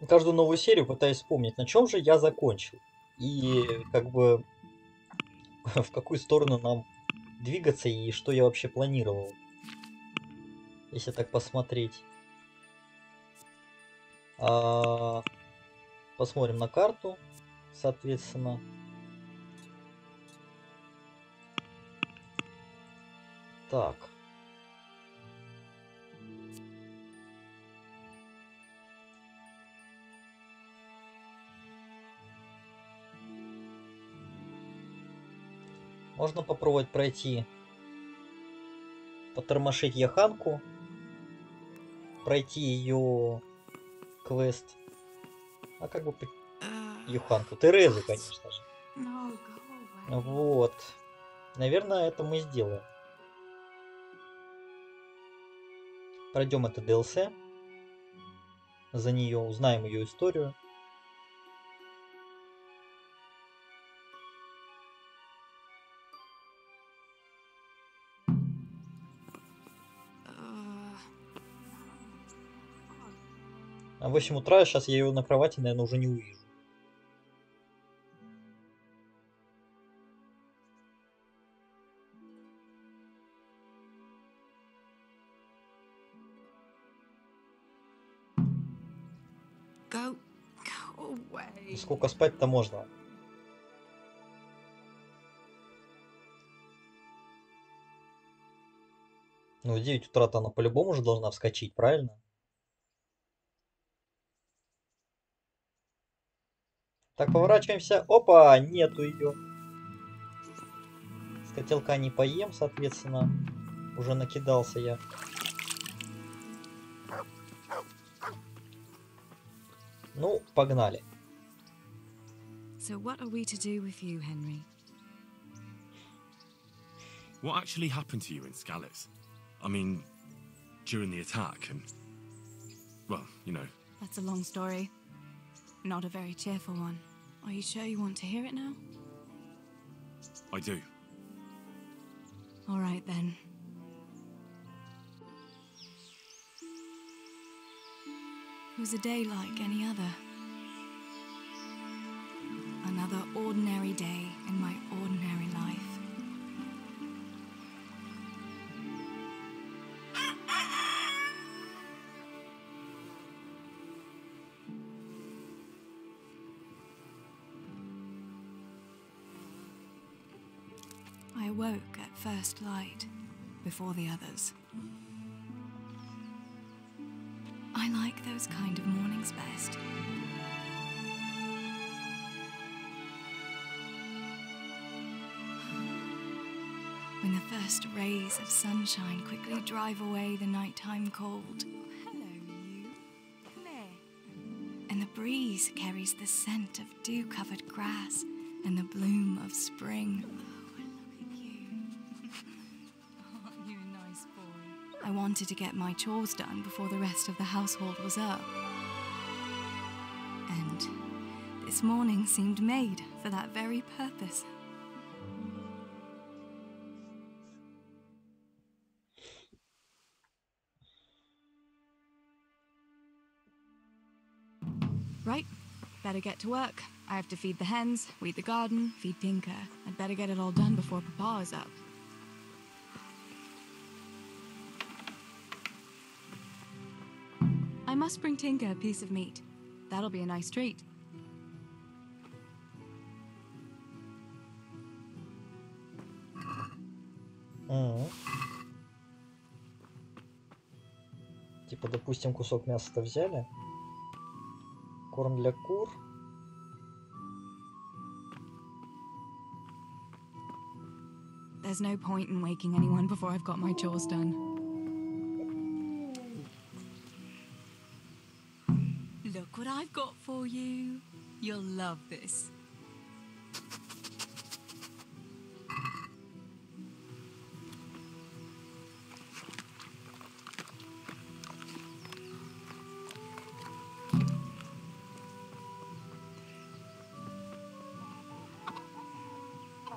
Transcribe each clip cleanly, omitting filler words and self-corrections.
каждую новую серию пытаюсь вспомнить, на чем же я закончил. И как бы в какую сторону нам двигаться и что я вообще планировал. Если так посмотреть. Посмотрим на карту, соответственно. Так. Можно попробовать пройти, потормошить Йоханку, пройти ее квест. А как бы Йоханку? Терезу, конечно же. Вот. Наверное, это мы сделаем. Пройдем это DLC. За нее узнаем ее историю. А в 8 утра, сейчас я ее на кровати, наверное, уже не увижу. Сколько спать-то можно? Ну, в 9 утра-то она по-любому уже должна вскочить, правильно? Так, поворачиваемся. Опа, нету ее. С котелка не поем, соответственно. Уже накидался я. Ну, погнали. So what are we to do with you, Henry? What actually happened to you in Scalise? I mean, during the attack and... well, you know. That's a long story. Not a very cheerful one. Are you sure you want to hear it now? I do. All right, then. It was a day like any other. Another ordinary day in my ordinary life. I awoke at first light, before the others. I like those kind of mornings best. When the first rays of sunshine quickly drive away the nighttime cold. Hello, you. There. And the breeze carries the scent of dew-covered grass and the bloom of spring. I wanted to get my chores done before the rest of the household was up. And this morning seemed made for that very purpose. Right, better get to work. I have to feed the hens, weed the garden, feed Tinker. I'd better get it all done before Papa is up. I must bring Tinker a piece of meat. That'll be a nice treat. Типа, допустим, кусок мяса-то взяли. Корм для кур. There's no point in waking anyone before I've got my chores done. Look what I've got for you. You'll love this.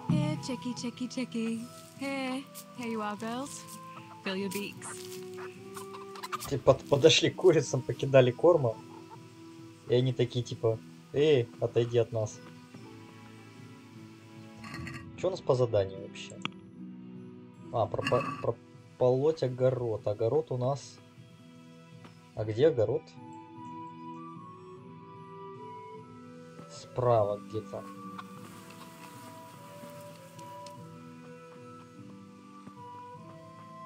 Here, chickie, chickie, chickie. Here you are, girls. Fill your beaks. Типа, подошли к курицам, покидали корма. И они такие типа, отойди от нас. Что у нас по заданию вообще? Прополоть огород. Огород у нас... А где огород? Справа где-то.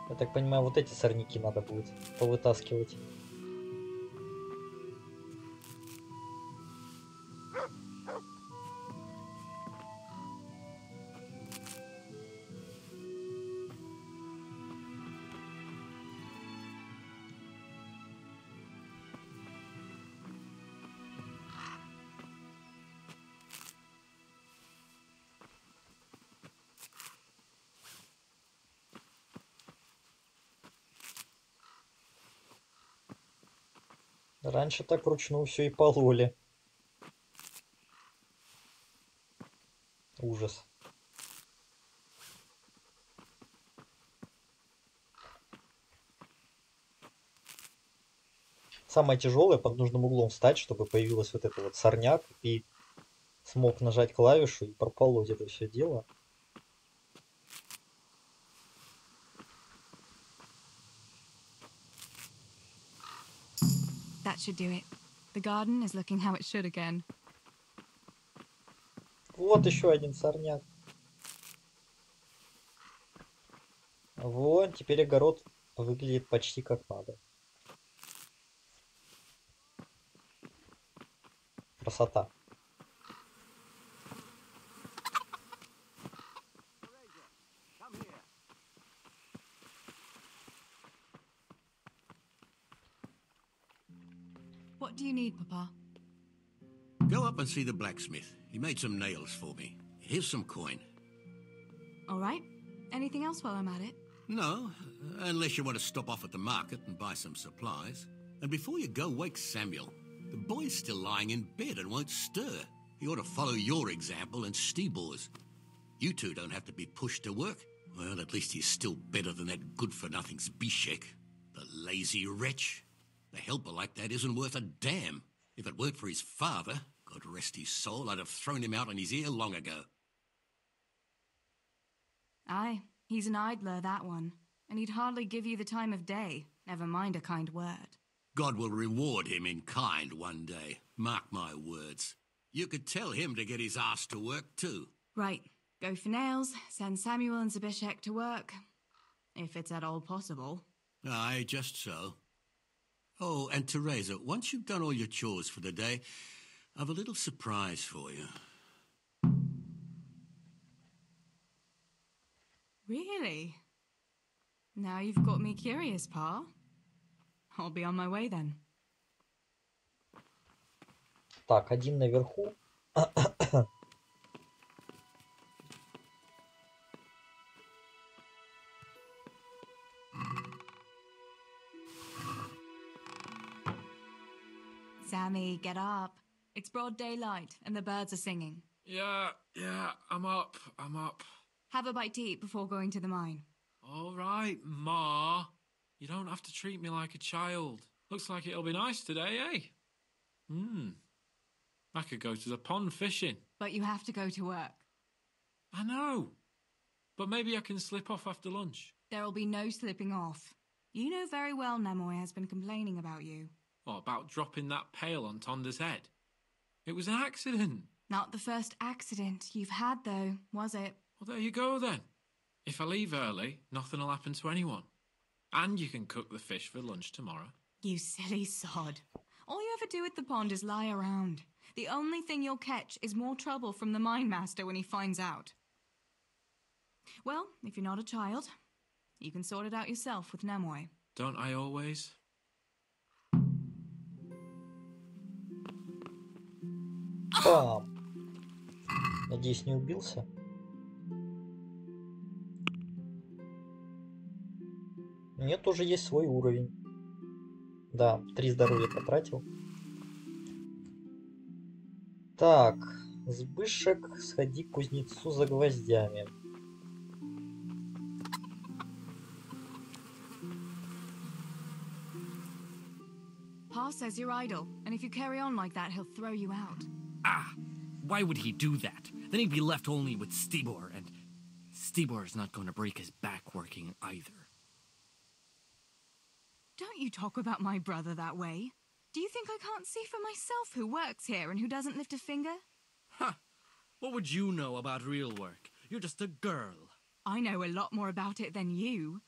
Я так понимаю, вот эти сорняки надо будет повытаскивать. Раньше так вручную все и пололи. Ужас. Самое тяжелое под нужным углом встать, чтобы появилась вот эта вот сорняк и смог нажать клавишу и прополоть это все дело. That should do it. The garden is looking how it should again. Вот еще один сорняк. Вот, теперь огород выглядит почти как надо. Красота. What do you need, Papa? Go up and see the blacksmith. He made some nails for me. Here's some coin. All right. Anything else while I'm at it? No, unless you want to stop off at the market and buy some supplies. And before you go, wake Samuel. The boy's still lying in bed and won't stir. He ought to follow your example and Stibor's. You two don't have to be pushed to work. Well, at least he's still better than that good-for-nothing Zbishek. The lazy wretch. A helper like that isn't worth a damn. If it weren't for his father, God rest his soul, I'd have thrown him out on his ear long ago. Aye, he's an idler, that one. And he'd hardly give you the time of day, never mind a kind word. God will reward him in kind one day. Mark my words. You could tell him to get his ass to work too. Right, go for nails, send Samuel and Sbышek to work. If it's at all possible. Aye, just so. Oh, and Teresa, once you've done all your chores for the day, I've a little surprise for you. Really? Now you've got me curious, Pa. I'll be on my way then. Так, один наверху. Sammy, get up. It's broad daylight and the birds are singing. Yeah, I'm up. Have a bite to eat before going to the mine. All right, Ma. You don't have to treat me like a child. Looks like it'll be nice today, eh? I could go to the pond fishing. But you have to go to work. I know. But maybe I can slip off after lunch. There'll be no slipping off. You know very well Nemoy has been complaining about you. What about dropping that pail on Tonda's head? It was an accident. Not the first accident you've had, though, was it? Well, there you go then. If I leave early, nothing will happen to anyone. And you can cook the fish for lunch tomorrow. You silly sod. All you ever do at the pond is lie around. The only thing you'll catch is more trouble from the mine master when he finds out. Well, if you're not a child, you can sort it out yourself with Nemoy. Don't I always? Бам! Надеюсь, не убился. У нее тоже есть свой уровень. Да, 3 здоровья потратил. Так, Сбышек, сходи к кузнецу за гвоздями. Pa's says you're idle, and if you carry on like that, he'll throw you out. Ah, why would he do that? Then he'd be left only with Штибора, and Штибора's not going to break his back working either. Don't you talk about my brother that way. Do you think I can't see for myself who works here and who doesn't lift a finger? Huh. What would you know about real work? You're just a girl. I know a lot more about it than you.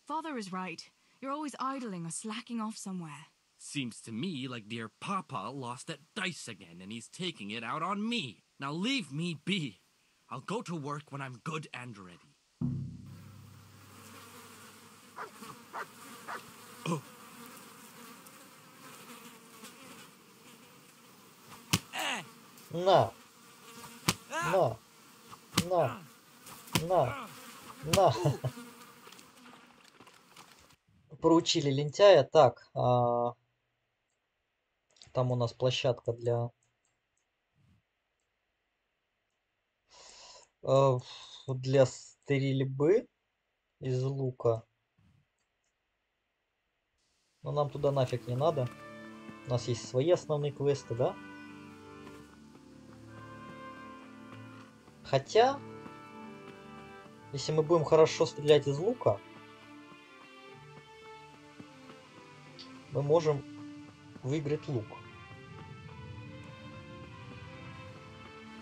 Father is right. You're always idling or slacking off somewhere. Seems to me like dear Papa lost at dice again, and he's taking it out on me. Now leave me be. I'll go to work when I'm good and ready. Oh. На! На! На! На! На! Проучили лентяя. Так, там у нас площадка для стрельбы из лука. Но нам туда нафиг не надо. У нас есть свои основные квесты, да? Хотя, если мы будем хорошо стрелять из лука, мы можем выиграть лук.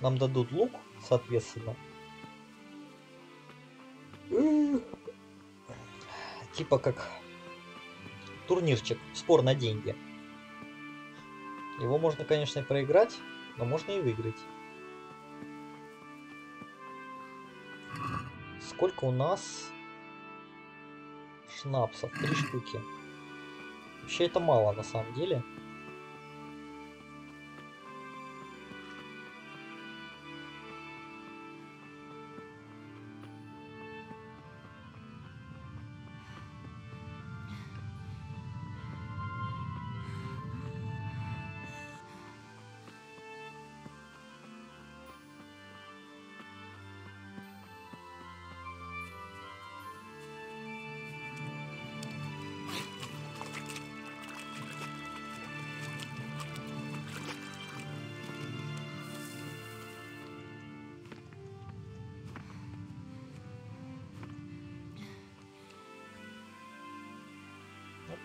Нам дадут лук, соответственно. Типа как турнирчик, спор на деньги. Его можно, конечно, и проиграть, но можно и выиграть. Сколько у нас шнапсов? 3 штуки. Вообще это мало на самом деле.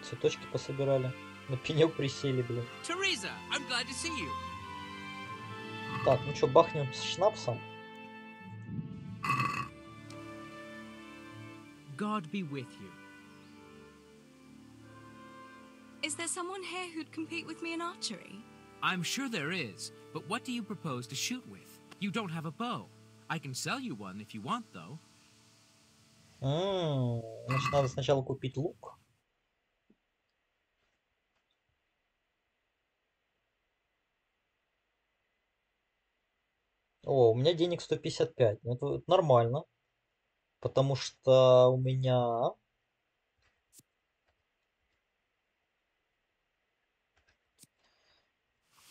Цветочки пособирали. На пенек присели, блин. Teresa, I'm glad to see you. Так, ну что, бахнем с шнапсом. God be with you. Is there someone here who'd compete with me in archery? I'm sure there is, but what do you propose to shoot with? You don't have a bow. I can sell you one if you want, though. Значит, надо сначала купить лук. О, у меня денег 155. Ну, это нормально. Потому что у меня...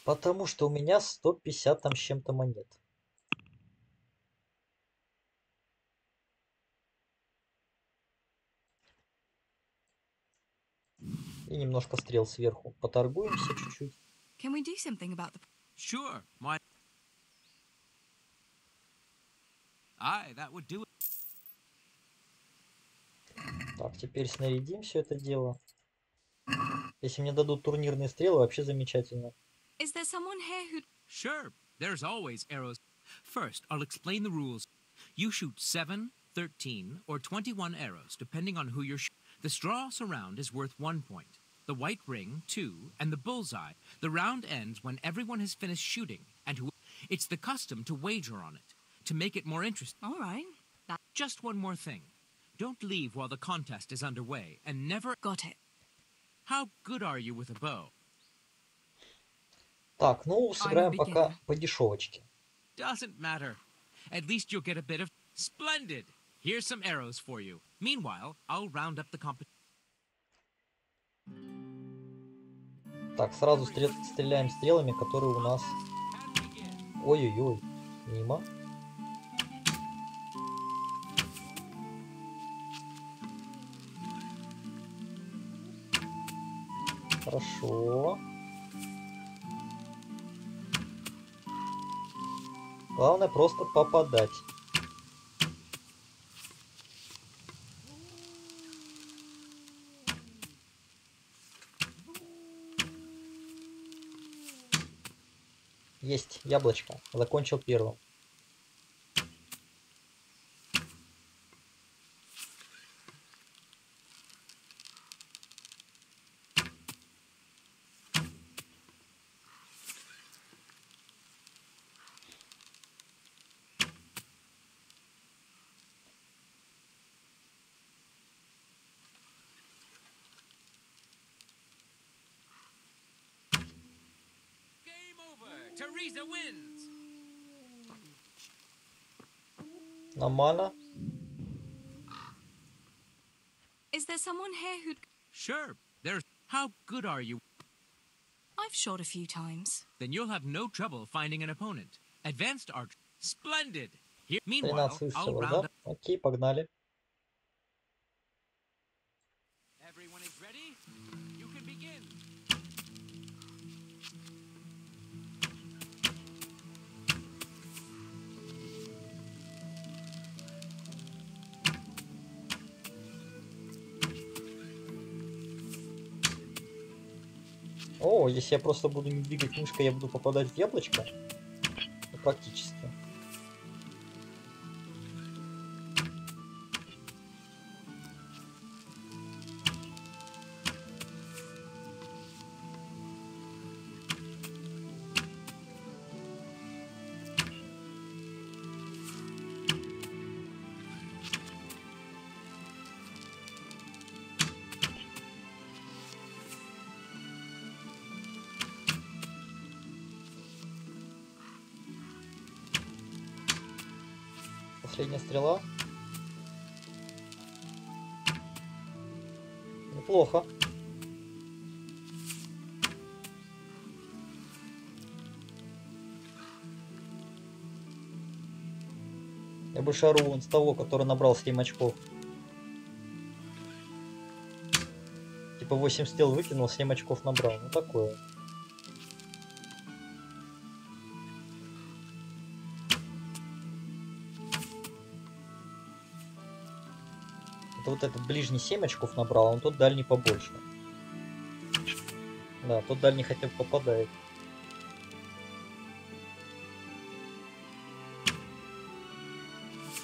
Потому что у меня 150 там с чем-то монет. И немножко стрел сверху. Поторгуемся чуть-чуть. Can we do something about the... Sure, why? Aye, that would do it. Так, теперь снарядим все это дело. Если мне дадут турнирные стрелы, вообще замечательно. Is there someone here who'd... Sure, there's always arrows. First, I'll explain the rules. You shoot 7, 13, or 21 arrows, depending on who you're shooting. The straw surround is worth 1 point. The white ring, 2, and the bullseye. The round ends when everyone has finished shooting, and who... It's the custom to wager on it, to make it more interesting. All right. Just one more thing. Don't leave while the contest is underway, and never... Got it. How good are you with a bow? Так, ну, сыграем пока по дешевочке. Doesn't matter. At least you'll get a bit of... Splendid! Here's some arrows for you. Meanwhile, I'll round up the competition. Так, сразу стреляем стрелами, которые у нас... Ой-ой-ой, мимо. Хорошо. Главное просто попадать. Есть яблочко. Закончил первым. Teresa wins. Нормально. Is there someone here who'd... Sure. There's. How good are you? I've shot a few times. Then you'll have no trouble finding an opponent. Advanced archer. Splendid. Here. Meanwhile, 13 I'll выстрелов, round да? up. Окей, погнали. Everyone is ready? You can begin. О, если я просто буду не двигать мышкой, я буду попадать в яблочко? Ну, практически. Последняя стрела. Неплохо. Я больше ору вон с того, который набрал 7 очков. Типа 8 стрел выкинул, 7 очков набрал. Ну такое. Это вот этот ближний 7 очков набрал, а он тот дальний побольше. Да, тот дальний хотя бы попадает.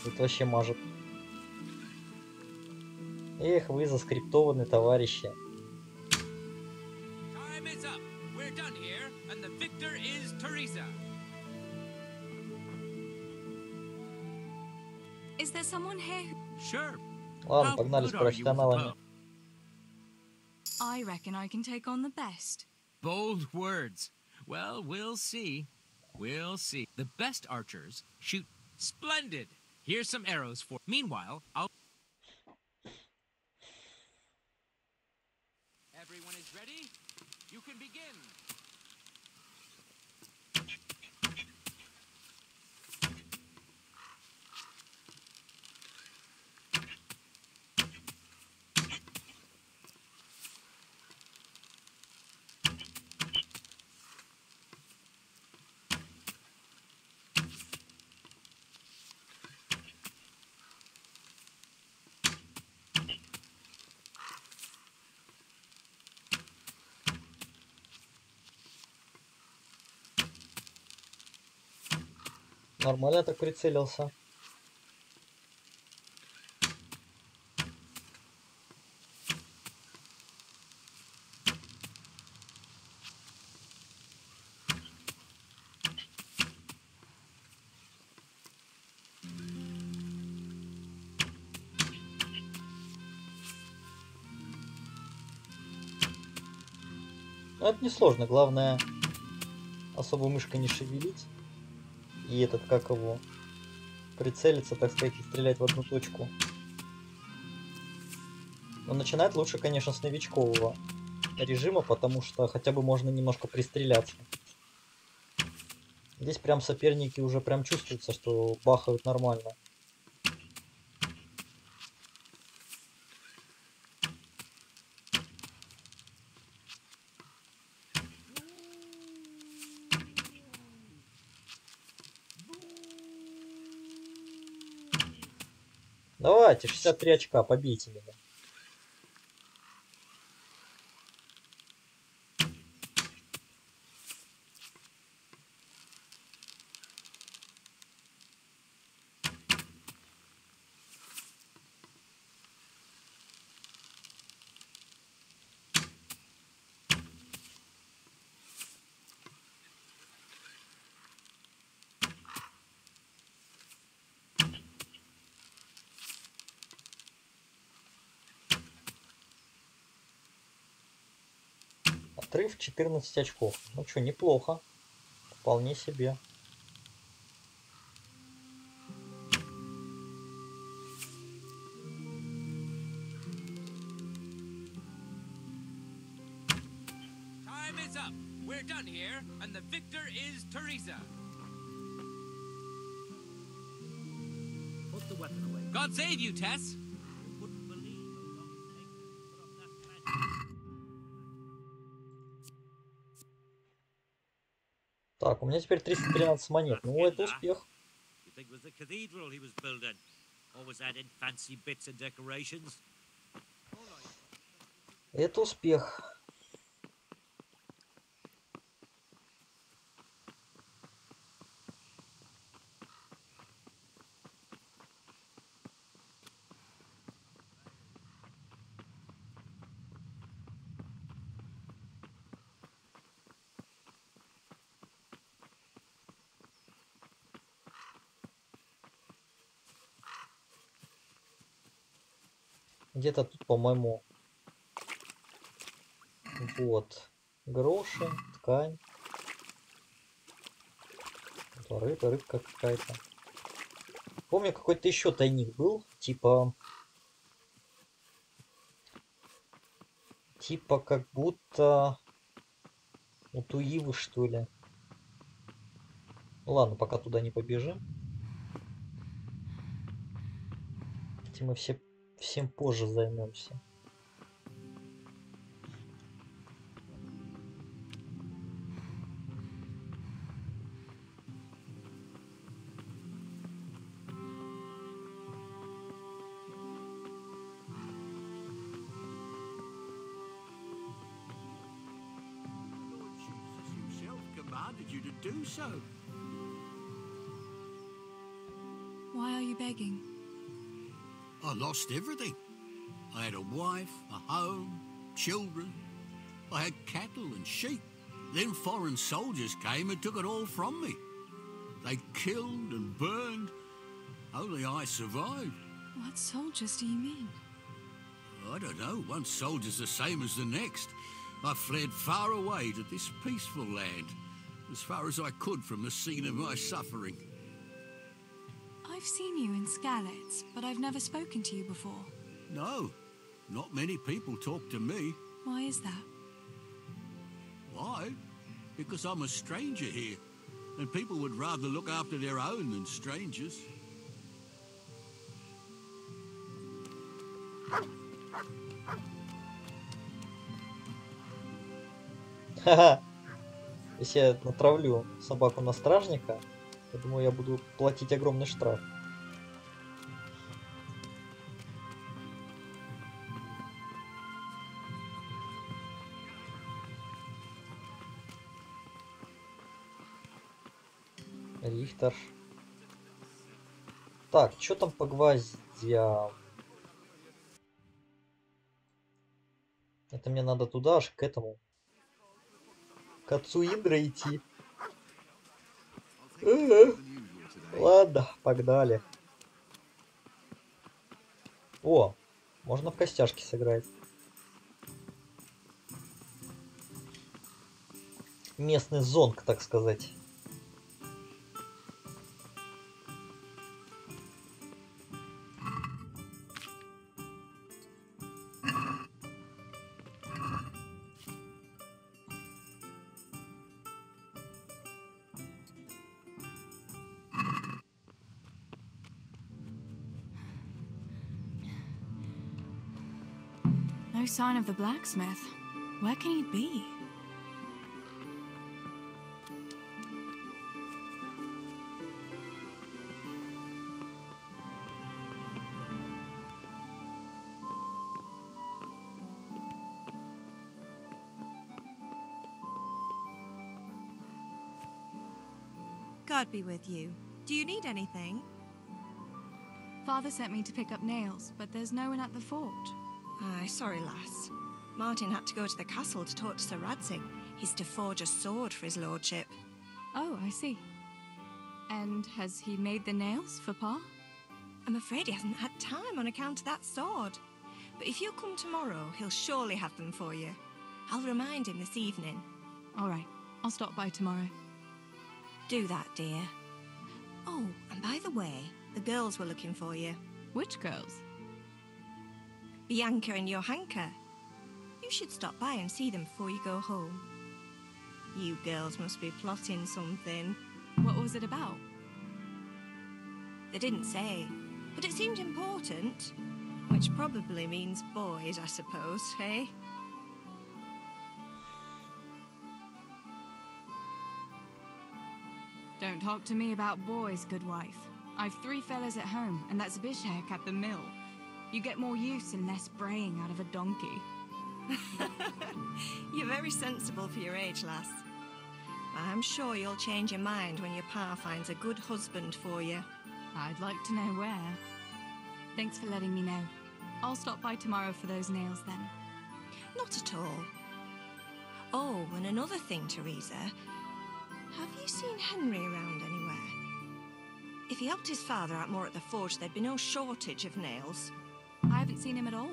Это вообще мажет. Эх, вы заскриптованные товарищи. Time is up. We're done here, and the victor is Teresa. Is there someone here who... Sure. Ладно, How погнали с good are you with a профессионалами. bow? I reckon I can take on the best. Bold words. Well, we'll see. We'll see. The best archers shoot splendid. Here's some arrows for. Meanwhile, I'll. Everyone is ready? You can begin. Нормально так прицелился. Ну, это несложно, главное особо мышкой не шевелить. И этот, как его, прицелиться, так сказать, и стрелять в одну точку. Но начинать лучше, конечно, с новичкового режима, потому что хотя бы можно немножко пристреляться. Здесь прям соперники уже прям чувствуется, что бахают нормально. Давайте, 63 очка, побейте меня. Отрыв 14 очков. Ну что, неплохо. Вполне себе. Time is up. We're done here, and the victor is Teresa. Put the weapon away. God save you, Tess. You wouldn't believe how long it takes to put up that magic. Так, у меня теперь 313 монет. Ну, это успех. You think it was the cathedral he was building? Or was that in fancy bits and decorations? Это успех. Где-то тут, по-моему, вот, гроши, ткань. Рыбка какая-то. Помню, какой-то еще тайник был, типа как будто у Туивы, что ли. Ладно, пока туда не побежим. Этим мы всем позже займемся. Lord Jesus himself commanded you to do so. Why are you begging? I lost everything. I had a wife, a home, children. I had cattle and sheep. Then foreign soldiers came and took it all from me. They killed and burned. Only I survived. What soldiers do you mean? I don't know. One soldier's the same as the next. I fled far away to this peaceful land, as far as I could from the scene of my suffering. I've seen you in Skalitz, but I've never spoken to you before. No, not many people talk to me. Why is that? Why? Because I'm a stranger here, and people would rather look after their own than strangers. Ха-ха. Если я натравлю собаку на стражника, я думаю, я буду платить огромный штраф. Рихтер. Так, что там по гвоздям? Это мне надо туда, аж к этому. К отцу Индра идти. Ладно, погнали. О, можно в костяшки сыграть. Местный зонг, так сказать. No sign of the blacksmith. Where can he be? God be with you. Do you need anything? Father sent me to pick up nails, but there's no one at the fort. Aye, sorry, lass. Martin had to go to the castle to talk to Sir Radzig. He's to forge a sword for his lordship. Oh, I see. And has he made the nails for Pa? I'm afraid he hasn't had time on account of that sword. But if you'll come tomorrow, he'll surely have them for you. I'll remind him this evening. All right, I'll stop by tomorrow. Do that, dear. Oh, and by the way, the girls were looking for you. Which girls? Bianca and Yоханке. You should stop by and see them before you go home. You girls must be plotting something. What was it about? They didn't say, but it seemed important. Which probably means boys, I suppose, eh? Don't talk to me about boys, good wife. I've 3 fellas at home, and that's Sbышeka at the mill. You get more use and less braying out of a donkey. You're very sensible for your age, lass. I'm sure you'll change your mind when your pa finds a good husband for you. I'd like to know where. Thanks for letting me know. I'll stop by tomorrow for those nails then. Not at all. Oh, and another thing, Teresa. Have you seen Henry around anywhere? If he helped his father out more at the forge, there'd be no shortage of nails. I haven't seen him at all.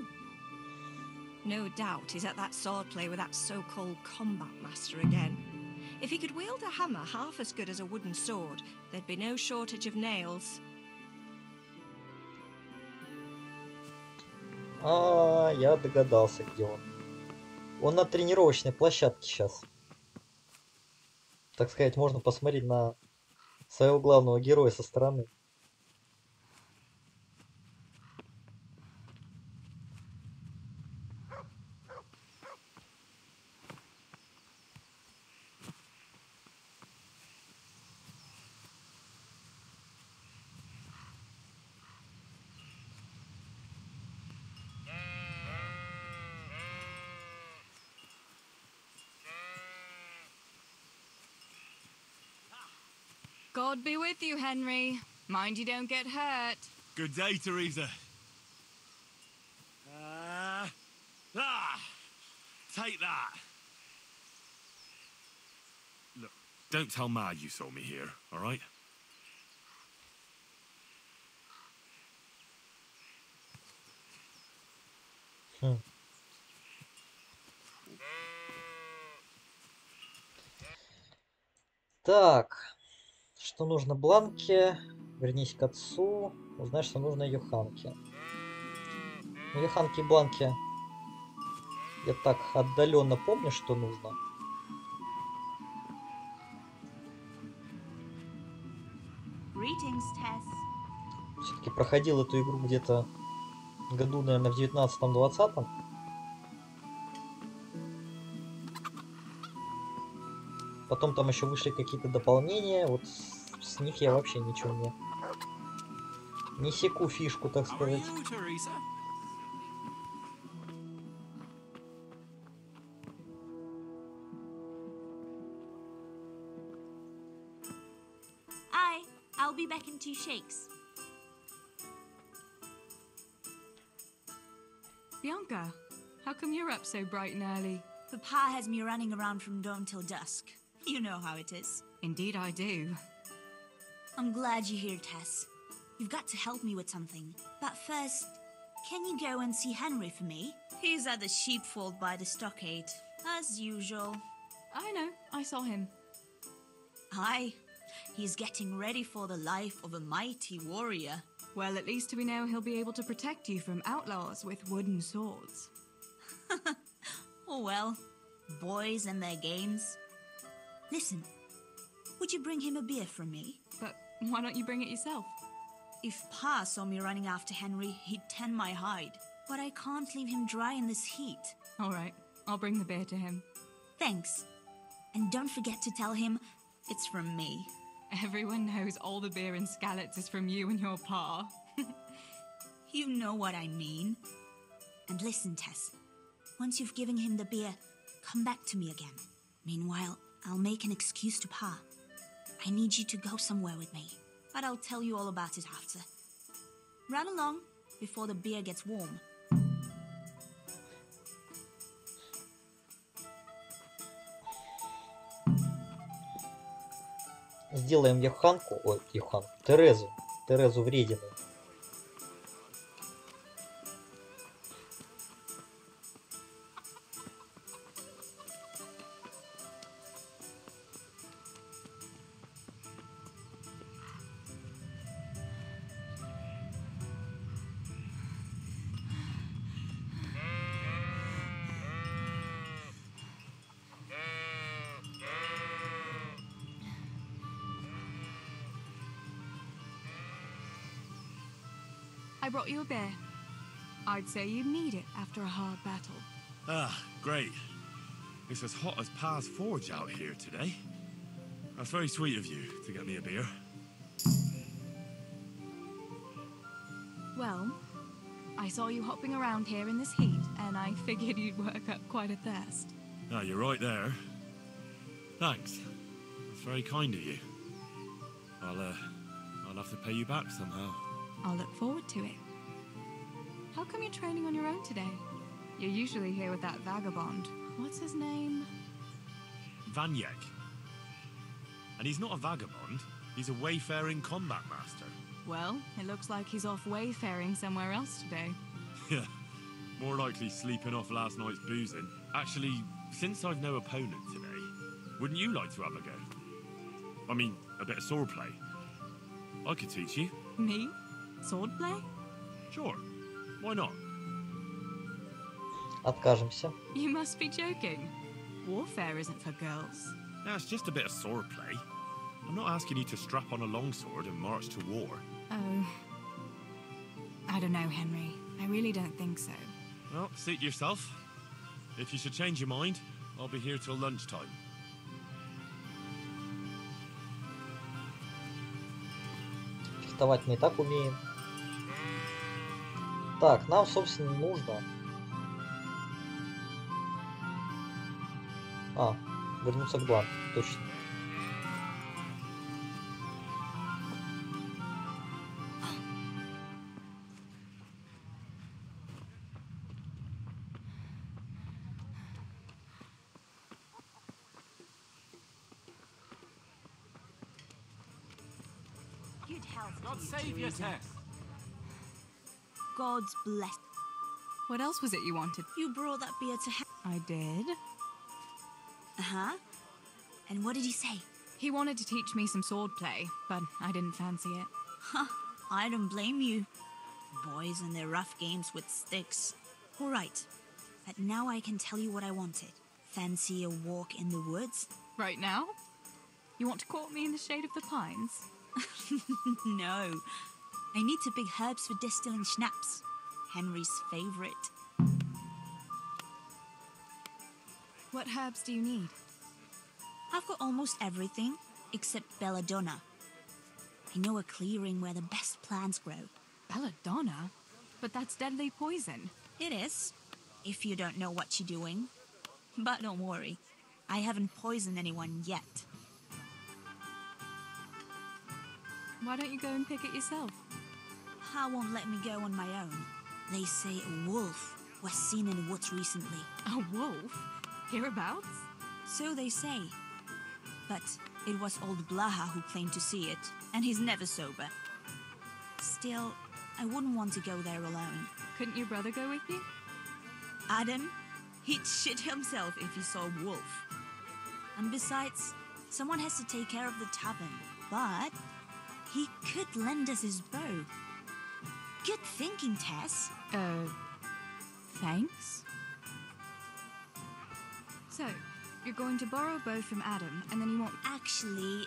No doubt he's at that swordplay with that so-called combat master again. If he could wield a hammer half as good as a wooden sword, there'd be no shortage of nails. Я догадался, где он. Он на тренировочной площадке сейчас. Так сказать, можно посмотреть на своего главного героя со стороны. God be with you, Henry. Mind you don't get hurt. Good day, Teresa. Take that. Look, don't tell Ma you saw me here, all right? Так, что нужно Бланке? Вернись к отцу. Узнай, что нужно Йоханке. Йоханке и Бланке я так отдаленно помню, что нужно. Все-таки проходил эту игру где-то году, наверное, в 19-20. Потом там еще вышли какие-то дополнения. Вот с них я вообще ничего не секу фишку, так сказать. I'll be back in 2 shakes. Bianca, how come you're up so bright and early? Papa has me running around from dawn till dusk. You know how it is. Indeed I do. I'm glad you're here, Tess. You've got to help me with something. But first, can you go and see Henry for me? He's at the sheepfold by the stockade, as usual. I know, I saw him. Aye, he's getting ready for the life of a mighty warrior. Well, at least we know he'll be able to protect you from outlaws with wooden swords. Oh well, boys and their games. Listen, would you bring him a beer from me? But why don't you bring it yourself? If Pa saw me running after Henry, he'd tan my hide. But I can't leave him dry in this heat. All right, I'll bring the beer to him. Thanks. And don't forget to tell him it's from me. Everyone knows all the beer in Skalitz is from you and your pa. You know what I mean. And listen, Tess. Once you've given him the beer, come back to me again. Meanwhile, I'll make an excuse to Pa. I need you to go somewhere with me, but I'll tell you all about it after. Run along before the beer gets warm. Сделаем Йоханку, ой, Йоханку, Терезу вредину. I brought you a beer. I'd say you need it after a hard battle. Ah, great. It's as hot as Pa's Forge out here today. That's very sweet of you to get me a beer. Well, I saw you hopping around here in this heat, and I figured you'd work up quite a thirst. Ah, you're right there. Thanks. That's very kind of you. I'll have to pay you back somehow. I'll look forward to it. How come you're training on your own today? You're usually here with that vagabond. What's his name? Vanyek. And he's not a vagabond. He's a wayfaring combat master. Well, it looks like he's off wayfaring somewhere else today. Yeah, more likely sleeping off last night's boozing. Actually, since I've no opponent today, wouldn't you like to have a go? I mean, a bit of swordplay. I could teach you. Me? Swordplay? Sure. Why not? Откажемся. You must be joking. Warfare isn't for girls. Yeah, it's just a bit of swordplay. I'm not asking you to strap on a longsword and march to war. Oh. I don't know, Henry. I really don't think so. Well, suit yourself. If you should change your mind, I'll be here till lunchtime. Фехтовать мы и так умеем. Так, нам, собственно, нужно... вернуться к Бланке, точно. God save you, Tess. God's bless. What else was it you wanted? You brought that beer to I did. Uh-huh. And what did he say? He wanted to teach me some swordplay, but I didn't fancy it. Huh, I don't blame you. Boys and their rough games with sticks. All right, but now I can tell you what I wanted. Fancy a walk in the woods? Right now? You want to court me in the shade of the pines? No. I need to pick herbs for distilling schnapps. Henry's favorite. What herbs do you need? I've got almost everything, except belladonna. I know a clearing where the best plants grow. Belladonna? But that's deadly poison. It is, if you don't know what you're doing. But don't worry, I haven't poisoned anyone yet. Why don't you go and pick it yourself? Pa won't let me go on my own. They say a wolf was seen in the woods recently. A wolf? Hereabouts? So they say. But it was old Blaha who claimed to see it, and he's never sober. Still, I wouldn't want to go there alone. Couldn't your brother go with you? Adam? He'd shit himself if he saw a wolf. And besides, someone has to take care of the tavern. But he could lend us his bow. Good thinking, Tess. Thanks? So, you're going to borrow a bow from Adam, and then you want... Actually,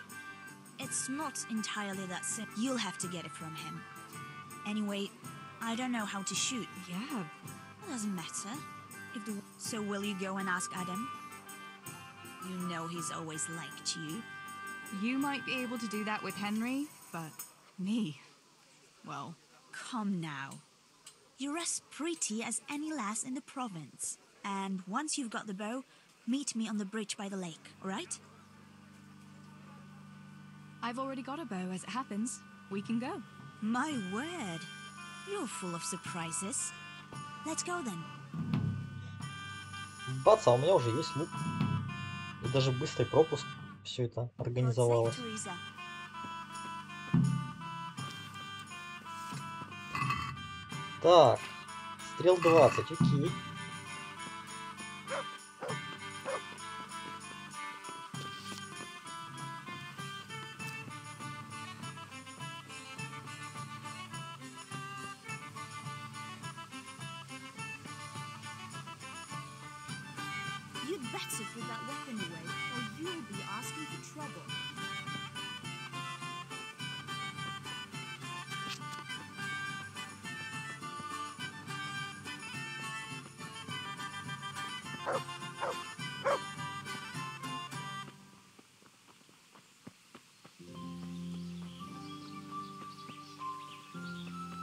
it's not entirely that simple. You'll have to get it from him. Anyway, I don't know how to shoot. Yeah. It doesn't matter. So will you go and ask Adam? You know he's always liked you. You might be able to do that with Henry, but me... well... Come now. You're as pretty as any lass in the province. And once you've got the bow, meet me on the bridge by the lake, all right? I've already got a bow as it happens. We can go. My word. You're full of surprises. Let's go then. Бац, а у меня уже есть лук. И даже быстрый пропуск. Все это организовалось. Так, стрел 20, окей. You'd better put that weapon away, or you'll be asking for trouble.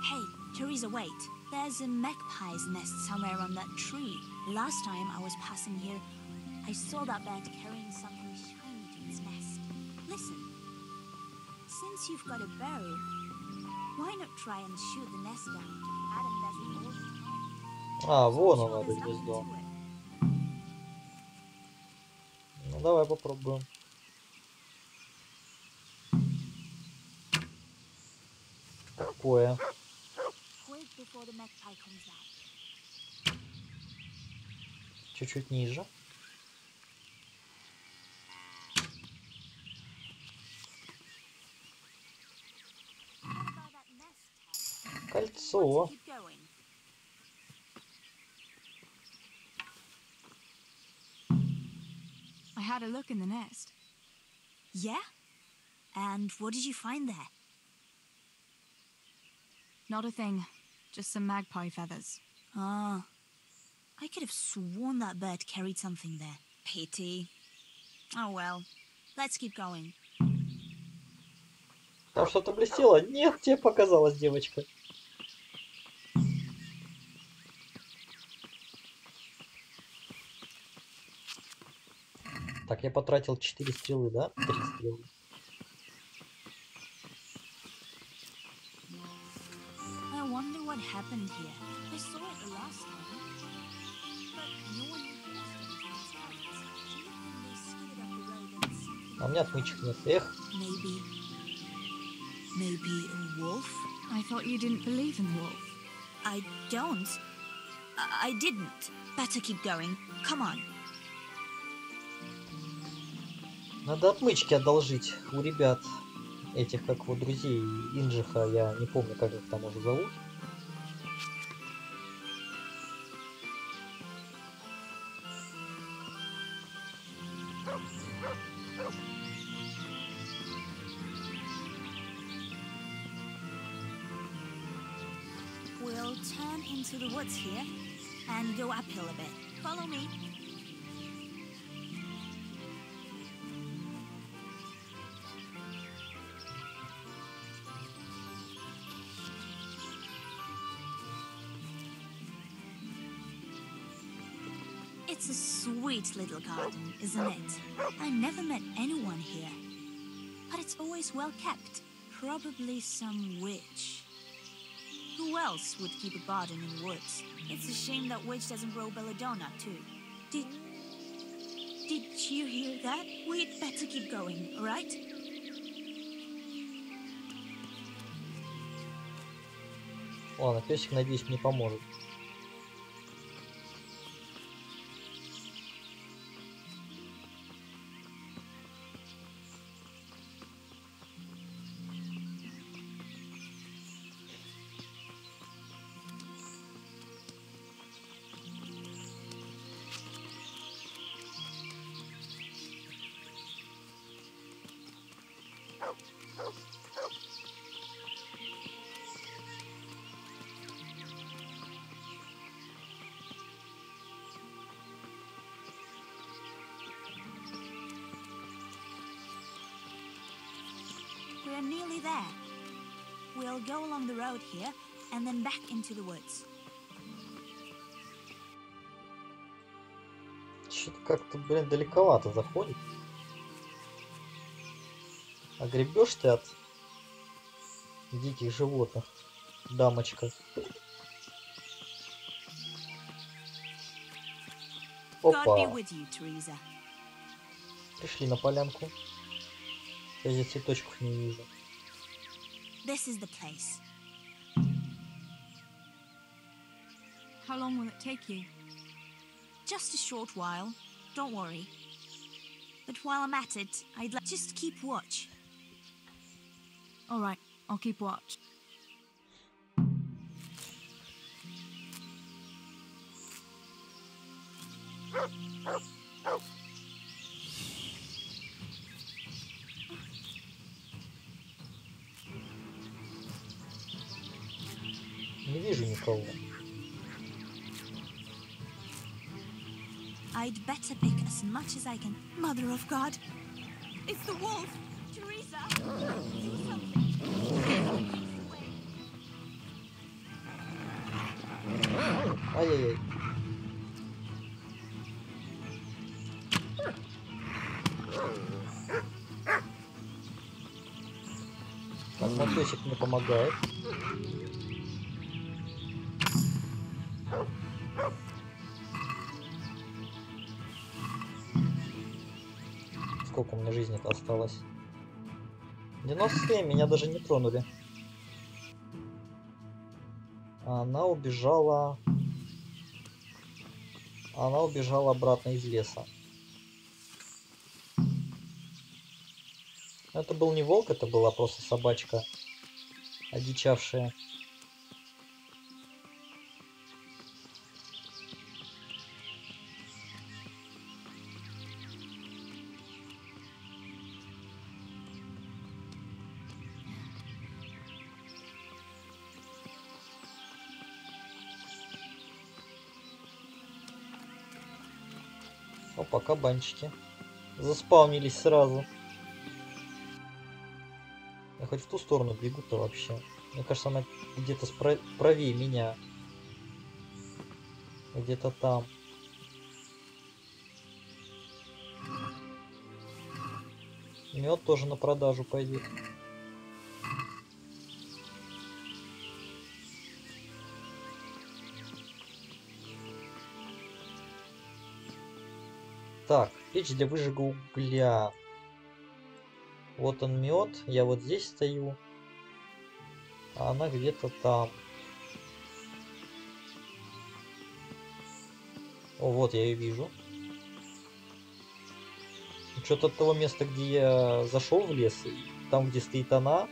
Hey, Teresa, wait. There's a magpie's nest somewhere on that tree. Last time I was passing here, I saw that bird carrying something shiny to its nest. Listen, since you've got a bow, why not try and shoot the nest down? Adam does it all the time. А, вон оно, гнездо. Ну, давай попробуем. Какое? Чуть-чуть ниже. Кольцо. I had a look in the nest. Yeah? And what did you find there? Not a thing. Just some magpie feathers. Ah. I could have sworn that bird carried something there. Pity. Oh well. Let's keep going. Там что-то блестело? Нет, тебе показалось, девочка. Так, я потратил 4 стрелы, да? 3 стрелы. I wonder what happened here. I saw it the last time. But no one А у меня отмычек нет. Эх. Maybe a wolf? I thought you didn't believe in the wolf. I don't. I didn't. Better keep going. Come on. Надо отмычки одолжить у ребят. Этих, как вот, друзей Индржиха. Я не помню, как их там уже зовут. We'll turn into the woods here and go uphill a bit. Follow me. It's a sweet little garden, isn't it? I never met anyone here. But it's always well kept. Probably some witch. Who else would keep a garden in the woods? It's a shame that witch doesn't grow belladonna, too. Did you hear that? We'd better keep going, all right? Ладно, песик, надеюсь, мне поможет. We're nearly there. We'll go along the road here and then back into the woods. Что-то как-то, блин, далековато заходит. Огребешь ты от диких животных, дамочка. Опа. Пришли на полянку. Я здесь цветочков не вижу. This is the place. How long will it take you? Just a short while. Don't worry. But while I'm at it, I'd like just keep watch. All right, I'll keep watch. Не вижу никого. I'd better pick as much as I can. Mother of God, it's the wolf. Teresa, do something. Ай-яй-яй. Так, мотосик мне помогает. Сколько у меня жизни-то осталось? 97, меня даже не тронули. Она убежала обратно из леса. Это был не волк, это была просто собачка, одичавшая. Опа, кабанчики. Заспаунились сразу. Я хоть в ту сторону бегу-то вообще. Мне кажется, она где-то правее меня. Где-то там. Мед тоже на продажу пойдет. Так, печь для выжига угля. Вот он мед, я вот здесь стою, а она где-то там. О, вот я ее вижу. Что-то от того места, где я зашел в лес, и там, где стоит она,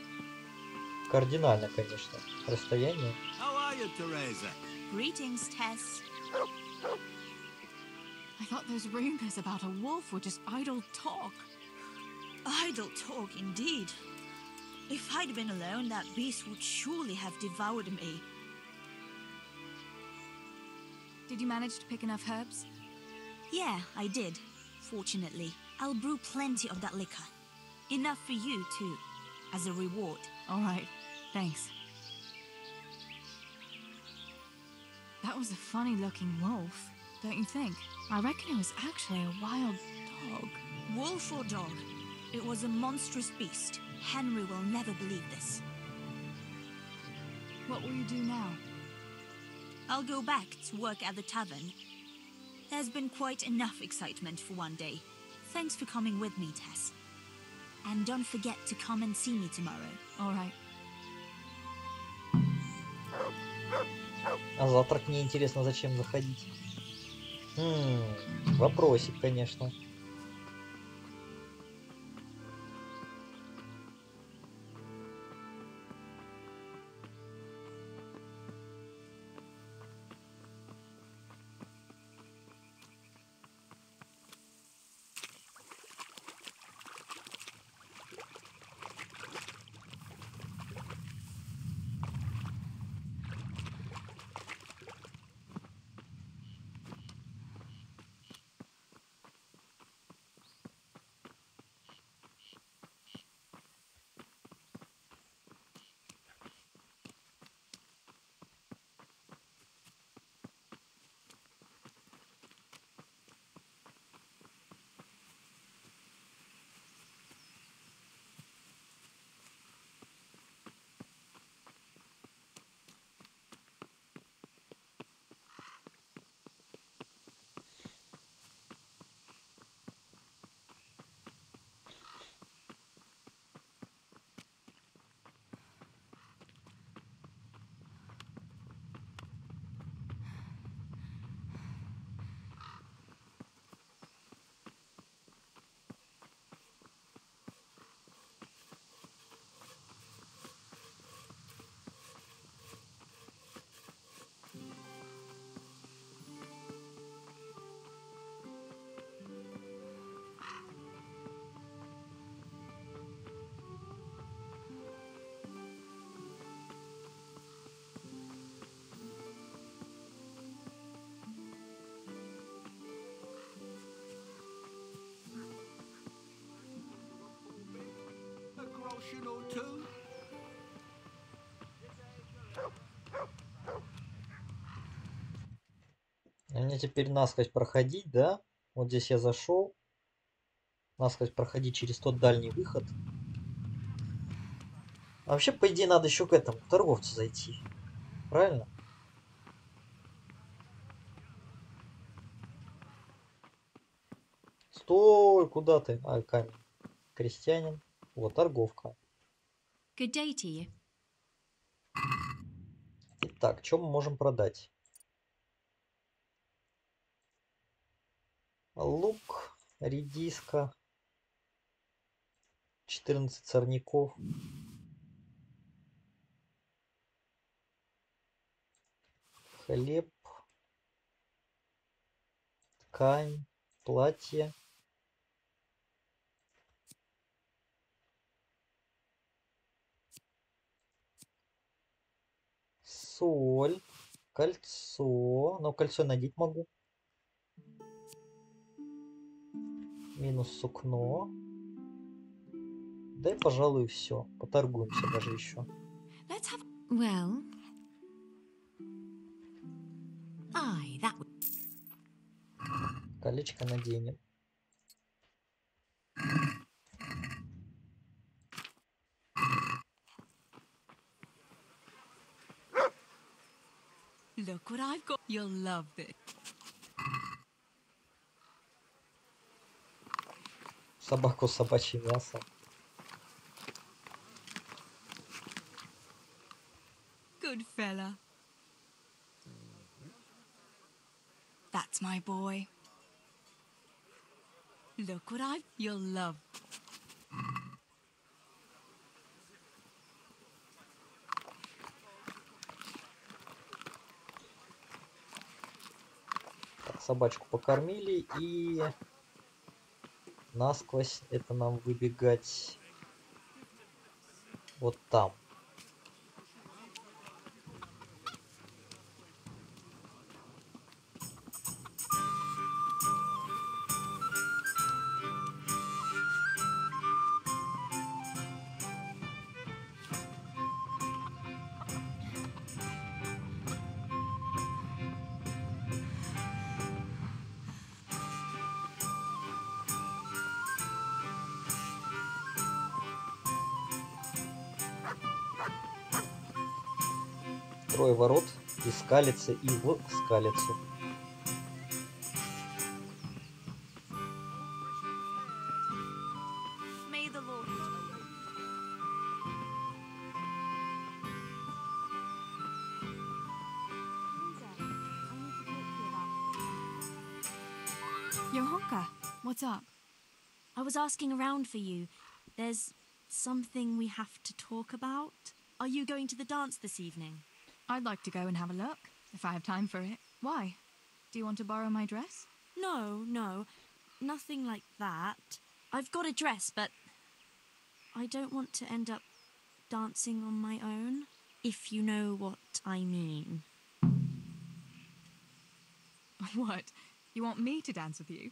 кардинально, конечно, расстояние. How are you, Teresa? Greetings, Tess. I thought those rumors about a wolf were just idle talk. Idle talk, indeed. If I'd been alone, that beast would surely have devoured me. Did you manage to pick enough herbs? Yeah, I did. Fortunately, I'll brew plenty of that liquor. Enough for you, too, as a reward. All right, thanks. That was a funny-looking wolf, don't you think? I reckon it was actually a wild dog. Wolf or dog? It was a monstrous beast. Henry will never believe this. What will you do now? I'll go back to work at the tavern. There's been quite enough excitement for one day. Thanks for coming with me, Tess. And don't forget to come and see me tomorrow. All right. А завтра к ней интересно, зачем заходить? Вопросик, конечно. Мне теперь насквозь проходить, да? Вот здесь я зашел. Насквозь проходить через тот дальний выход. А вообще, по идее, надо еще к этому, к торговцу зайти. Правильно? Стой, куда ты? А, камень. Крестьянин. Вот, торговка. Good day to you. Итак, что мы можем продать? Лук, редиска, 14 сорняков. Хлеб, ткань, платье. Соль, кольцо. Но кольцо надеть могу. Минус сукно. Да и, пожалуй, все. Поторгуемся даже еще. Let's have. Well. Aye, that would. Колечко наденем. Look what I've got. You'll love this. Собаку с собачьим мясом. Good fella. That's my boy. Look what I've. You'll love. Так, собачку покормили и насквозь это нам выбегать вот там. Трое ворот из Скалицы и в Скалицу. May the Lord. Yохanke, what's up? I was asking around for you. There's something we have to talk about. Are you going to the dance this evening? I'd like to go and have a look, if I have time for it. Why? Do you want to borrow my dress? No, nothing like that. I've got a dress, but I don't want to end up dancing on my own, if you know what I mean. What? You want me to dance with you?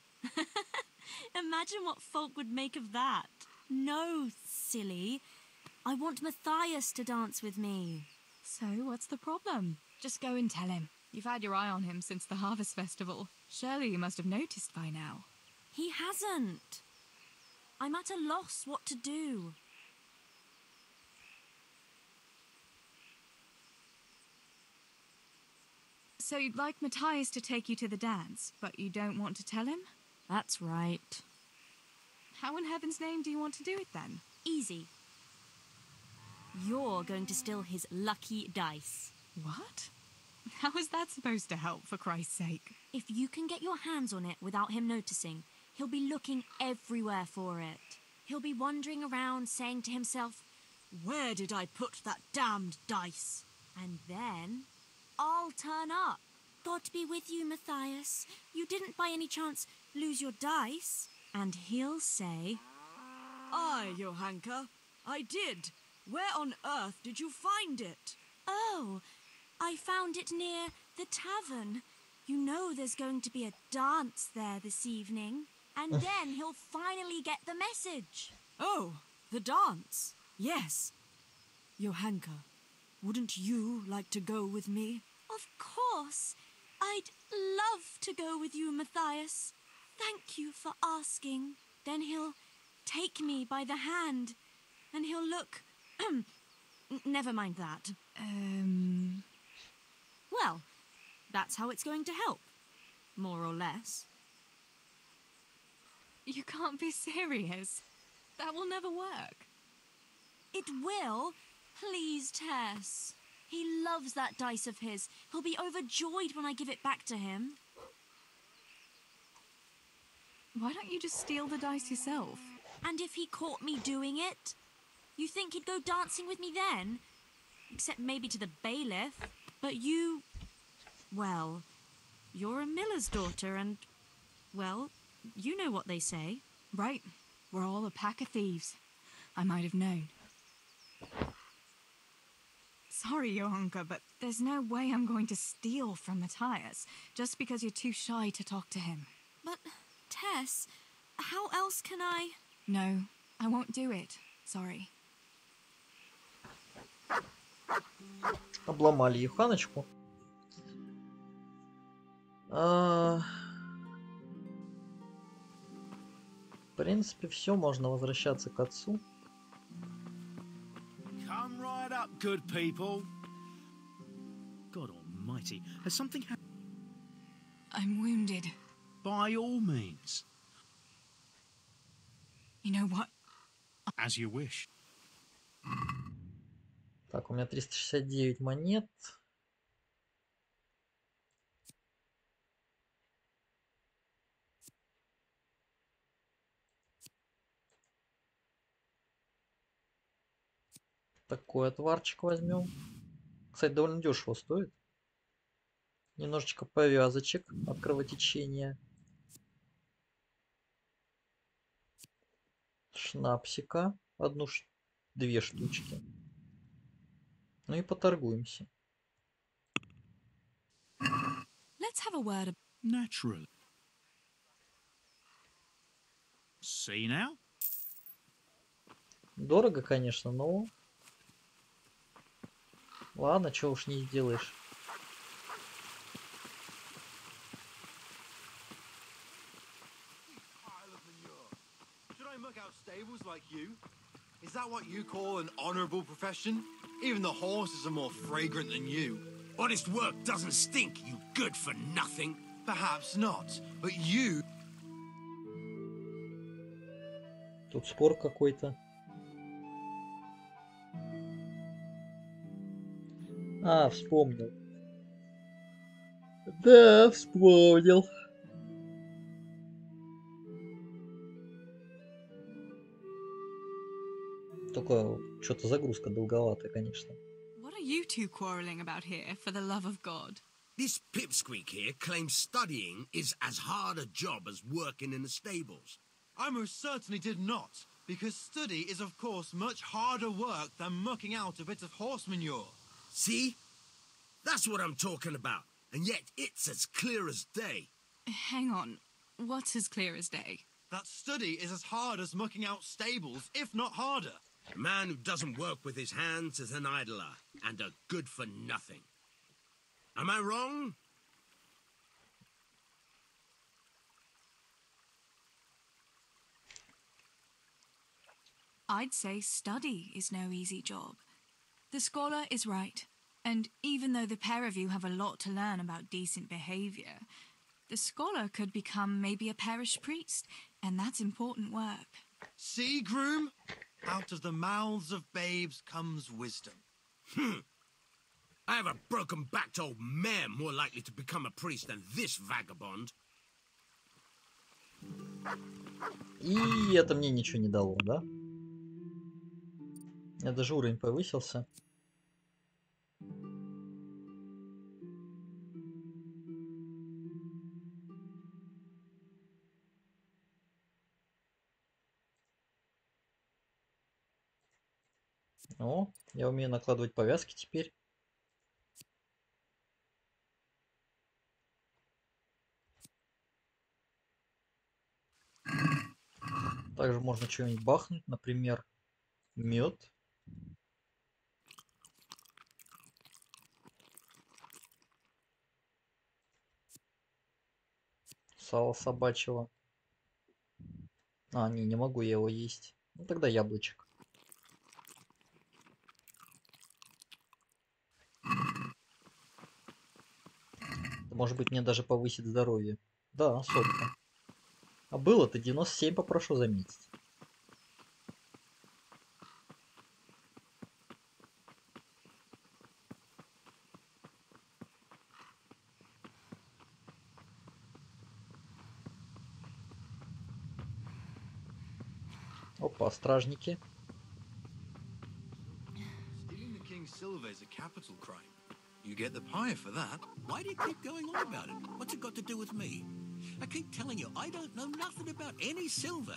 Imagine what folk would make of that. No, silly. I want Matthias to dance with me. So, what's the problem? Just go and tell him. You've had your eye on him since the Harvest Festival. Surely you must have noticed by now. He hasn't. I'm at a loss what to do. So you'd like Matthias to take you to the dance, but you don't want to tell him? That's right. How in heaven's name do you want to do it then? Easy. You're going to steal his lucky dice. What? How is that supposed to help, for Christ's sake? If you can get your hands on it without him noticing, he'll be looking everywhere for it. He'll be wandering around saying to himself, "Where did I put that damned dice?" And then I'll turn up. God be with you, Matthias. You didn't by any chance lose your dice? And he'll say, "Aye, Yоханке, I did. Where on earth did you find it?" "Oh, I found it near the tavern. You know there's going to be a dance there this evening." And then he'll finally get the message. "Oh, the dance. Yes. Yоханке, wouldn't you like to go with me?" Of course. I'd love to go with you, Matthias. Thank you for asking. Then he'll take me by the hand, and he'll look... Never mind that. Well, that's how it's going to help. More or less. You can't be serious. That will never work. It will. Please, Tess. He loves that dice of his. He'll be overjoyed when I give it back to him. Why don't you just steal the dice yourself? And if he caught me doing it? You think he'd go dancing with me then? Except maybe to the bailiff. But you... Well, you're a miller's daughter and... Well, you know what they say. Right. We're all a pack of thieves. I might have known. Sorry, Yоханке, but there's no way I'm going to steal from Matthias just because you're too shy to talk to him. But, Tess, how else can I... No, I won't do it. Sorry. Обломали Йоханочку. В принципе, все, можно возвращаться к отцу. Come right up, good people. God almighty, has something happened? I'm wounded. By all means. You know what? As you wish. Так, у меня 369 монет. Такой отварчик возьмем. Кстати, довольно дешево стоит. Немножечко повязочек от кровотечения. Шнапсика. Две штучки. Ну и поторгуемся. Let's have a word. Naturally. See now? Дорого, конечно, но... Ладно, чего уж не сделаешь. Should I muck out stables like you? Is that what you call an honourable profession? Even the horses are more fragrant than you. Honest work doesn't stink, you good for nothing. Perhaps not, but you... Тут спор какой-то. Вспомнил. Да, вспомнил. Только что-то загрузка долговатая, конечно. What are you two quarreling about here, for the love of God? This pipsqueak here claims studying is as hard a job as working in the stables. I most certainly did not, because study is of course much harder work than mucking out a bit of horse manure. See? That's what I'm talking about. And yet it's as clear as day. Hang on. What's as clear as day? That study is as hard as mucking out stables, if not harder. A man who doesn't work with his hands is an idler and a good for nothing. Am I wrong? I'd say study is no easy job. The scholar is right. And even though the pair of you have a lot to learn about decent behaviour, the scholar could become maybe a parish priest, and that's important work. See, groom? Out of the mouths of babes comes wisdom. I have a broken-backed old mare more likely to become a priest than this vagabond. И это мне ничего не дало, да? У меня даже уровень повысился. О, я умею накладывать повязки теперь. Также можно что-нибудь бахнуть, например, мед. сала собачьего. А, не могу я его есть. Ну тогда яблочек. Может быть, мне даже повысит здоровье. Да, сотка. А было-то 97, попрошу заметить. Опа, стражники. Stealing the king's silver is a capital crime. You get the pyre for that. Why do you keep going on about it? What's it got to do with me? I keep telling you, I don't know nothing about any silver.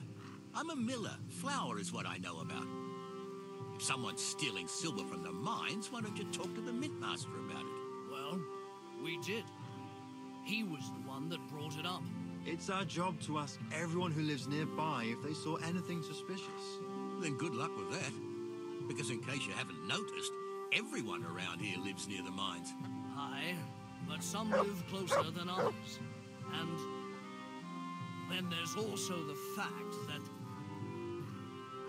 I'm a miller. Flour is what I know about. If someone's stealing silver from the mines, why don't you talk to the mint master about it? Well, we did. He was the one that brought it up. It's our job to ask everyone who lives nearby if they saw anything suspicious. Then good luck with that. Because in case you haven't noticed, everyone around here lives near the mines. Aye, but some live closer than others. And then there's also the fact that...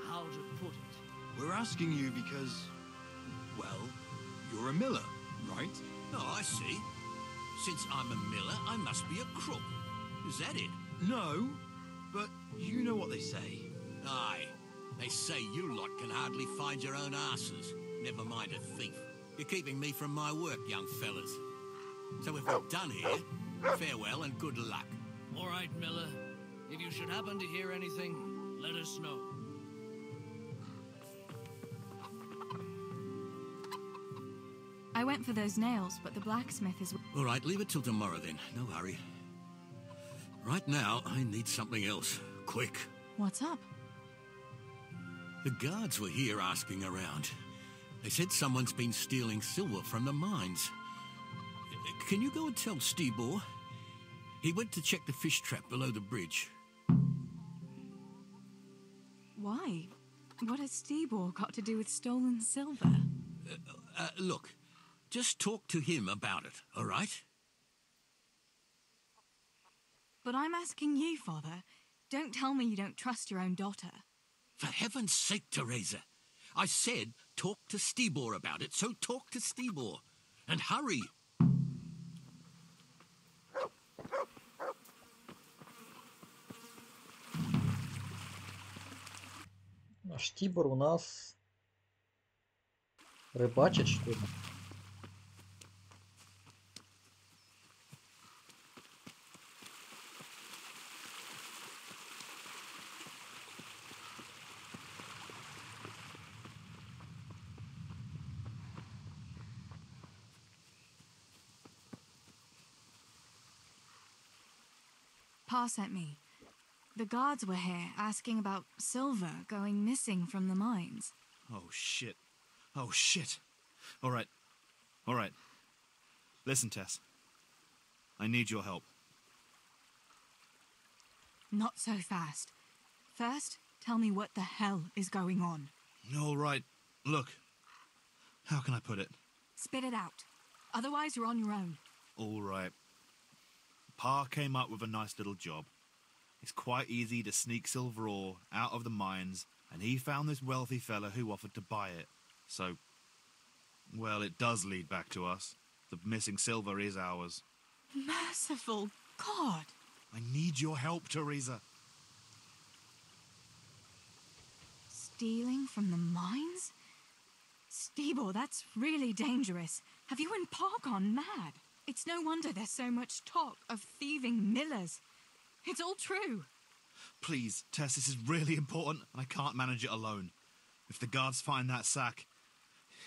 how to put it? We're asking you because, well, you're a miller, right? Oh, I see. Since I'm a miller, I must be a crook. Is that it? No, but you know what they say. Aye. They say you lot can hardly find your own asses. Never mind a thief. You're keeping me from my work, young fellas. So if we're done here, farewell and good luck. All right, Miller. If you should happen to hear anything, let us know. I went for those nails, but the blacksmith is... All right, leave it till tomorrow then. No hurry. Right now, I need something else. Quick. What's up? The guards were here asking around. They said someone's been stealing silver from the mines. Can you go and tell Штибора? He went to check the fish trap below the bridge. Why? What has Штибора got to do with stolen silver? Look, just talk to him about it, all right? But I'm asking you, Father. Don't tell me you don't trust your own daughter. For heaven's sake, Teresa. I said talk to Штибора about it, so talk to Штибора. And hurry. А Штибор у нас рыбачит, что ли? Pa sent me. The guards were here asking about silver going missing from the mines. Oh, shit. Oh, shit. All right. All right. Listen, Tess. I need your help. Not so fast. First, tell me what the hell is going on. All right. Look. How can I put it? Spit it out. Otherwise, you're on your own. All right. Pa came up with a nice little job. It's quite easy to sneak silver ore out of the mines, and he found this wealthy fella who offered to buy it. So, well, it does lead back to us. The missing silver is ours. Merciful God! I need your help, Teresa. Stealing from the mines? Штибор, that's really dangerous. Have you and Pa gone mad? It's no wonder there's so much talk of thieving millers. It's all true. Please, Tess, this is really important, and I can't manage it alone. If the guards find that sack,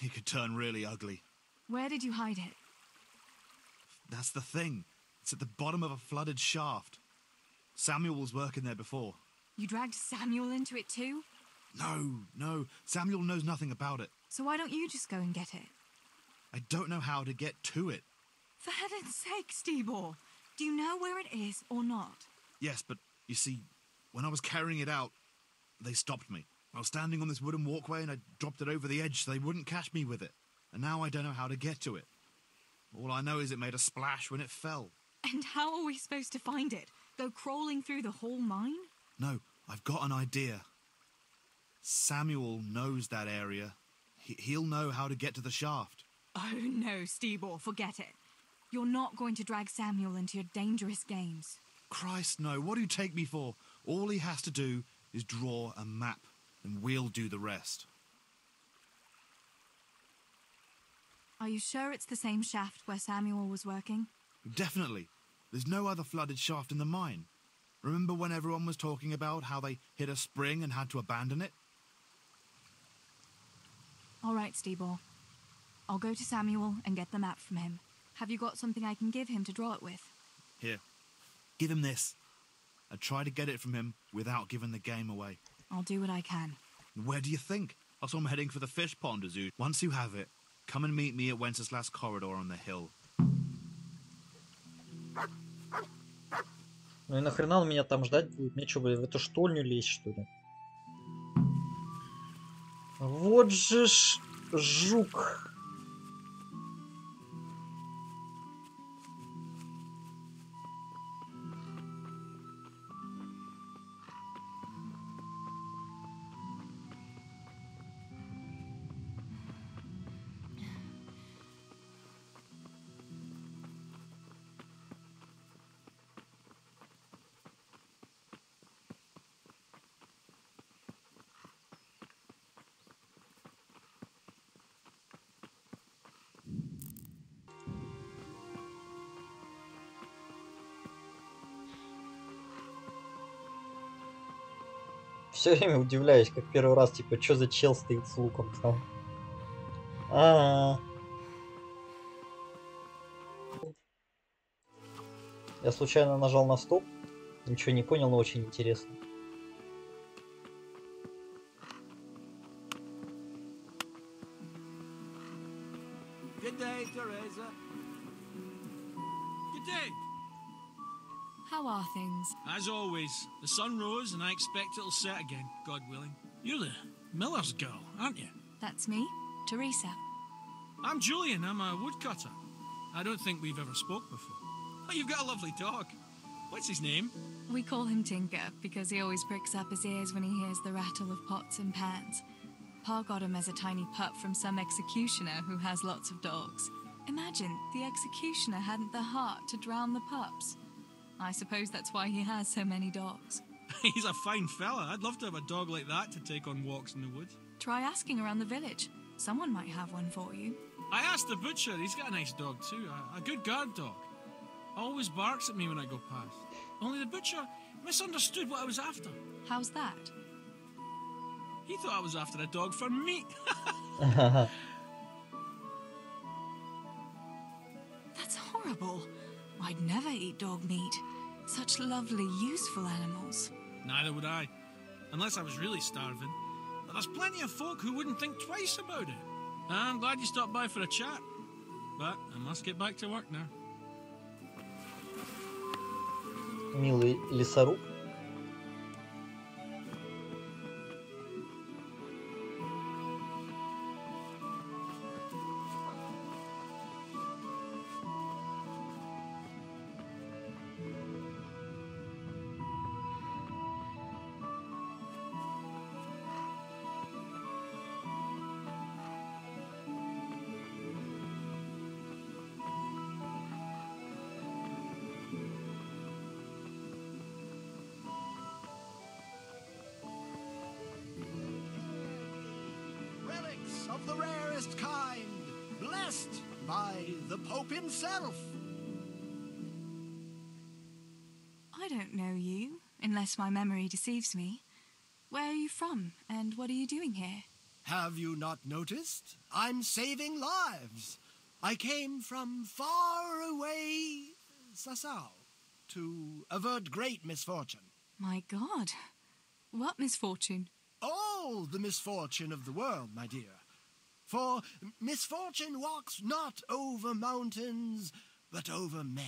it could turn really ugly. Where did you hide it? That's the thing. It's at the bottom of a flooded shaft. Samuel was working there before. You dragged Samuel into it too? No. Samuel knows nothing about it. So why don't you just go and get it? I don't know how to get to it. For heaven's sake, Штибор! Do you know where it is or not? Yes, but you see, when I was carrying it out, they stopped me. I was standing on this wooden walkway and I dropped it over the edge so they wouldn't catch me with it. And now I don't know how to get to it. All I know is it made a splash when it fell. And how are we supposed to find it? Go crawling through the whole mine? No, I've got an idea. Samuel knows that area. He'll know how to get to the shaft. Oh no, Stibor, forget it. You're not going to drag Samuel into your dangerous games. Christ, no. What do you take me for? All he has to do is draw a map, and we'll do the rest. Are you sure it's the same shaft where Samuel was working? Definitely. There's no other flooded shaft in the mine. Remember when everyone was talking about how they hit a spring and had to abandon it? All right, Stibor. I'll go to Samuel and get the map from him. Have you got something I can give him to draw it with? Here. Give him this. I try to get it from him without giving the game away. I'll do what I can. Where do you think? Also, I'm heading for the fish pond, Azu. Once you have it, come and meet me at Wenceslas corridor on the hill. Ну и нахрена он меня там ждать будет? Мне что, в эту штольню лезть, что ли? Вот же ж жук. Все время удивляюсь, как первый раз, типа, что за чел стоит с луком там. Я случайно нажал на стоп, ничего не понял, но очень интересно. Good day, Teresa. Good day. How are things? As always, the sun rose and I expect it'll set again, God willing. You're the miller's girl, aren't you? That's me, Teresa. I'm Julian, I'm a woodcutter. I don't think we've ever spoke before. Oh, you've got a lovely dog. What's his name? We call him Tinker because he always pricks up his ears when he hears the rattle of pots and pans. Pa got him as a tiny pup from some executioner who has lots of dogs. Imagine, the executioner hadn't the heart to drown the pups. I suppose that's why he has so many dogs. He's a fine fella. I'd love to have a dog like that to take on walks in the woods. Try asking around the village. Someone might have one for you. I asked the butcher. He's got a nice dog too. A good guard dog. Always barks at me when I go past. Only the butcher misunderstood what I was after. How's that? He thought I was after a dog for meat. That's horrible. I'd never eat dog meat. Such lovely, useful animals. Neither would I. Unless I was really starving. But there's plenty of folk who wouldn't think twice about it. I'm glad you stopped by for a chat. But I must get back to work now. Милый лесоруб. Of the rarest kind, blessed by the Pope himself. I don't know you, unless my memory deceives me. Where are you from, and what are you doing here? Have you not noticed? I'm saving lives. I came from far away Sasau to avert great misfortune. My God, what misfortune? All the misfortune of the world, my dear. For misfortune walks not over mountains, but over men.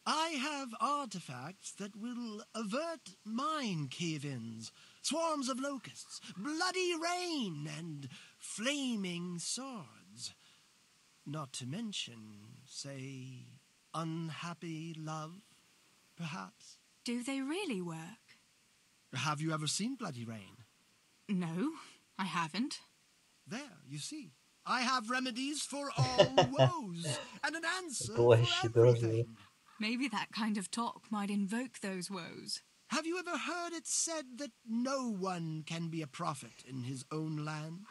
I have artifacts that will avert mine cave-ins, swarms of locusts, bloody rain, and flaming swords. Not to mention, say, unhappy love, perhaps. Do they really work? Have you ever seen Bloody Rain? No, I haven't. There, you see. I have remedies for all woes, and an answer for Плащи дорогие. everything. Maybe that kind of talk might invoke those woes. Have you ever heard it said that no one can be a prophet in his own land?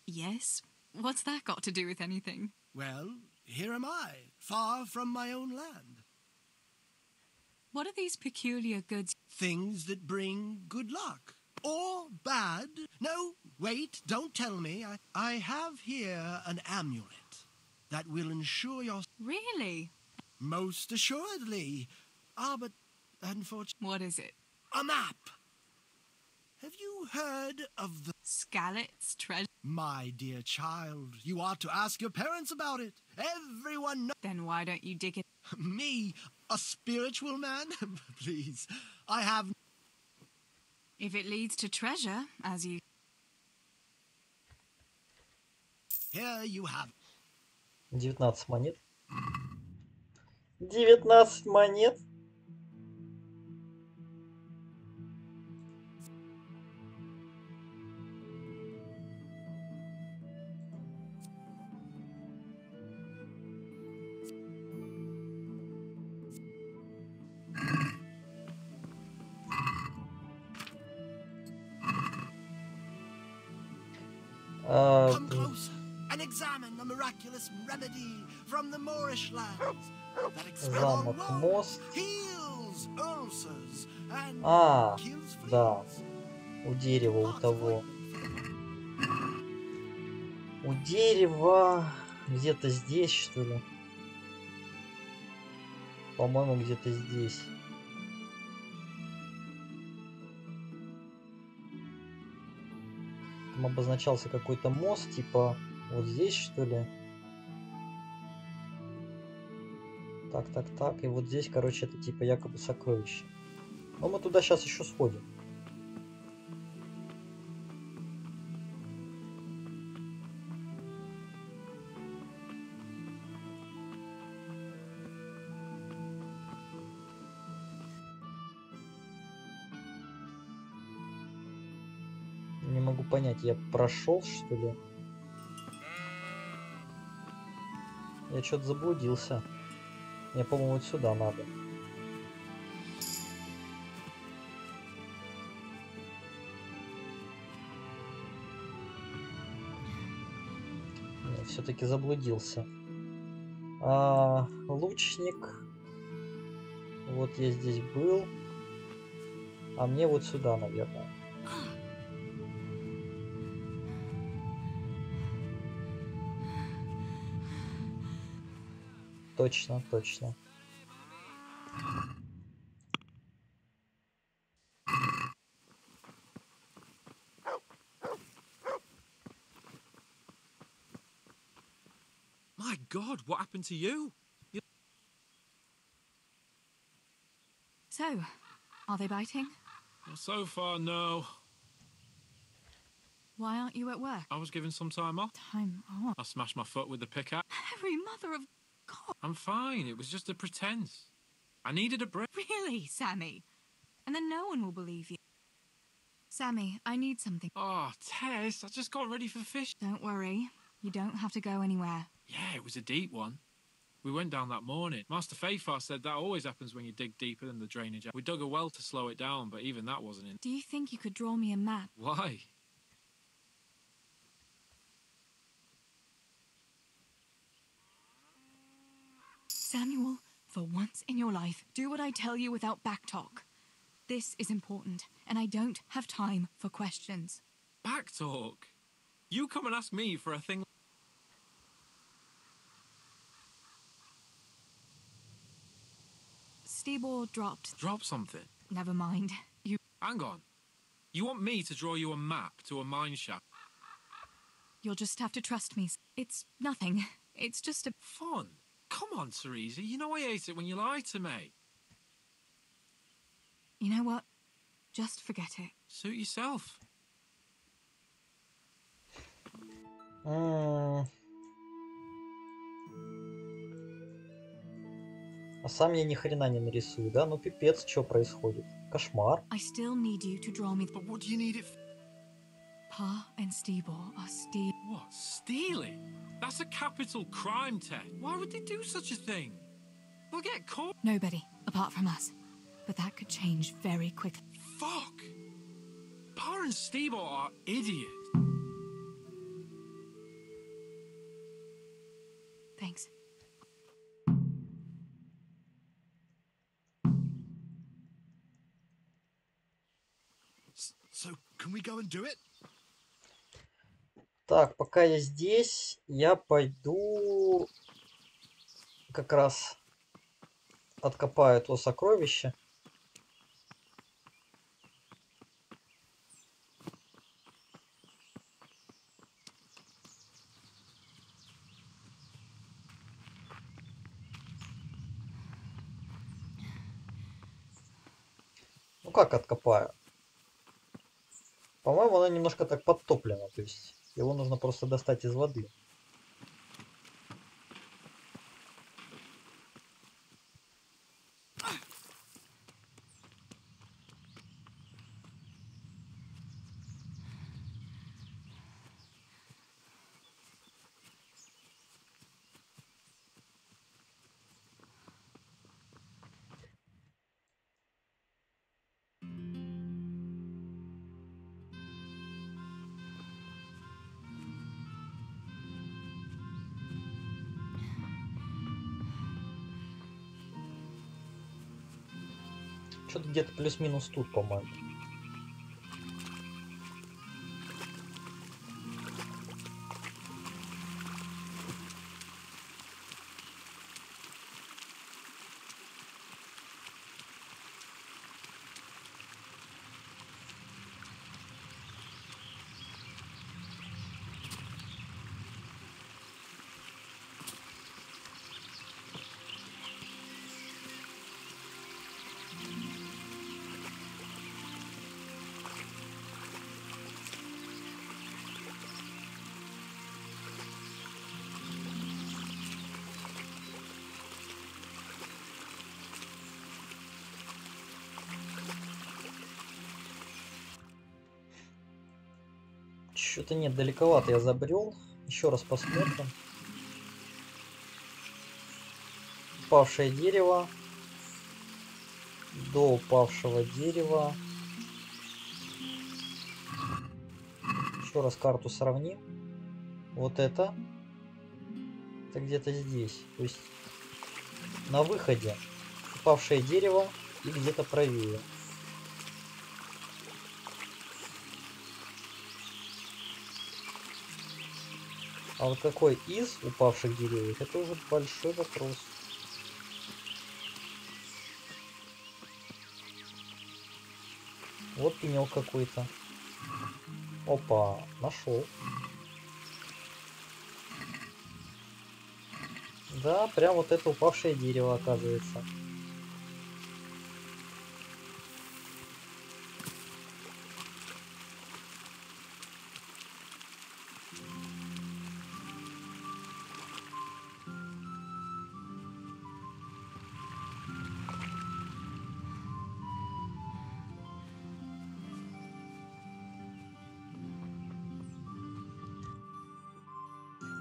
Yes. What's that got to do with anything? Well, here am I, far from my own land. What are these peculiar goods? Things that bring good luck. Or bad. No, wait, don't tell me. I have here an amulet that will ensure your... Really? Most assuredly. But unfortunately... What is it? A map. Have you heard of the... Skalitz treasure? My dear child, you ought to ask your parents about it. Everyone knows... Then why don't you dig it? Me? A spiritual man? Please, I have... If it leads to treasure, as you... Here you have... 19 монет. 19 монет? Come closer and examine the miraculous remedy from the Moorish lands that expels woes, heals ulcers, and kills fleas. Да. У дерева, у того. У дерева где-то здесь, что ли? По-моему, где-то здесь. Там обозначался какой-то мост, типа вот здесь, что ли? Так. И вот здесь, короче, это типа якобы сокровище. Но мы туда сейчас еще сходим. Не могу понять, я прошел, что ли? Я что-то заблудился. Мне, по-моему, вот сюда надо. Все-таки заблудился. Лучник. Вот я здесь был. А мне вот сюда, наверное. Точно. My God, what happened to you? So, are they biting? Well, so far, no. Why aren't you at work? I was given some time off. Time off? I smashed my foot with the pickaxe. Every mother of God. I'm fine. It was just a pretense. I needed a break. Really, Sammy? And then no one will believe you. Sammy, I need something. Oh, Tess, I just got ready for fish. Don't worry. You don't have to go anywhere. Yeah, it was a deep one. We went down that morning. Master Fayfar said that always happens when you dig deeper than the drainage. We dug a well to slow it down, but even that wasn't in. Do you think you could draw me a map? Why? Samuel, for once in your life, do what I tell you without backtalk. This is important, and I don't have time for questions. Backtalk? You come and ask me for a thing. Stibor dropped. Drop something? Never mind. You... Hang on. You want me to draw you a map to a mine shaft? You'll just have to trust me. It's nothing. It's just a... Fun? Come on, Teresa. You know I hate it when you lie to me. You know what? Just forget it. Suit yourself. А сам я ни хрена не нарисую, да? Ну пипец, что происходит? Кошмар. I still need you to draw me. But what do you need it for? Pa and Stibor are stealing. What? Stealing? That's a capital crime, Ted. Why would they do such a thing? They'll get caught. Nobody, apart from us. But that could change very quickly. Fuck! Pa and Stibor are idiots. Thanks. So, can we go and do it? Так, пока я здесь, я пойду как раз откопаю то сокровище. Ну как откопаю? По-моему, она немножко так подтоплена, то есть его нужно просто достать из воды. Что-то где-то плюс-минус тут, по-моему. Что-то нет, далековато я забрел. Еще раз посмотрим. Упавшее дерево. До упавшего дерева. Еще раз карту сравним. Вот это. Это где-то здесь. То есть на выходе упавшее дерево и где-то правее. А вот какой из упавших деревьев, это уже большой вопрос. Вот пенек какой-то. Опа, нашел. Да, прям вот это упавшее дерево, оказывается.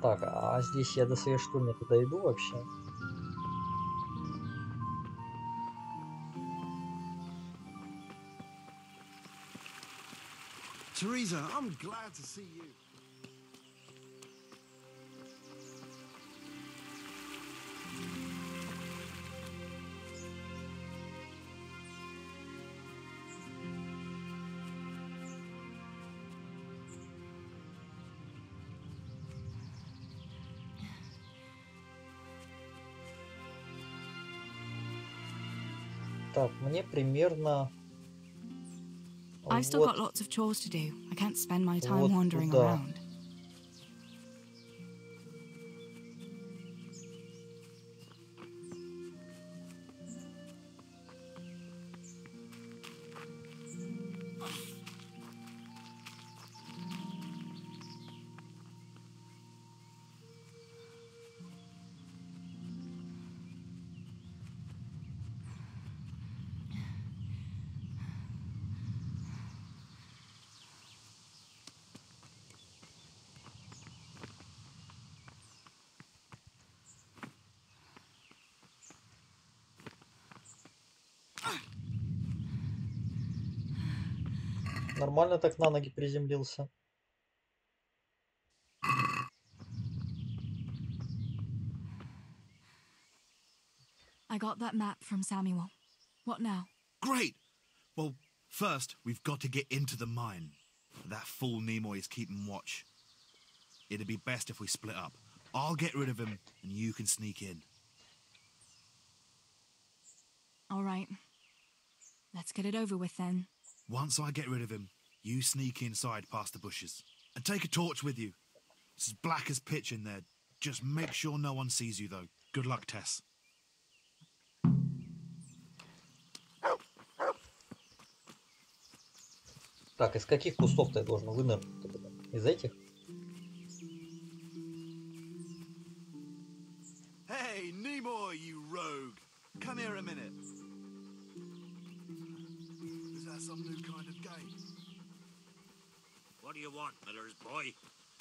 Так, а здесь я до своей штурми туда иду вообще? Teresa, I'm glad to see you. Так, мне примерно... I've still got lots of chores to do. I can't spend my time wandering туда. around. Нормально так на ноги приземлился. I got that map from Samuel. What now? Great! Well, first, we've got to get into the mine. That fool Nimoy is keeping watch. It'd be best if we split up. I'll get rid of him, and you can sneak in. All right. Let's get it over with then. Once I get rid of him, you sneak inside past the bushes. And take a torch with you. It's as black as pitch in there. Just make sure no one sees you, though. Good luck, Tess. Так, из каких кустов-то я должен вынырнуть? Из этих? Hey, Nimoy, you rogue! Come here a minute. Is that some new kind of game? What do you want, Miller's boy?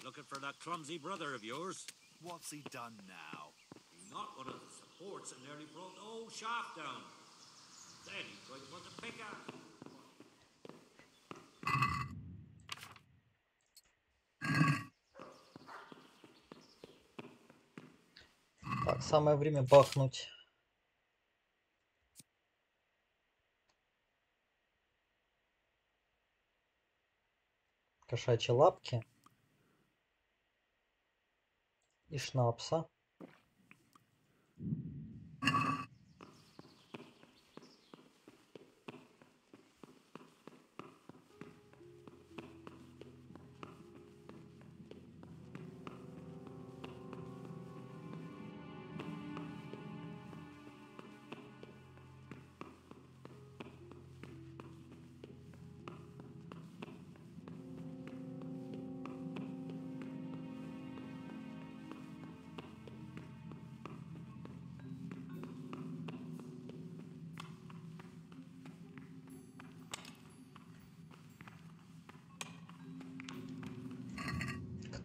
Looking for that clumsy brother of yours? What's he done now? He knocked one of the supports and nearly brought the whole shaft down. Then he tried to put the pick out. Так, самое время бахнуть. Кошачьи лапки. И шнапса.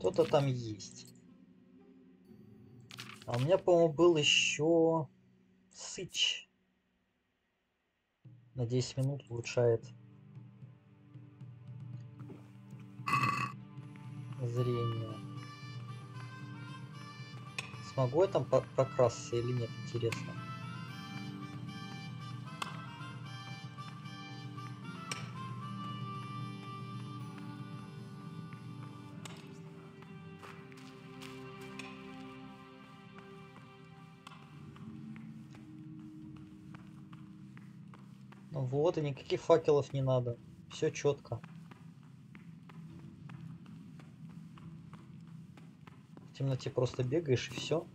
Кто-то там есть. А у меня, по-моему, был еще сыч. На 10 минут улучшает зрение. Смогу я там прокрасться или нет, интересно. Вот, и никаких факелов не надо. Все четко. В темноте просто бегаешь и все.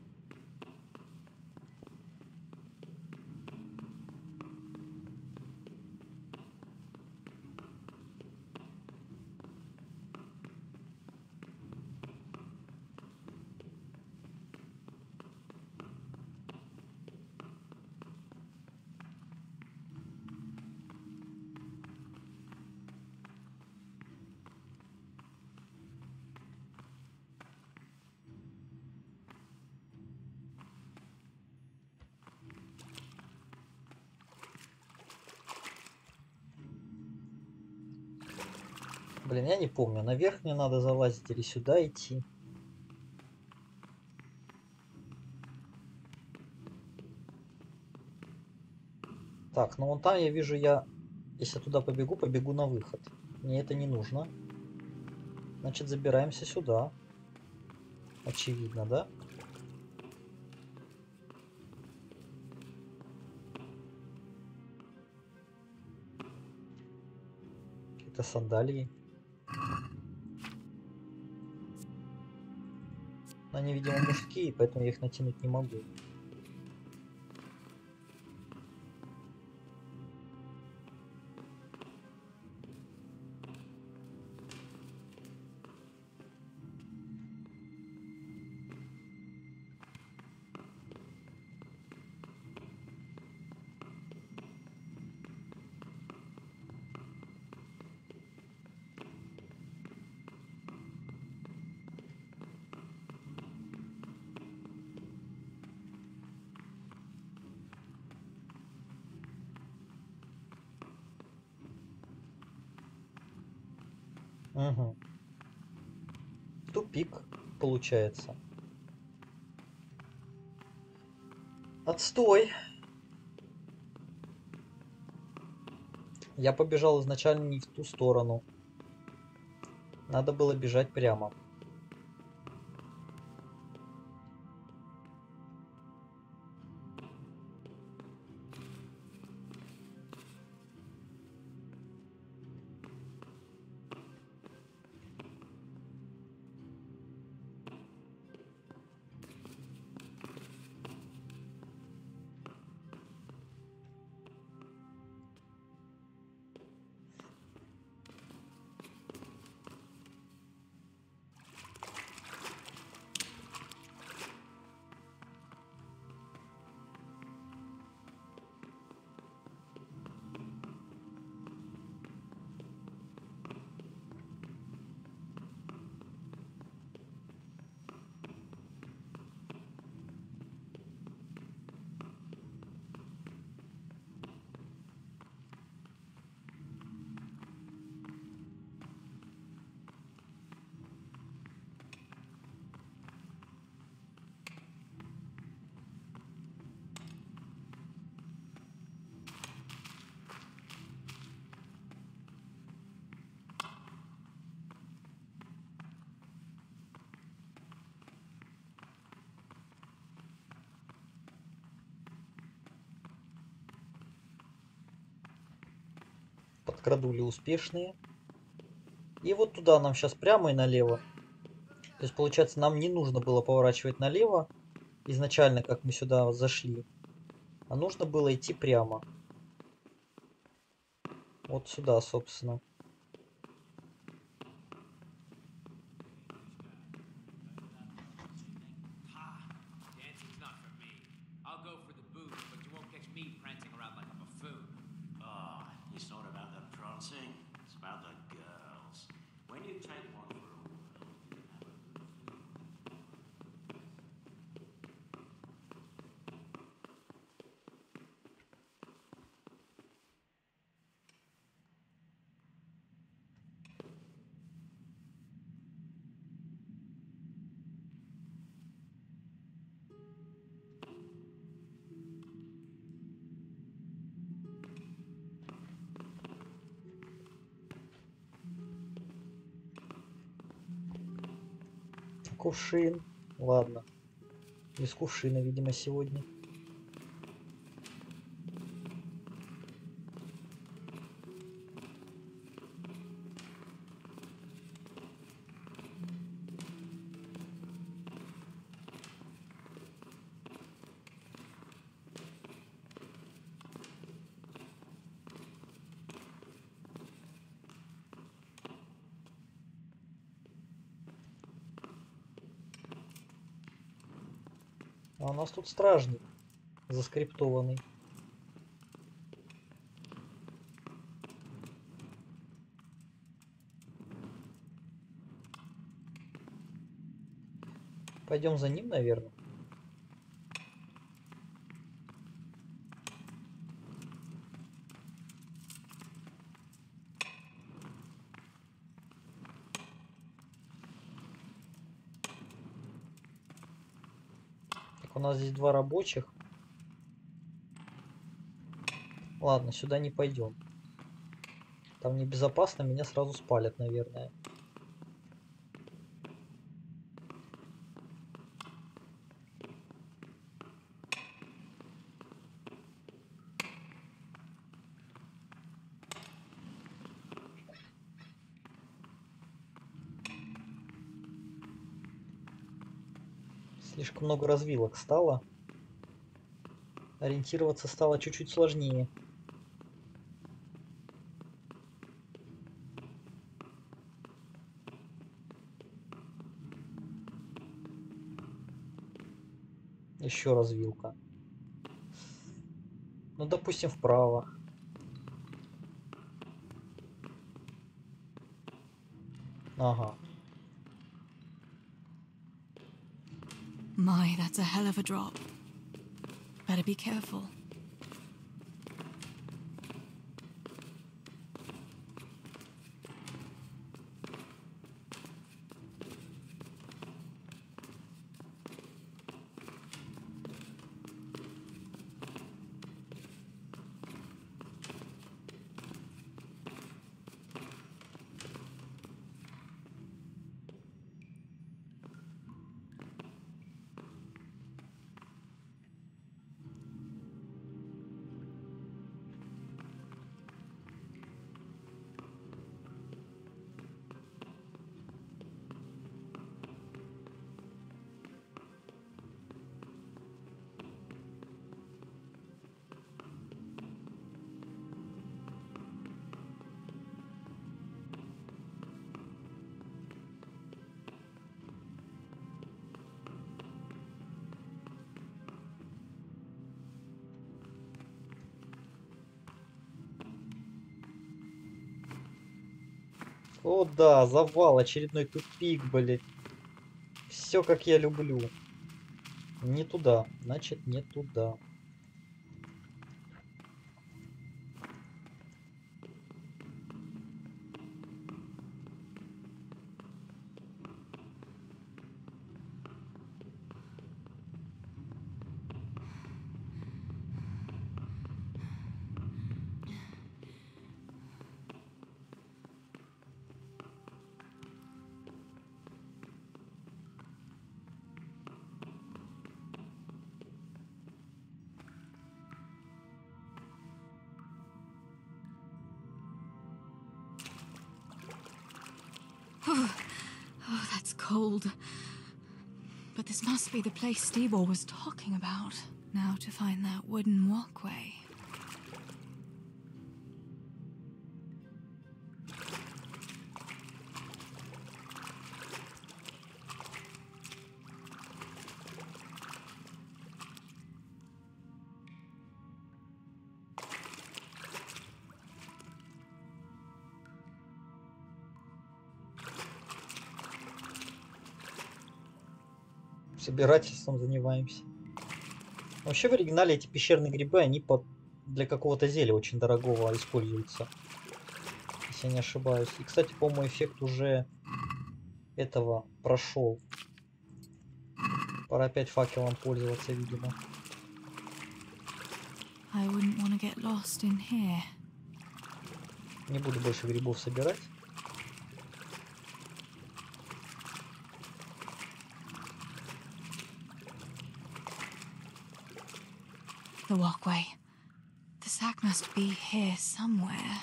Блин, я не помню, наверх мне надо залазить или сюда идти. Так, ну вон там я вижу, если туда побегу, побегу на выход. Мне это не нужно. Значит, забираемся сюда. Очевидно, да? Какие-то сандалии. Они, видимо, мужские, поэтому я их натянуть не могу. Угу. Тупик получается. Отстой. Я побежал изначально не в ту сторону. Надо было бежать прямо. Подкрадули успешные. И вот туда нам сейчас прямо и налево. То есть получается нам не нужно было поворачивать налево изначально, как мы сюда зашли. А нужно было идти прямо. Вот сюда, собственно. Кувшин. Ладно. Без кувшина, видимо, сегодня. А у нас тут стражник заскриптованный. Пойдем за ним, наверное. У нас здесь два рабочих. Ладно, сюда не пойдем. Там небезопасно, меня сразу спалят, наверное. Слишком много развилок стало. Ориентироваться стало чуть-чуть сложнее. Еще развилка. Ну, допустим, вправо. Ага. My, that's a hell of a drop. Better be careful. О да, завал, очередной тупик, блин. Все как я люблю. Не туда, значит не туда. Oh, that's cold. But this must be the place Штибора was talking about. Now to find that wooden walkway. Собирательством занимаемся. Вообще в оригинале эти пещерные грибы, они для какого-то зелья очень дорогого используются. Если я не ошибаюсь. И, кстати, по-моему, эффект уже этого прошел. Пора опять факелом пользоваться, видимо. I wouldn't want to get lost in here. Не буду больше грибов собирать. The walkway. The sack must be here somewhere.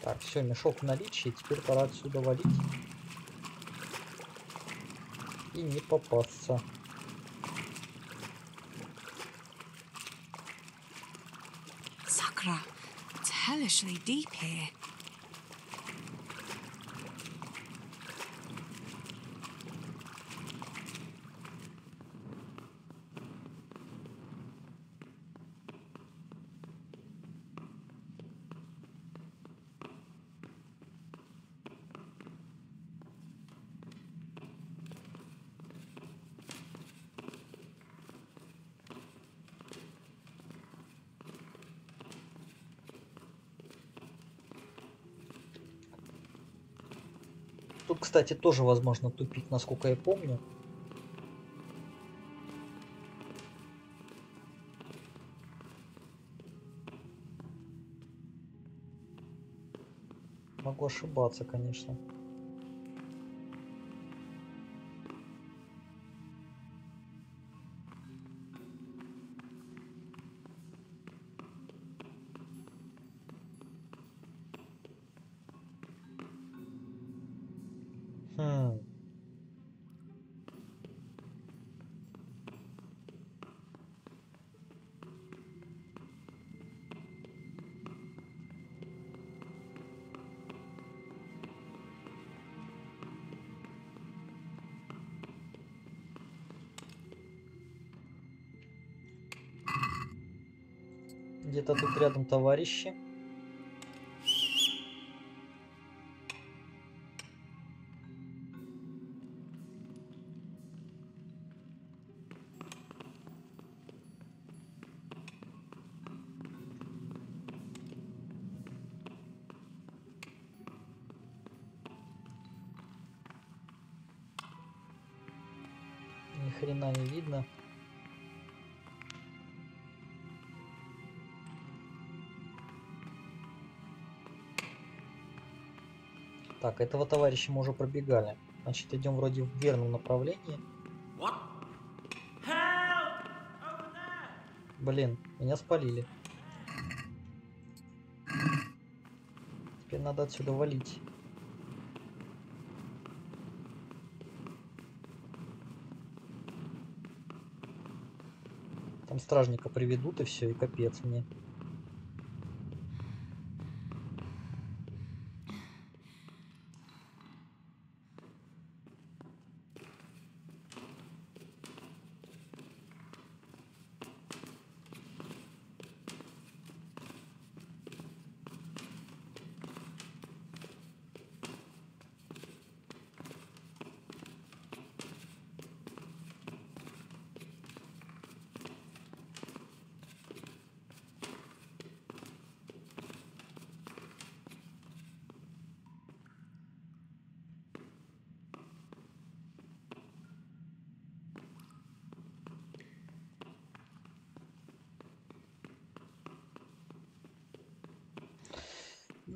Так, все, мешок в наличии. Теперь пора отсюда валить. И не попасться. Sakura, it's hellishly deep here. Тут, кстати, тоже возможно тупик, насколько я помню. Могу ошибаться, конечно. Где-то тут рядом товарищи. Ни хрена не видно. Так, этого товарища мы уже пробегали. Значит, идем вроде в верном направлении. Блин, меня спалили. Теперь надо отсюда валить. Там стражника приведут и все, и капец мне.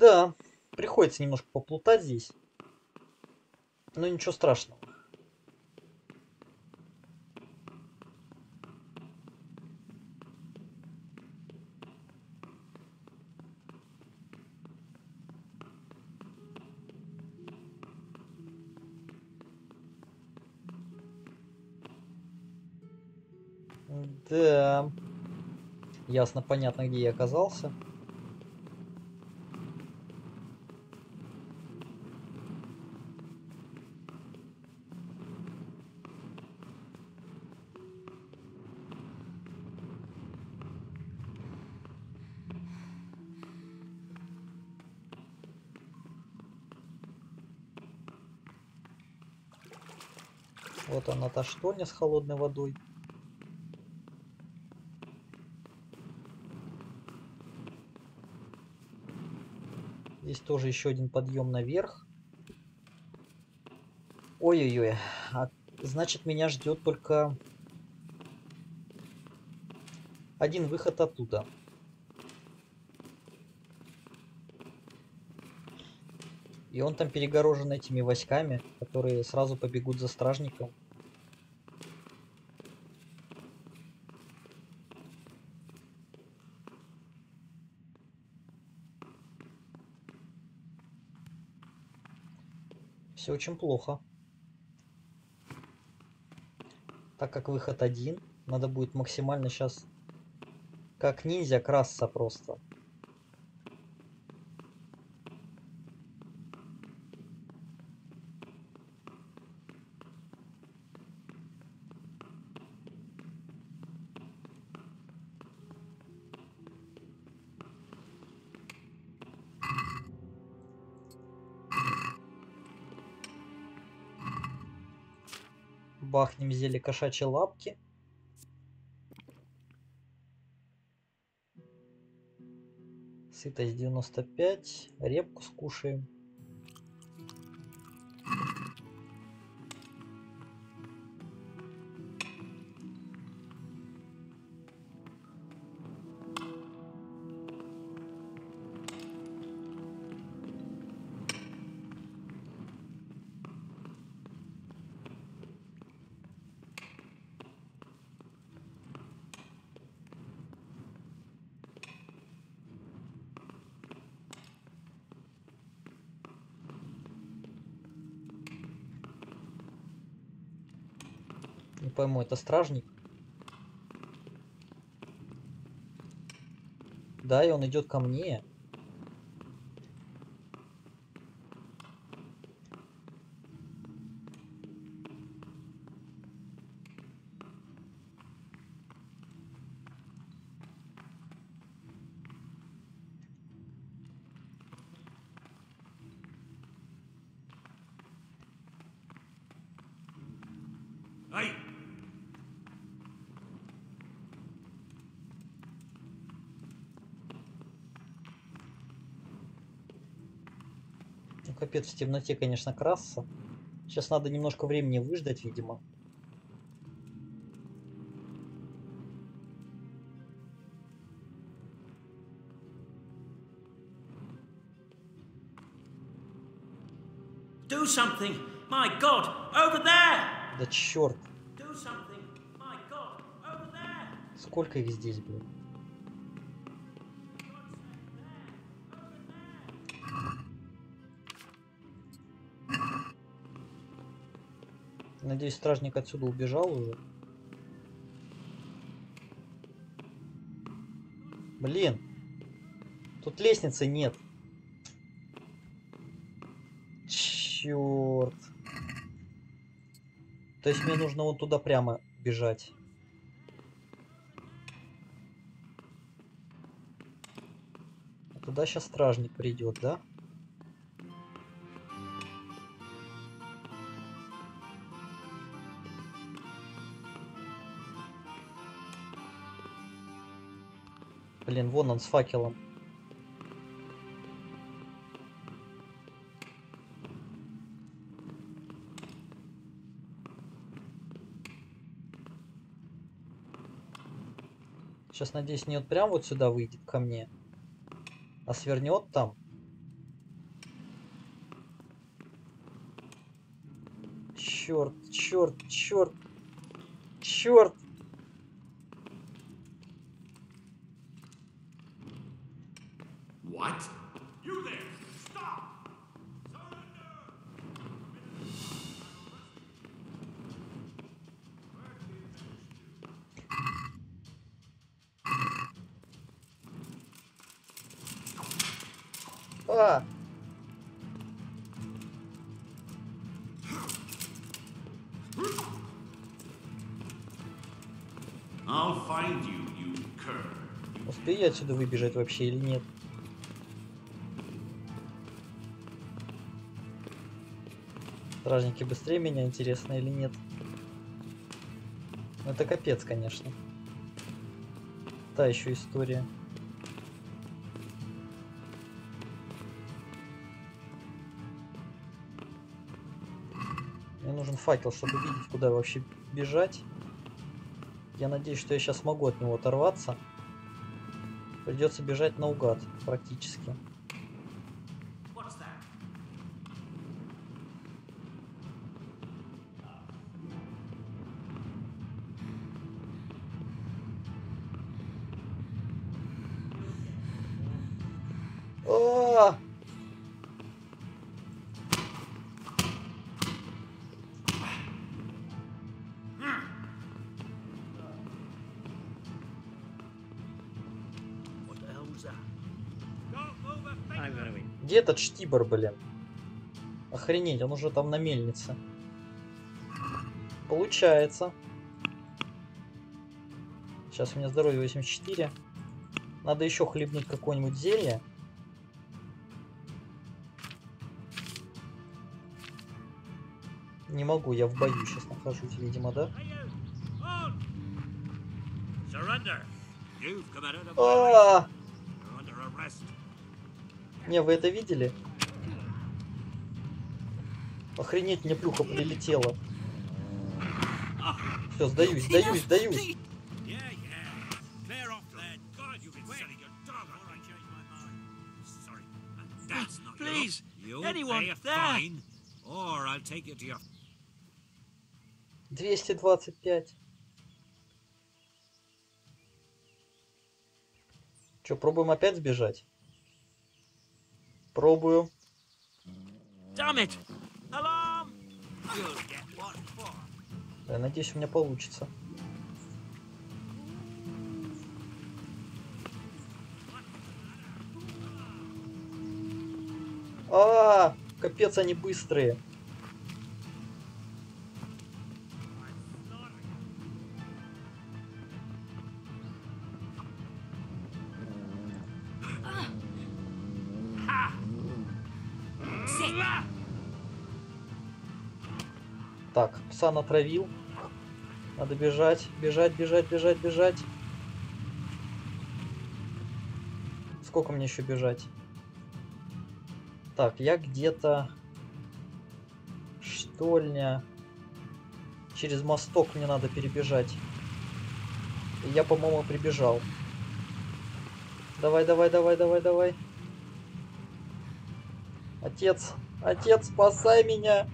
Да, приходится немножко поплутать здесь. Но ничего страшного. Да. Ясно, понятно, где я оказался. Вот она, та штольня с холодной водой. Здесь тоже еще один подъем наверх. Ой-ой-ой. Значит, меня ждет только один выход оттуда. И он там перегорожен этими войсками, которые сразу побегут за стражником. Все очень плохо. Так как выход один, надо будет максимально сейчас как ниндзя красться просто. Бахнем зелье кошачьей лапки. Сытость 95. Репку скушаем. Не пойму, это стражник? Да, и он идет ко мне. Ай! Ну, капец, в темноте, конечно, красться. Сейчас надо немножко времени выждать, видимо. Do something! My God! Over there! Да черт! Do something! My God! Over there! Сколько их здесь, блин? Надеюсь, стражник отсюда убежал уже. Блин. Тут лестницы нет. Черт. То есть мне нужно вот туда прямо бежать. А туда сейчас стражник придет, да? Блин, вон он с факелом. Сейчас, надеюсь, не вот прям вот сюда выйдет ко мне, а свернет там Черт, черт, черт, черт. What? You there! Stop! А! I'll find you, you cur. Успею я отсюда выбежать вообще или нет? Стражники быстрее меня, интересно или нет? Ну, это капец, конечно. Та еще история. Мне нужен факел, чтобы видеть, куда вообще бежать. Я надеюсь, что я сейчас смогу от него оторваться. Придется бежать наугад, практически. А! Где этот Штибор, блин? Охренеть, он уже там на мельнице. Получается. Сейчас у меня здоровье 84. Надо еще хлебнуть какое-нибудь зелье. Не могу, я в бою сейчас нахожусь, видимо, да? А! Не, вы это видели? Охренеть, мне плюха прилетела. Все, сдаюсь, сдаюсь, сдаюсь. Please, anyone there? Or I'll take you to your 225. Че, пробуем опять сбежать? Пробую. Damn it! Alarm! You'll get what for. Я надеюсь, у меня получится. А, капец, они быстрые. Так, пса натравил. Надо бежать, бежать, бежать, бежать, бежать. Сколько мне еще бежать? Так, я где-то... Штольня. Через мосток мне надо перебежать. И я, по-моему, прибежал. Давай, давай, давай, давай, давай. Отец, отец, спасай меня.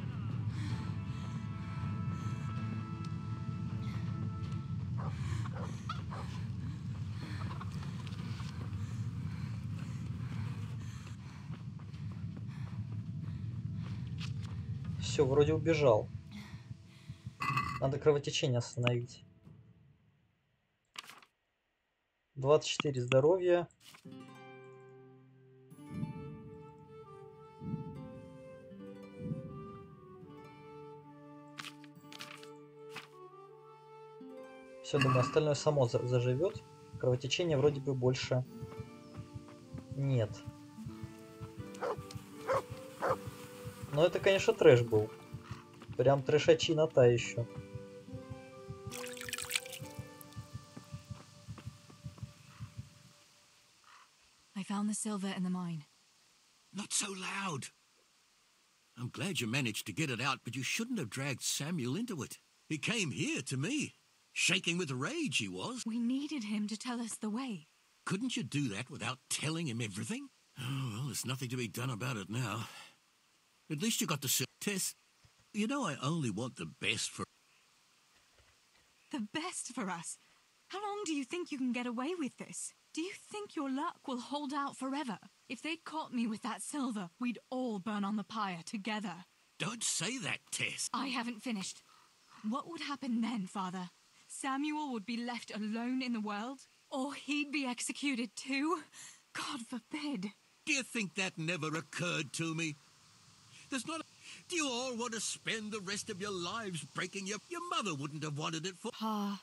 Все, вроде убежал. Надо кровотечение остановить. 24 здоровья. Все, думаю, остальное само заживет. Кровотечения вроде бы больше нет. Но это, конечно, трэш был. Прям трэшачина та еще. I found the silver in the mine. Not so loud. I'm glad you managed to get it out, but you shouldn't have dragged Samuel into it. He came here to me, shaking with rage he was. We needed him to tell us the way. Couldn't you do that without telling him everything? Oh, well, there's nothing to be done about it now. At least you got the Tess, You know I only want the best for... The best for us? How long do you think you can get away with this? Do you think your luck will hold out forever? If they'd caught me with that silver, we'd all burn on the pyre together. Don't say that, Tess. I haven't finished. What would happen then, Father? Samuel would be left alone in the world? Or he'd be executed too? God forbid. Do you think that never occurred to me? There's not... Do you all want to spend the rest of your lives breaking your... Your mother wouldn't have wanted it for... Pa.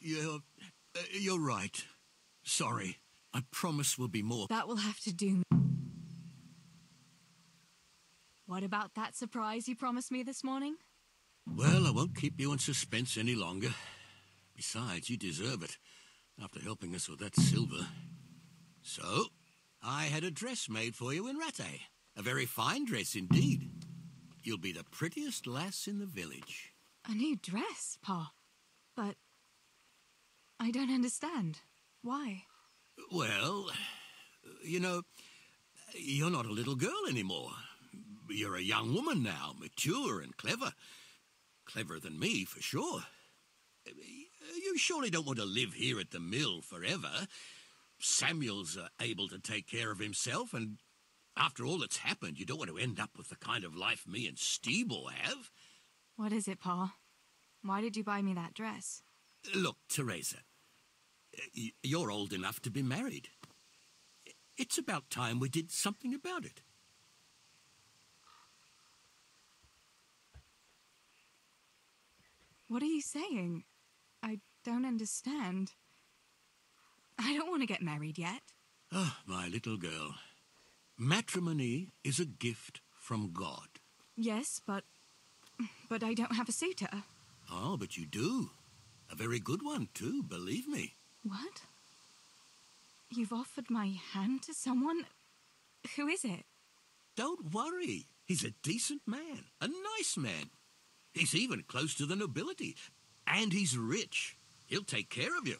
You're right. Sorry. I promise we'll be more... That will have to do. What about that surprise you promised me this morning? Well, I won't keep you in suspense any longer. Besides, you deserve it, after helping us with that silver. So, I had a dress made for you in Rattay. A very fine dress indeed. You'll be the prettiest lass in the village. A new dress, Pa. But I don't understand. Why? Well, you know, you're not a little girl anymore. You're a young woman now, mature and clever. Cleverer than me, for sure. You surely don't want to live here at the mill forever. Samuel's able to take care of himself, and after all that's happened, you don't want to end up with the kind of life me and Штибора have. What is it, Pa? Why did you buy me that dress? Look, Teresa, you're old enough to be married. It's about time we did something about it. What are you saying? I don't understand. I don't want to get married yet. Oh, my little girl. Matrimony is a gift from God. Yes, but I don't have a suitor. Oh, but you do. A very good one, too, believe me. What? You've offered my hand to someone? Who is it? Don't worry. He's a decent man, a nice man. He's even close to the nobility. And he's rich. He'll take care of you.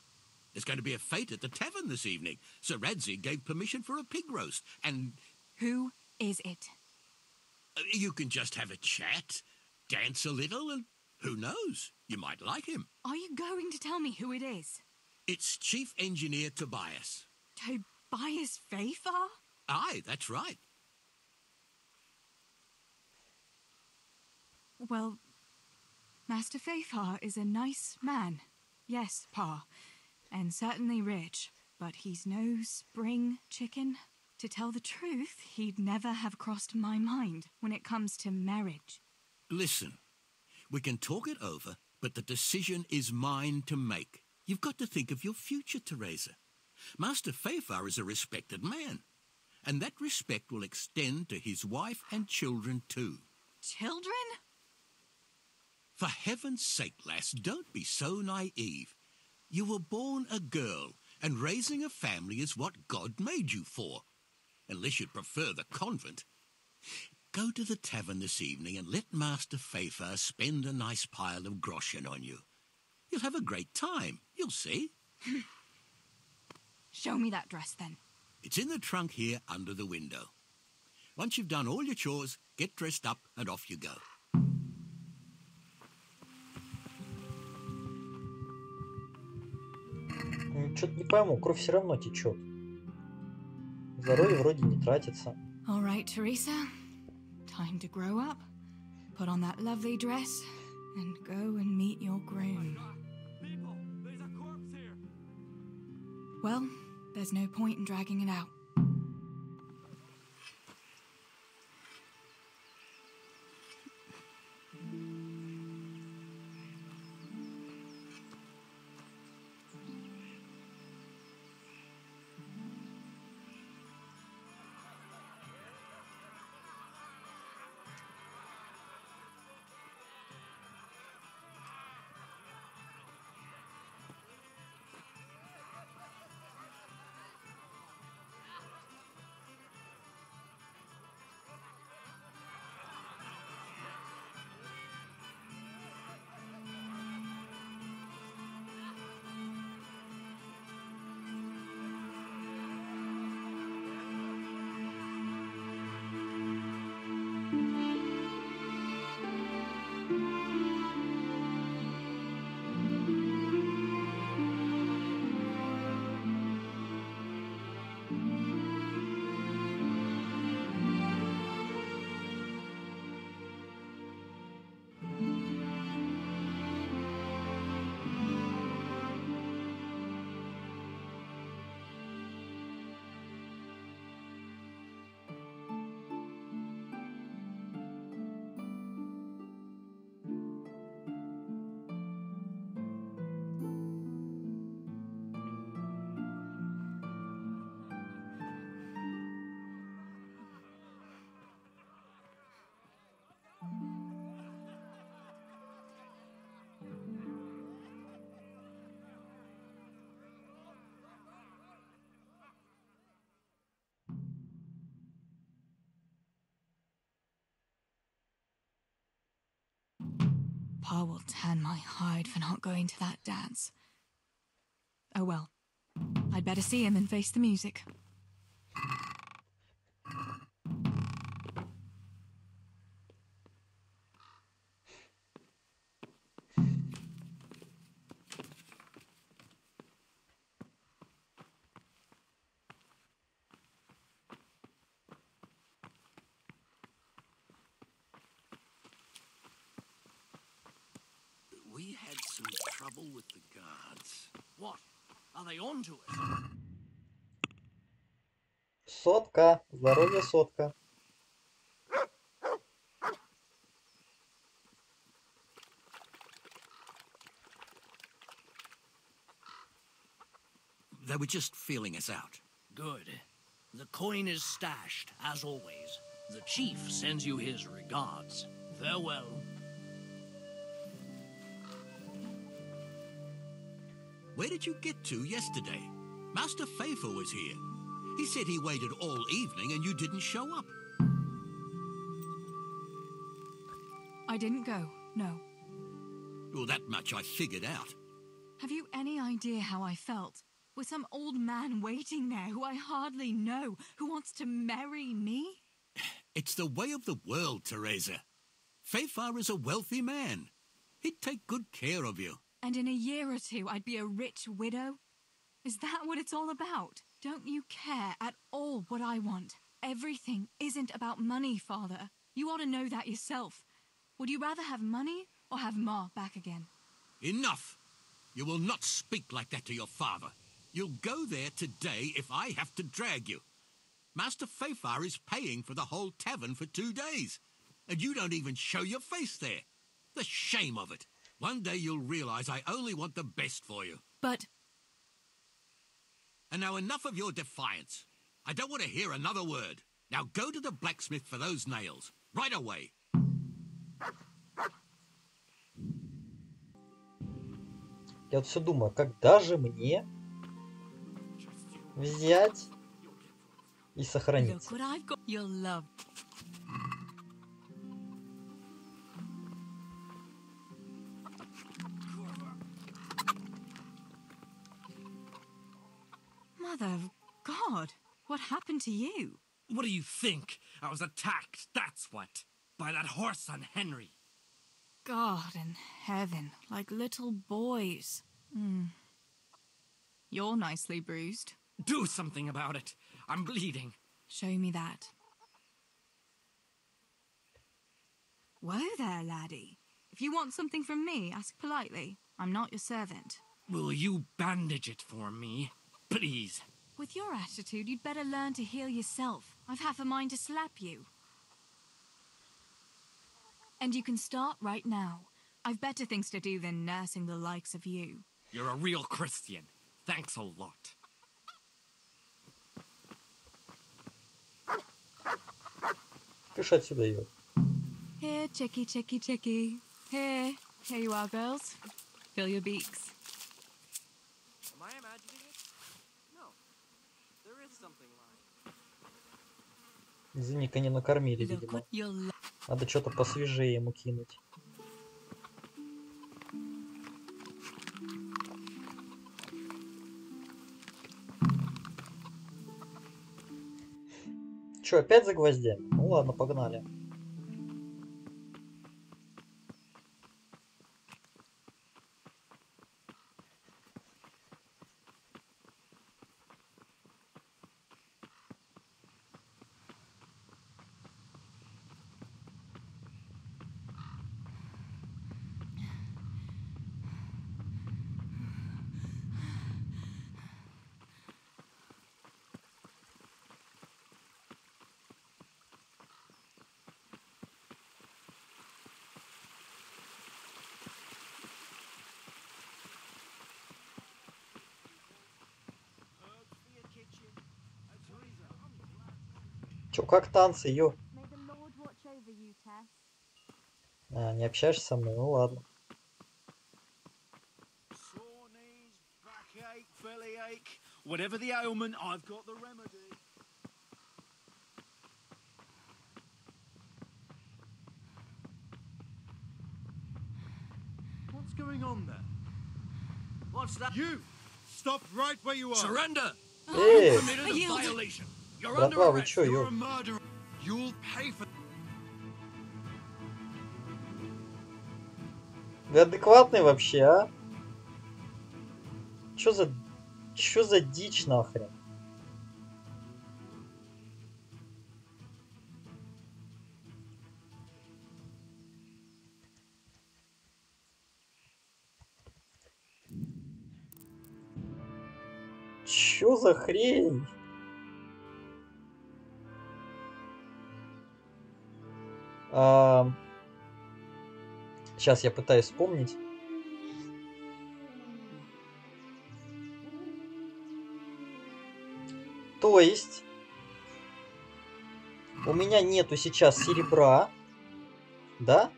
There's going to be a fete at the tavern this evening. Sir Radzig gave permission for a pig roast, and... Who is it? You can just have a chat, dance a little, and who knows? You might like him. Are you going to tell me who it is? It's Chief Engineer Tobias. Tobias Fafar? Aye, that's right. Well, Master Fafar is a nice man. Yes, Pa. And certainly rich. But he's no spring chicken. To tell the truth, he'd never have crossed my mind when it comes to marriage. Listen, we can talk it over, but the decision is mine to make. You've got to think of your future, Teresa. Master Fafar is a respected man, and that respect will extend to his wife and children too. Children? For heaven's sake, lass, don't be so naive. You were born a girl, and raising a family is what God made you for. Unless you'd prefer the convent. Go to the tavern this evening and let Master Fafar spend a nice pile of groschen on you. You'll have a great time, you'll see. Show me that dress, then. It's in the trunk here under the window. Once you've done all your chores, get dressed up and off you go. Что-то не пойму, кровь все равно течет. Здоровье вроде не тратится. All right, Teresa. Time to grow up. Put on that lovely dress and go and meet your groom. People, there's a corpse here. Well, there's no point in dragging it out. Pa will tan my hide for not going to that dance. Oh well. I'd better see him and face the music. We had some trouble with the guards. What? Are they on to us? Сотка. Здоровье сотка. They were just feeling us out. Good. The coin is stashed, as always. The chief sends you his regards. Farewell. Where did you get to yesterday? Master Faithful was here. He said he waited all evening and you didn't show up. I didn't go, no. Well, that much I figured out. Have you any idea how I felt? With some old man waiting there who I hardly know, who wants to marry me? It's the way of the world, Teresa. Faithful is a wealthy man. He'd take good care of you. And in a year or two, I'd be a rich widow? Is that what it's all about? Don't you care at all what I want? Everything isn't about money, Father. You ought to know that yourself. Would you rather have money or have Ma back again? Enough! You will not speak like that to your father. You'll go there today if I have to drag you. Master Faithful is paying for the whole tavern for 2 days, and you don't even show your face there. The shame of it. One day you'll realize I only want the best for you. But... And now enough of your defiance. I don't want to hear another word. Now go to the blacksmith for those nails. Right away. Я вот все думаю, когда же мне взять и сохраниться? Look what I've got. You'll love. Mother of God, what happened to you? What do you think? I was attacked, that's what. By that horse on Henry. God in heaven, like little boys. You're nicely bruised. Do something about it. I'm bleeding. Show me that. Whoa there, laddie. If you want something from me, ask politely. I'm not your servant. Will you bandage it for me? Please. With your attitude, you'd better learn to heal yourself. I've half a mind to slap you. And you can start right now. I've better things to do than nursing the likes of you. You're a real Christian. Thanks a lot. Кыш отсюда ее. Here, chickie, chickie, chickie. Here you are, girls. Fill your beaks. Am I imagining it? No. There is something lying. Извини, не накормили, видимо. Надо что-то посвежее ему кинуть. Че, опять за гвоздями? Ну ладно, погнали. Чё, как танцы, ё? А, не общаешься со мной? Ну ладно. Whatever the ailment, I've got the remedy. going on there? What's that? You! Stop right where you are! Surrender! Эй! You committed a violation. You're under Братва, вы arrest. чё, You're ё? a murderer! You'll pay for... Вы адекватный вообще, а? Чё за дичь нахрен? Чё за хрень? Сейчас я пытаюсь вспомнить. То есть у меня нету сейчас серебра, да?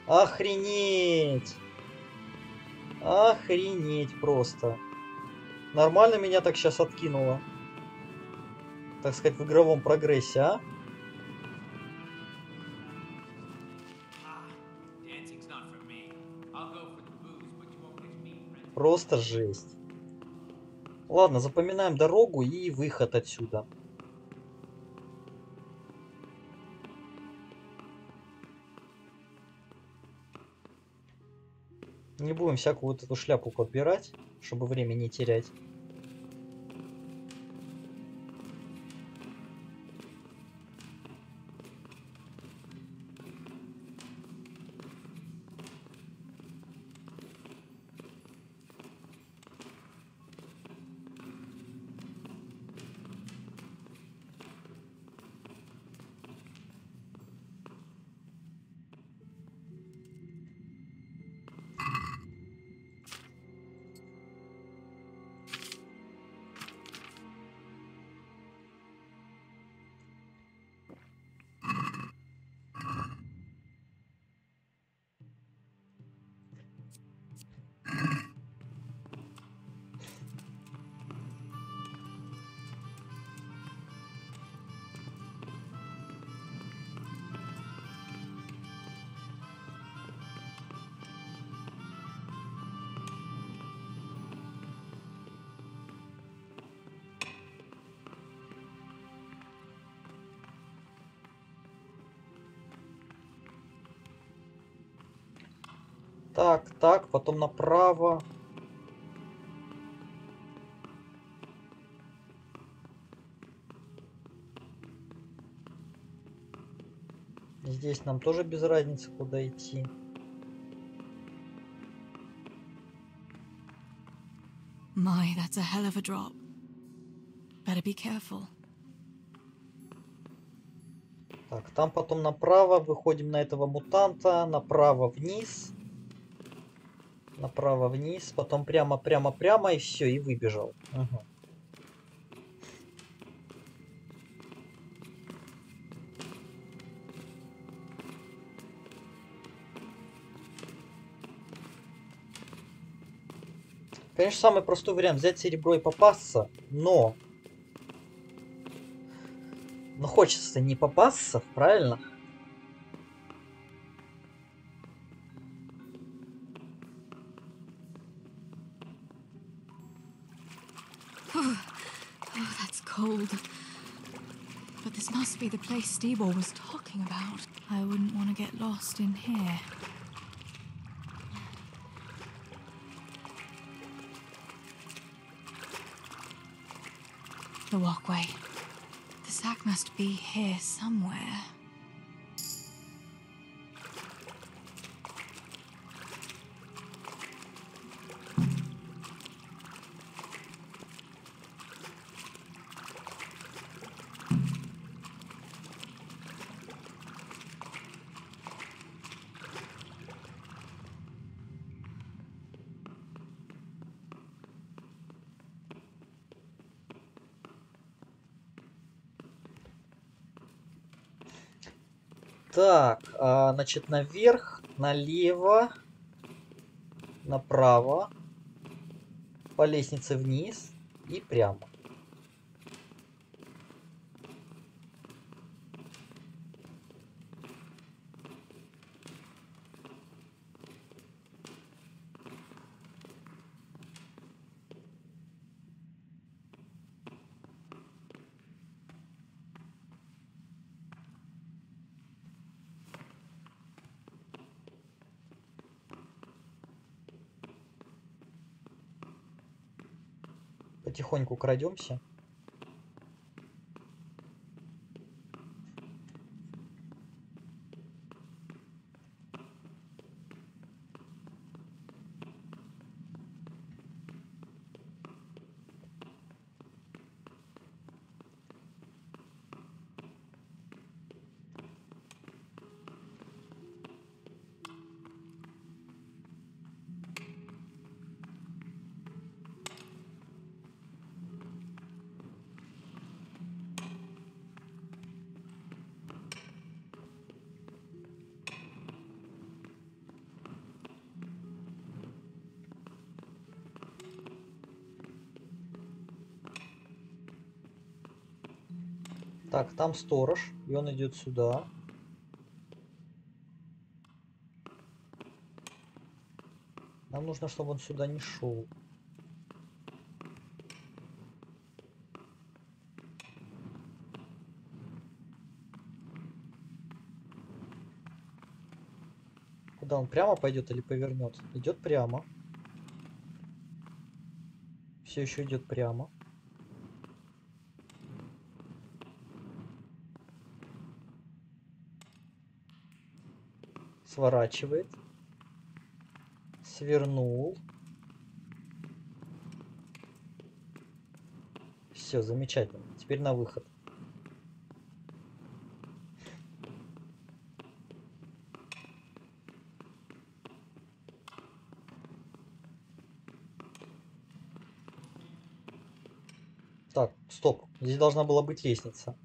Охренеть! Охренеть просто. Нормально меня так сейчас откинуло. Так сказать, в игровом прогрессе, а? Просто жесть. Ладно, запоминаем дорогу и выход отсюда. Не будем всякую вот эту шляпу подбирать, чтобы время не терять. Так, потом направо. Здесь нам тоже без разницы, куда идти. My, that's a hell of a drop. Better be careful. Так, там потом направо, выходим на этого мутанта, направо вниз. Направо вниз, потом прямо, и все, и выбежал. Угу. Конечно, самый простой вариант взять серебро и попасться, но хочется не попасться, правильно? Oh, that's cold. But this must be the place Штибора was talking about. I wouldn't want to get lost in here. The walkway. The sack must be here somewhere. Так, значит, наверх, налево, направо, по лестнице вниз и прямо. Потихоньку крадемся. Так, там сторож, и он идет сюда. Нам нужно, чтобы он сюда не шел. Куда он прямо пойдет или повернет? Идет прямо. Все еще идет прямо. Сворачивает. Свернул. Все, замечательно. Теперь на выход. Так, стоп. Здесь должна была быть лестница.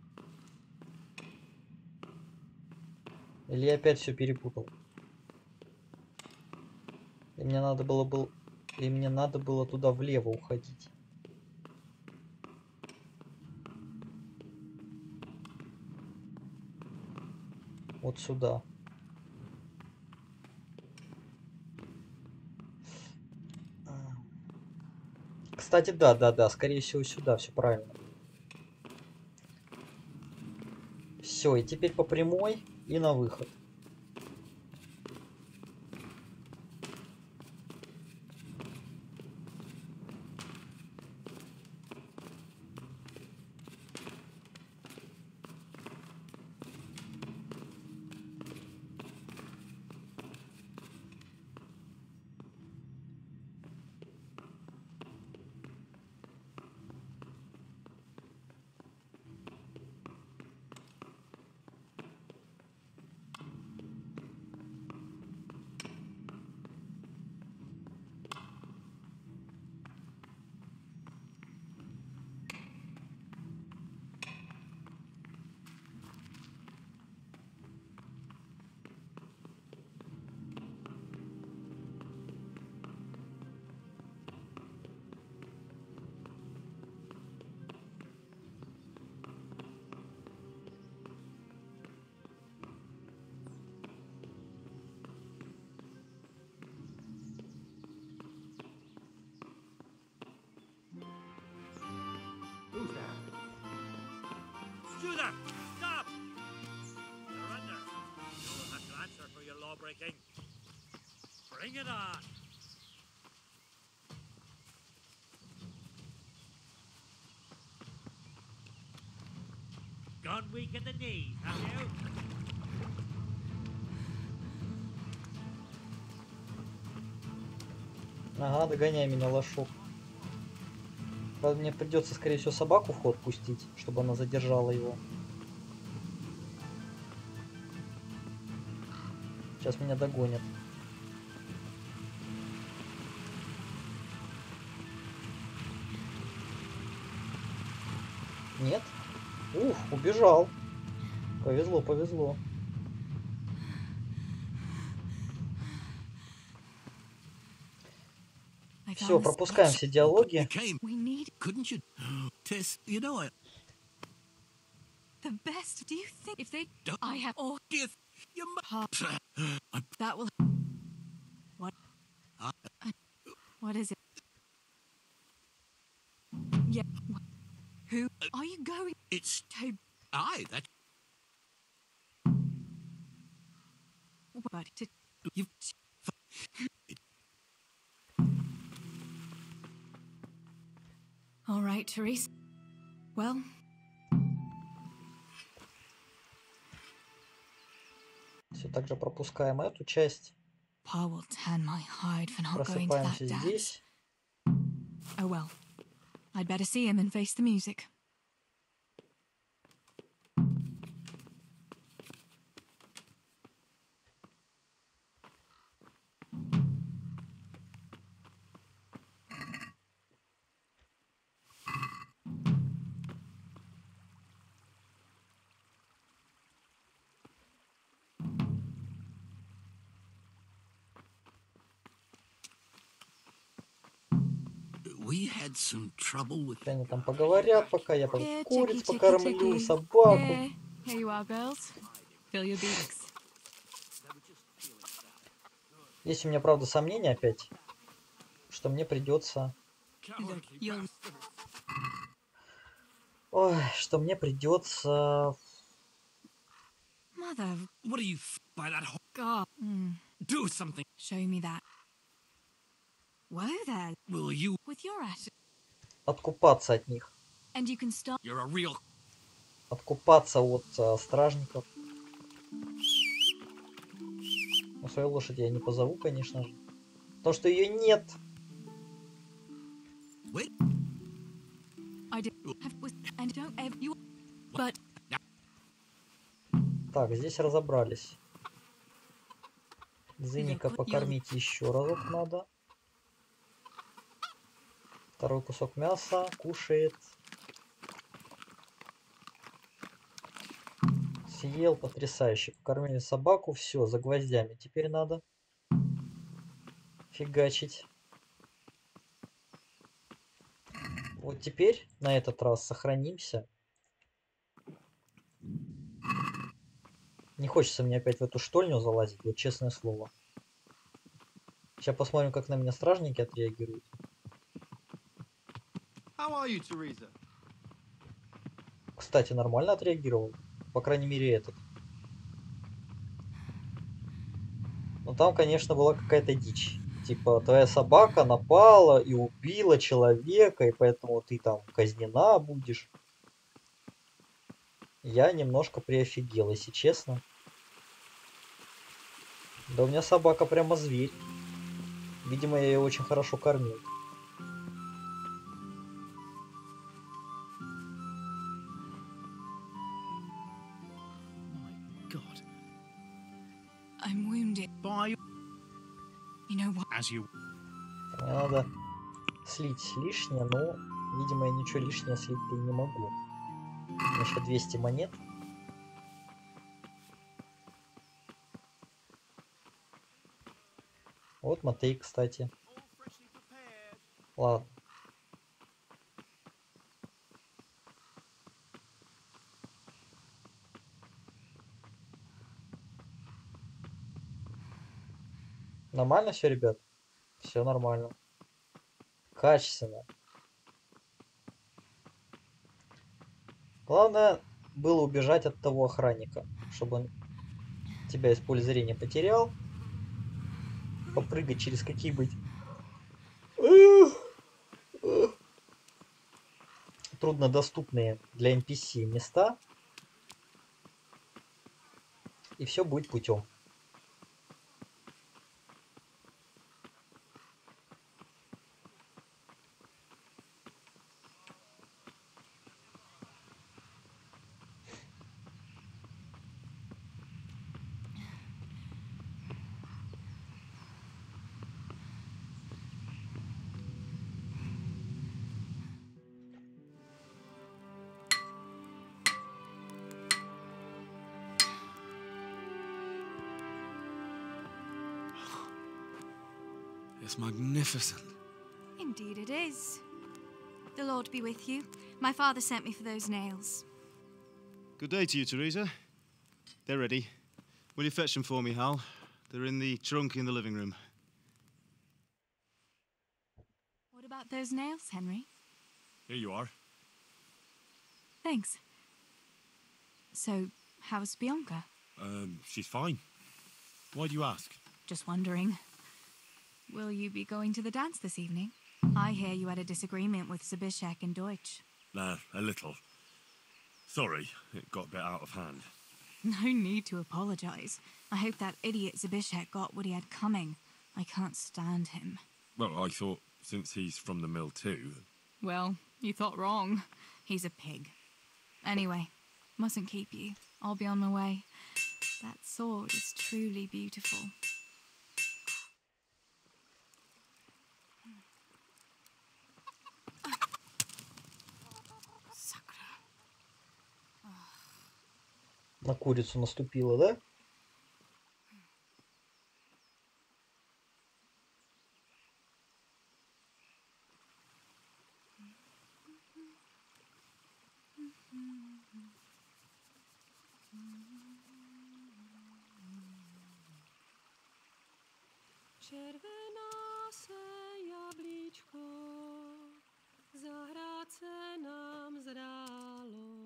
Или я опять все перепутал? И мне надо было туда влево уходить. Вот сюда. Кстати, да, скорее всего сюда, все правильно. Все, и теперь по прямой и на выход. Who's that? Student! Stop! You're under. You'll have to answer for your law-breaking. Bring it on! Gone weak at the knees, have you? Ага, догоняй меня, лошок. Правда, мне придется, скорее всего, собаку в ход пустить, чтобы она задержала его. Сейчас меня догонят. Нет? Ух, убежал. Повезло, повезло. Все, пропускаем все диалоги. The best. Do you think if they I have all that will what is it? Yeah. Who are you going? It's I that But to you All right, Therese. Well, Все так же пропускаем эту часть. Pa will turn my hide for not going to that Просыпаемся dance. здесь. Oh well. I'd better see him and face the music. We had some trouble with... Они там поговорят, пока я Here, куриц chicky, покормлю, chicky. собаку. Here you are, girls. Fill your beaks. Есть у меня, правда, сомнения опять, что мне придется... Ой, что мне придется... Mother, What do you by that whole... God. Do something. Show me that. Whoa there. Will you... With your attitude. Откупаться от них. And you can start. You're a real... Откупаться от стражников. Но свою лошадь я не позову, конечно же. Потому что ее нет. I did have and don't ever you. But Так, здесь разобрались. Зыника покормить еще разок надо. Второй кусок мяса кушает. Съел, потрясающе. Покормили собаку, все, за гвоздями. Теперь надо фигачить. Вот теперь на этот раз сохранимся. Не хочется мне опять в эту штольню залазить, вот честное слово. Сейчас посмотрим, как на меня стражники отреагируют. How are you, Teresa? Кстати, нормально отреагировал. По крайней мере, этот. Но там, конечно, была какая-то дичь. Типа, твоя собака напала и убила человека, и поэтому ты там казнена будешь. Я немножко приофигел, если честно. Да у меня собака прямо зверь. Видимо, я ее очень хорошо кормил. I'm wounded. By... You know what? As you... Мне надо слить лишнее, но, видимо, я ничего лишнее слить-то и не могу. У меня еще 200 монет. Вот Матей, кстати. Ладно. Нормально все, ребят? Все нормально. Качественно. Главное было убежать от того охранника, чтобы он тебя из поля зрения потерял. Попрыгать через какие-нибудь труднодоступные для NPC места. И все будет путем. It's magnificent. Indeed it is. The Lord be with you. My father sent me for those nails. Good day to you, Teresa. They're ready. Will you fetch them for me, Hal? They're in the trunk in the living room. What about those nails, Henry? Here you are. Thanks. So, how's Bianca? She's fine. Why do you ask? Just wondering. Will you be going to the dance this evening? I hear you had a disagreement with Sbышeka and Deutsch. A little. Sorry, it got a bit out of hand. No need to apologize. I hope that idiot Sbышeka got what he had coming. I can't stand him. Well, I thought since he's from the mill too. Well, you thought wrong. He's a pig. Anyway, mustn't keep you. I'll be on my way. That sword is truly beautiful. На курицу наступила, да? Červená se jablíčko, zahrát se nám zrálo.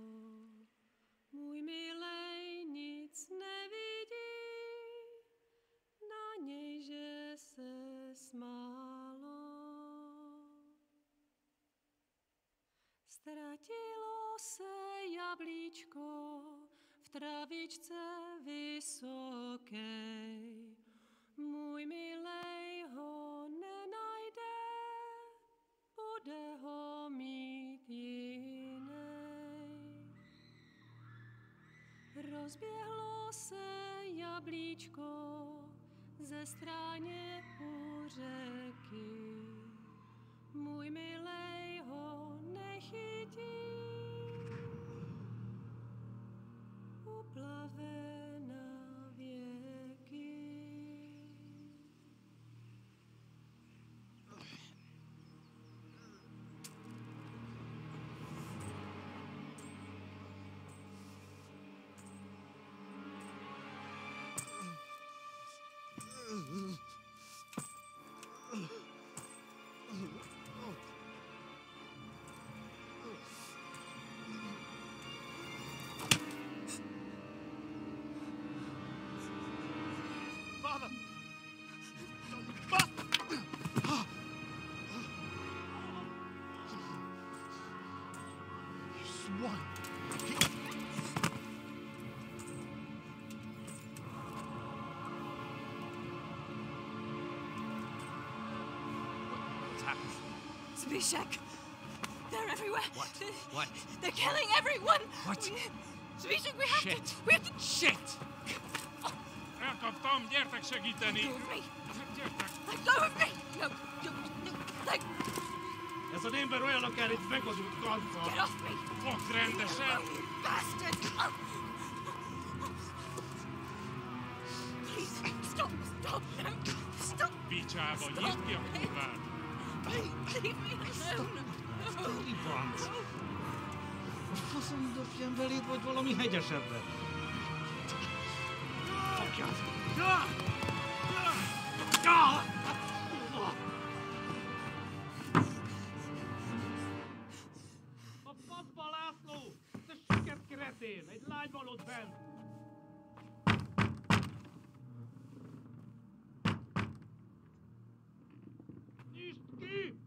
Můj milej nic nevidí, na něj, že se smálo. Ztratilo se jablíčko v travičce vysokej. Můj milej ho nenajde, bude ho mít jinej. Rozběhlo se jablíčko ze stráně u řeky. Můj milej ho nechytí, uplave na věky. Sbышeka! They're everywhere! What? They're killing everyone! What? Sbышeka, we have Shit! to... We have to... Shit! Elkaptam, gyertek segíteni! Let go of me! Gyertek! Let go of me! No, let... Ez az ember olyan akár egy megadott kanca. Get off me! Fogd rendesen! You bastard! Please, stop! Stop! No! Stop! Picsába, nyisd ki a kurvát! Leave me alone! Deliverance! Most faszom dobjam beléd, vagy valami hegyesebbre? Fogjad! A pappa László! Te siket keretén! Egy lány van ott bent! Nyisd ki!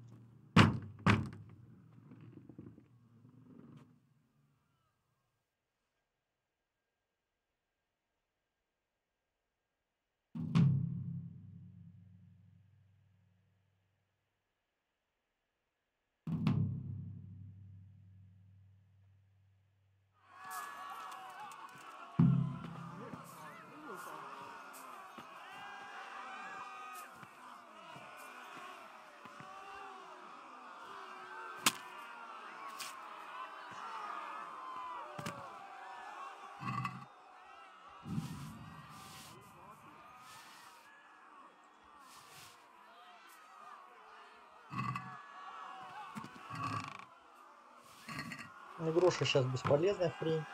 Ну, груша сейчас бесполезная хрень.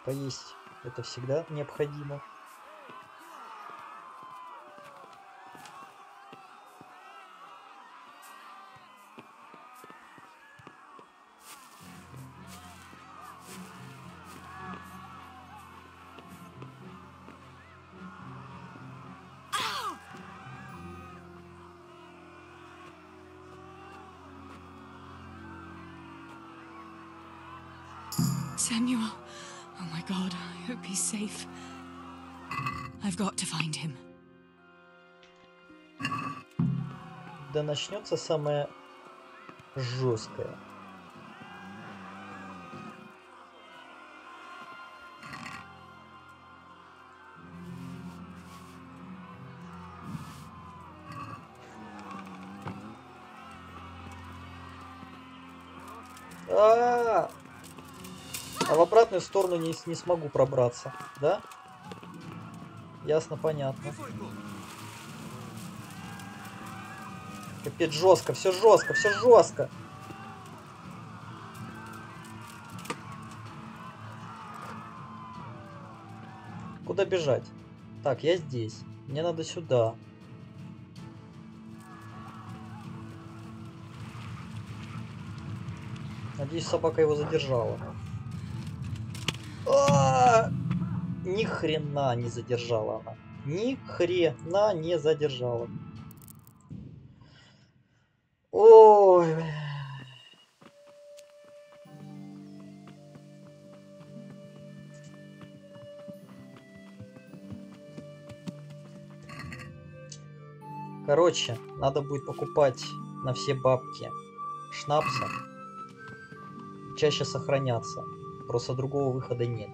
Поесть это всегда необходимо. Samuel. Oh my God, I hope he's safe. I've got to find him. Да начнется самое жесткое. А в обратную сторону не смогу пробраться, да? Ясно, понятно. Капец, жестко, все жестко, все жестко. Куда бежать? Так, я здесь. Мне надо сюда. Надеюсь, собака его задержала. Ни хрена не задержала она. Ни хрена не задержала. Ой. Короче, надо будет покупать на все бабки шнапса. Чаще сохраняться. Просто другого выхода нет.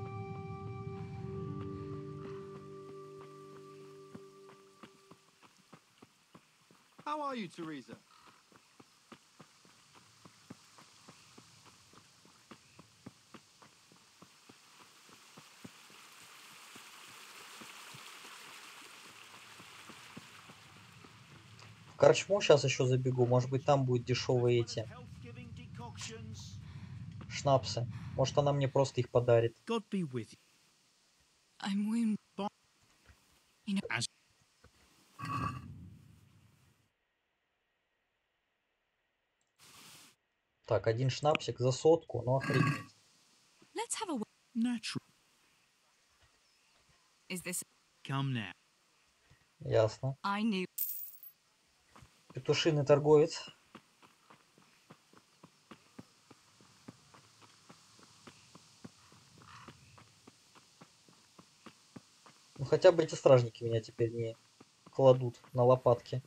How are you, Teresa? В корчму сейчас еще забегу. Может быть, там будут дешевые эти шнапсы. Может, она мне просто их подарит. Так, один шнапсик за 100, ну охренеть. Ясно. Петушиный торговец. Ну хотя бы эти стражники меня теперь не кладут на лопатки.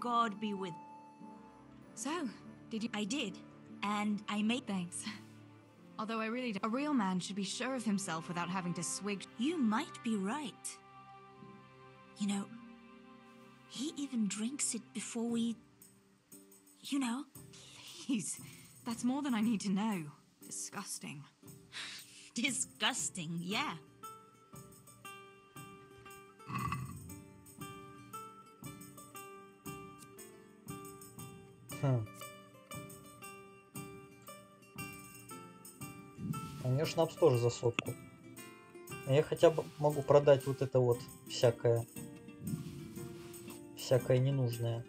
God be with. So, did you? I did, and I made. Thanks. Although I really don't. A real man should be sure of himself without having to swig. You might be right. You know, he even drinks it before we. You know. Please, that's more than I need to know. Disgusting. Disgusting, yeah. У нее шнапс тоже за 100. А я хотя бы могу продать вот это вот всякое ненужное.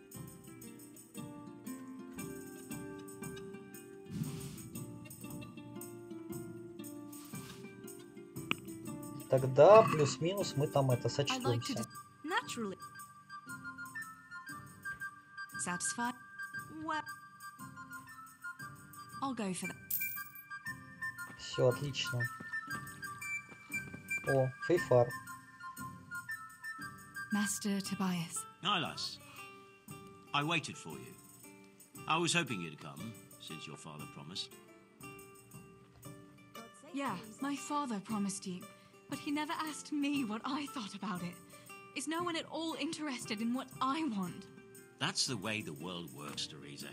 Тогда плюс-минус мы там это сочтемся. Satisfied? Well, I'll go for that. Все отлично. О, фейфар. Master Tobias. Nilas, I waited for you. I was hoping you'd come, since your father promised. Yeah, my father promised you, but he never asked me what I thought about it. Is no one at all interested in what I want? That's the way the world works, Teresa.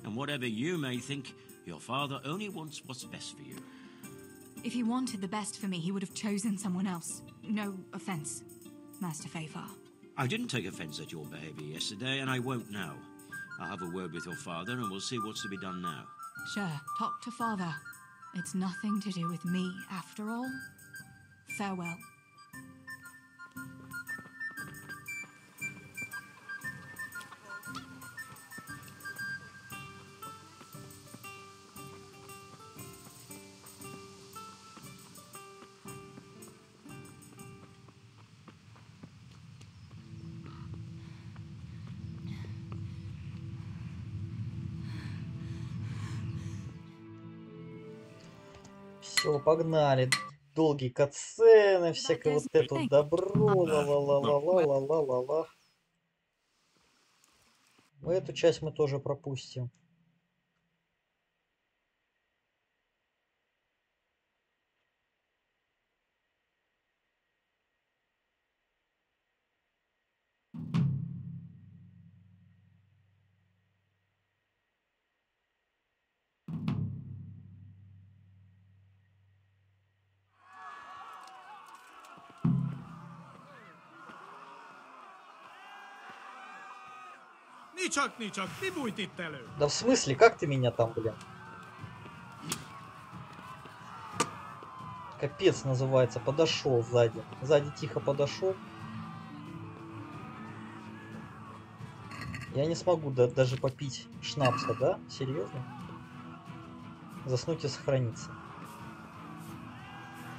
And whatever you may think, your father only wants what's best for you. If he wanted the best for me, he would have chosen someone else. No offense, Master Fafar. I didn't take offense at your behavior yesterday, and I won't now. I'll have a word with your father, and we'll see what's to be done now. Sure, talk to father. It's nothing to do with me, after all. Farewell. Все, погнали. Долгие катсцены, всякое вот это вот добро, ла-ла-ла-ла-ла-ла-ла-ла-ла. Эту часть мы тоже пропустим. Ничок, не будь итtelő. Да в смысле, как ты меня там, блин? Капец называется, подошел сзади. Сзади тихо подошел. Я не смогу даже попить шнапса, да? Серьезно? Заснуть и сохраниться.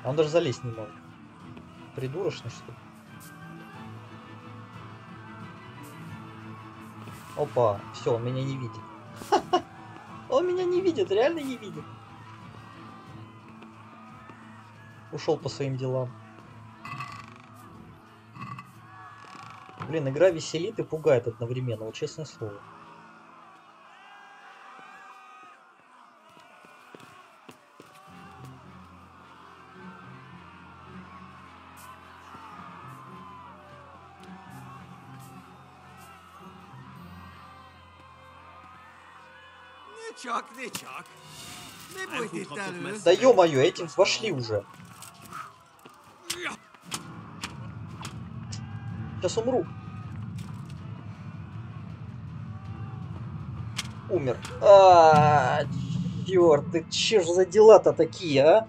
А он даже залезть не может. Придурочный, что ли? Опа, все, он меня не видит. Он меня не видит, реально не видит. Ушел по своим делам. Блин, игра веселит и пугает одновременно, вот честное слово. Ничок. Не будь итtelő. Да ё-моё, этим вошли уже. Сейчас умру. Умер. Чёрт, ты чё ж за дела-то такие, а?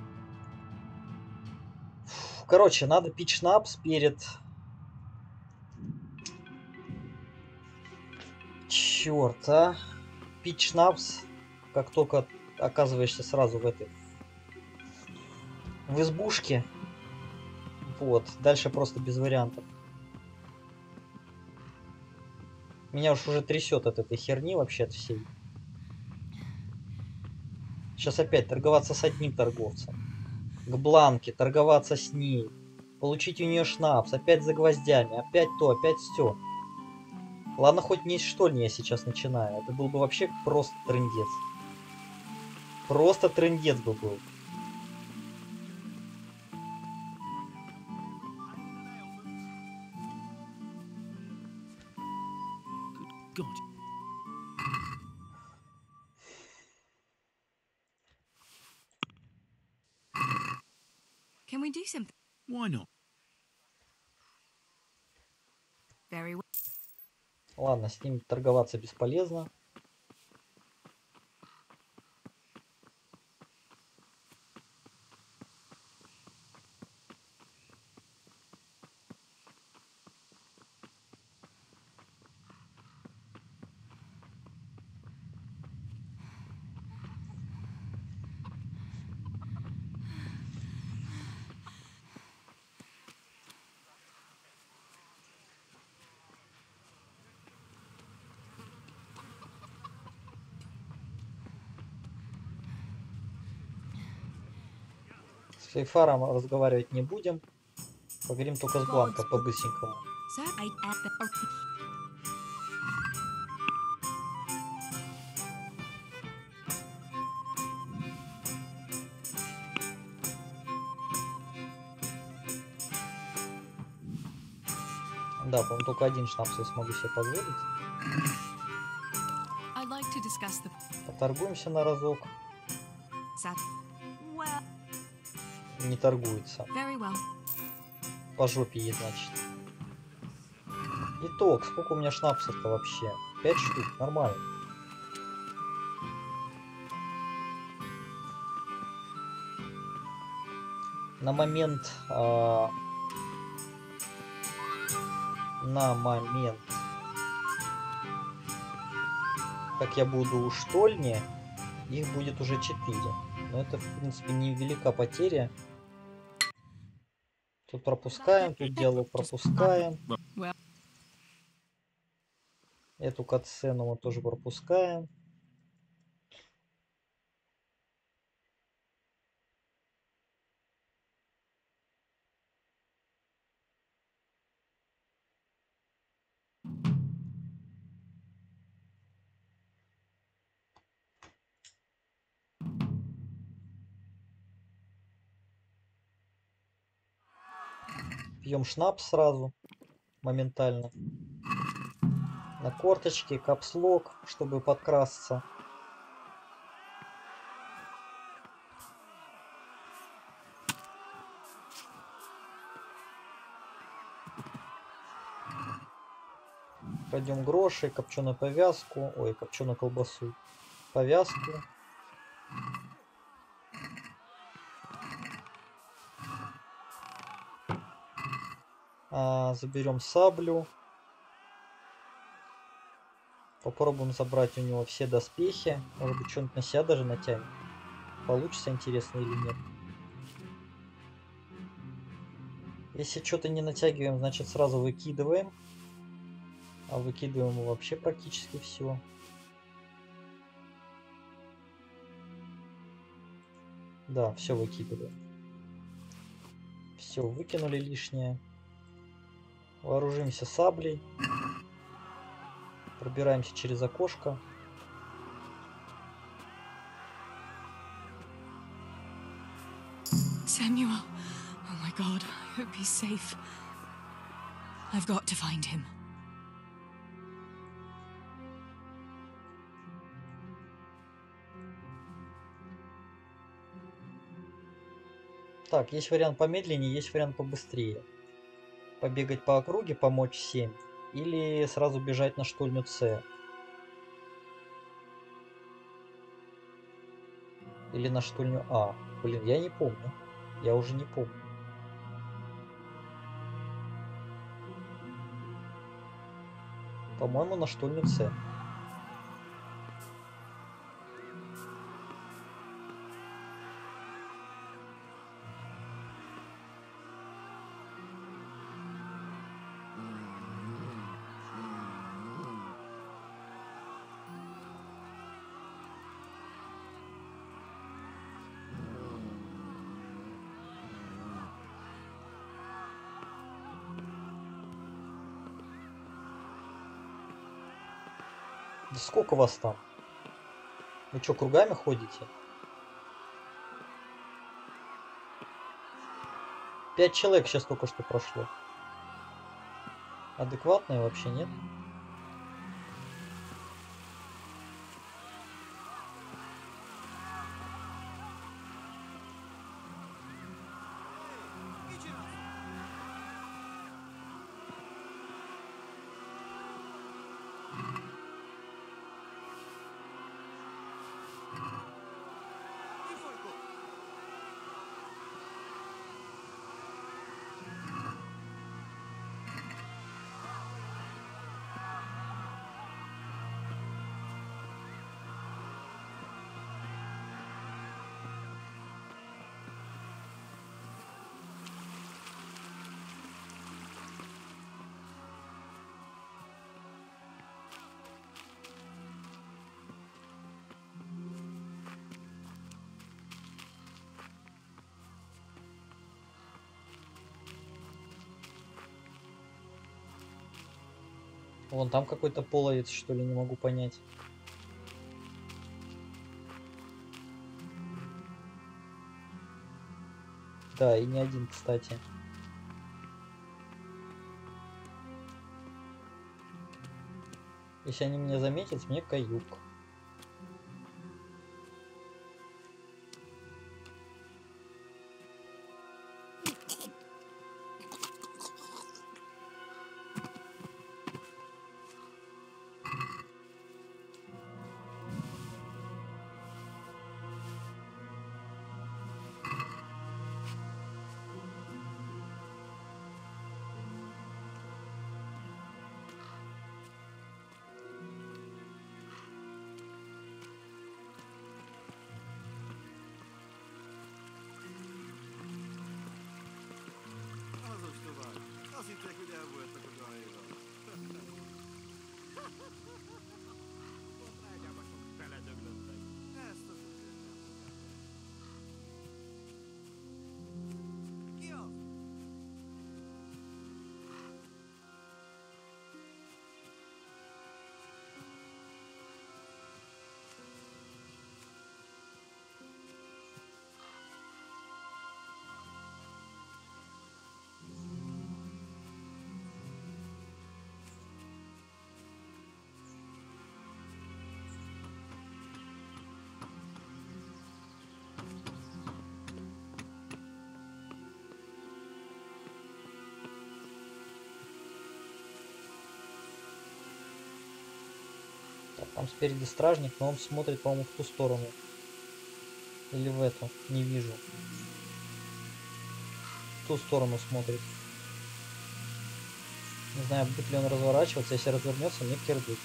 Короче, надо пить шнапс перед... Чёрт, а? Пить шнапс, как только оказываешься сразу в этой... В избушке. Вот. Дальше просто без вариантов. Меня уж уже трясет от этой херни вообще от всей. Сейчас опять торговаться с одним торговцем. К Бланке, торговаться с ней. Получить у нее шнапс. Опять за гвоздями. Опять то, опять все. Ладно, хоть не из штольни я сейчас начинаю. Это был бы вообще просто трындец. Просто трындец бы был. God. Can we do something? Why not? Very well. Ладно, с ним торговаться бесполезно. С Фейфаром разговаривать не будем. Поговорим только с Бланко по-быстренькому. Да, по-моему, только один шнапс я смогу себе позволить. Поторгуемся на разок. Не торгуется. По жопе ей, значит. Итог, сколько у меня шнапсов-то вообще? 5 штук, нормально. На момент... как я буду у штольни, их будет уже 4. Но это, в принципе, невелика потеря. Тут пропускаем, тут диалог пропускаем. Эту катсцену мы тоже пропускаем. Пьем шнапс сразу, моментально. На корточке, капслок, чтобы подкрасться. Пойдем гроши, копченую повязку, ой, копченую колбасу, повязку. Заберем саблю. Попробуем забрать у него все доспехи. Может быть, что-нибудь на себя даже натянем. Получится интересно или нет. Если что-то не натягиваем, значит сразу выкидываем. А выкидываем вообще практически все. Да, все выкидываем. Все, выкинули лишнее. Вооружимся саблей. Пробираемся через окошко. Samuel, oh my God, I hope he's safe. I've got to find him. Так, есть вариант помедленнее, есть вариант побыстрее. Побегать по округе, помочь всем. Или сразу бежать на штольню С. Или на штольню А. Блин, я не помню. Я уже не помню. По-моему, на штольню С. Да сколько вас там? Вы что, кругами ходите? 5 человек сейчас только что прошло. Адекватные вообще нет? Вон там какой-то половец, что ли, не могу понять. Да, и не один, кстати. Если они меня заметят, мне каюк. Там спереди стражник, но он смотрит, по-моему, в ту сторону. Или в эту. Не вижу. В ту сторону смотрит. Не знаю, будет ли он разворачиваться. Если развернется, мне кирдык.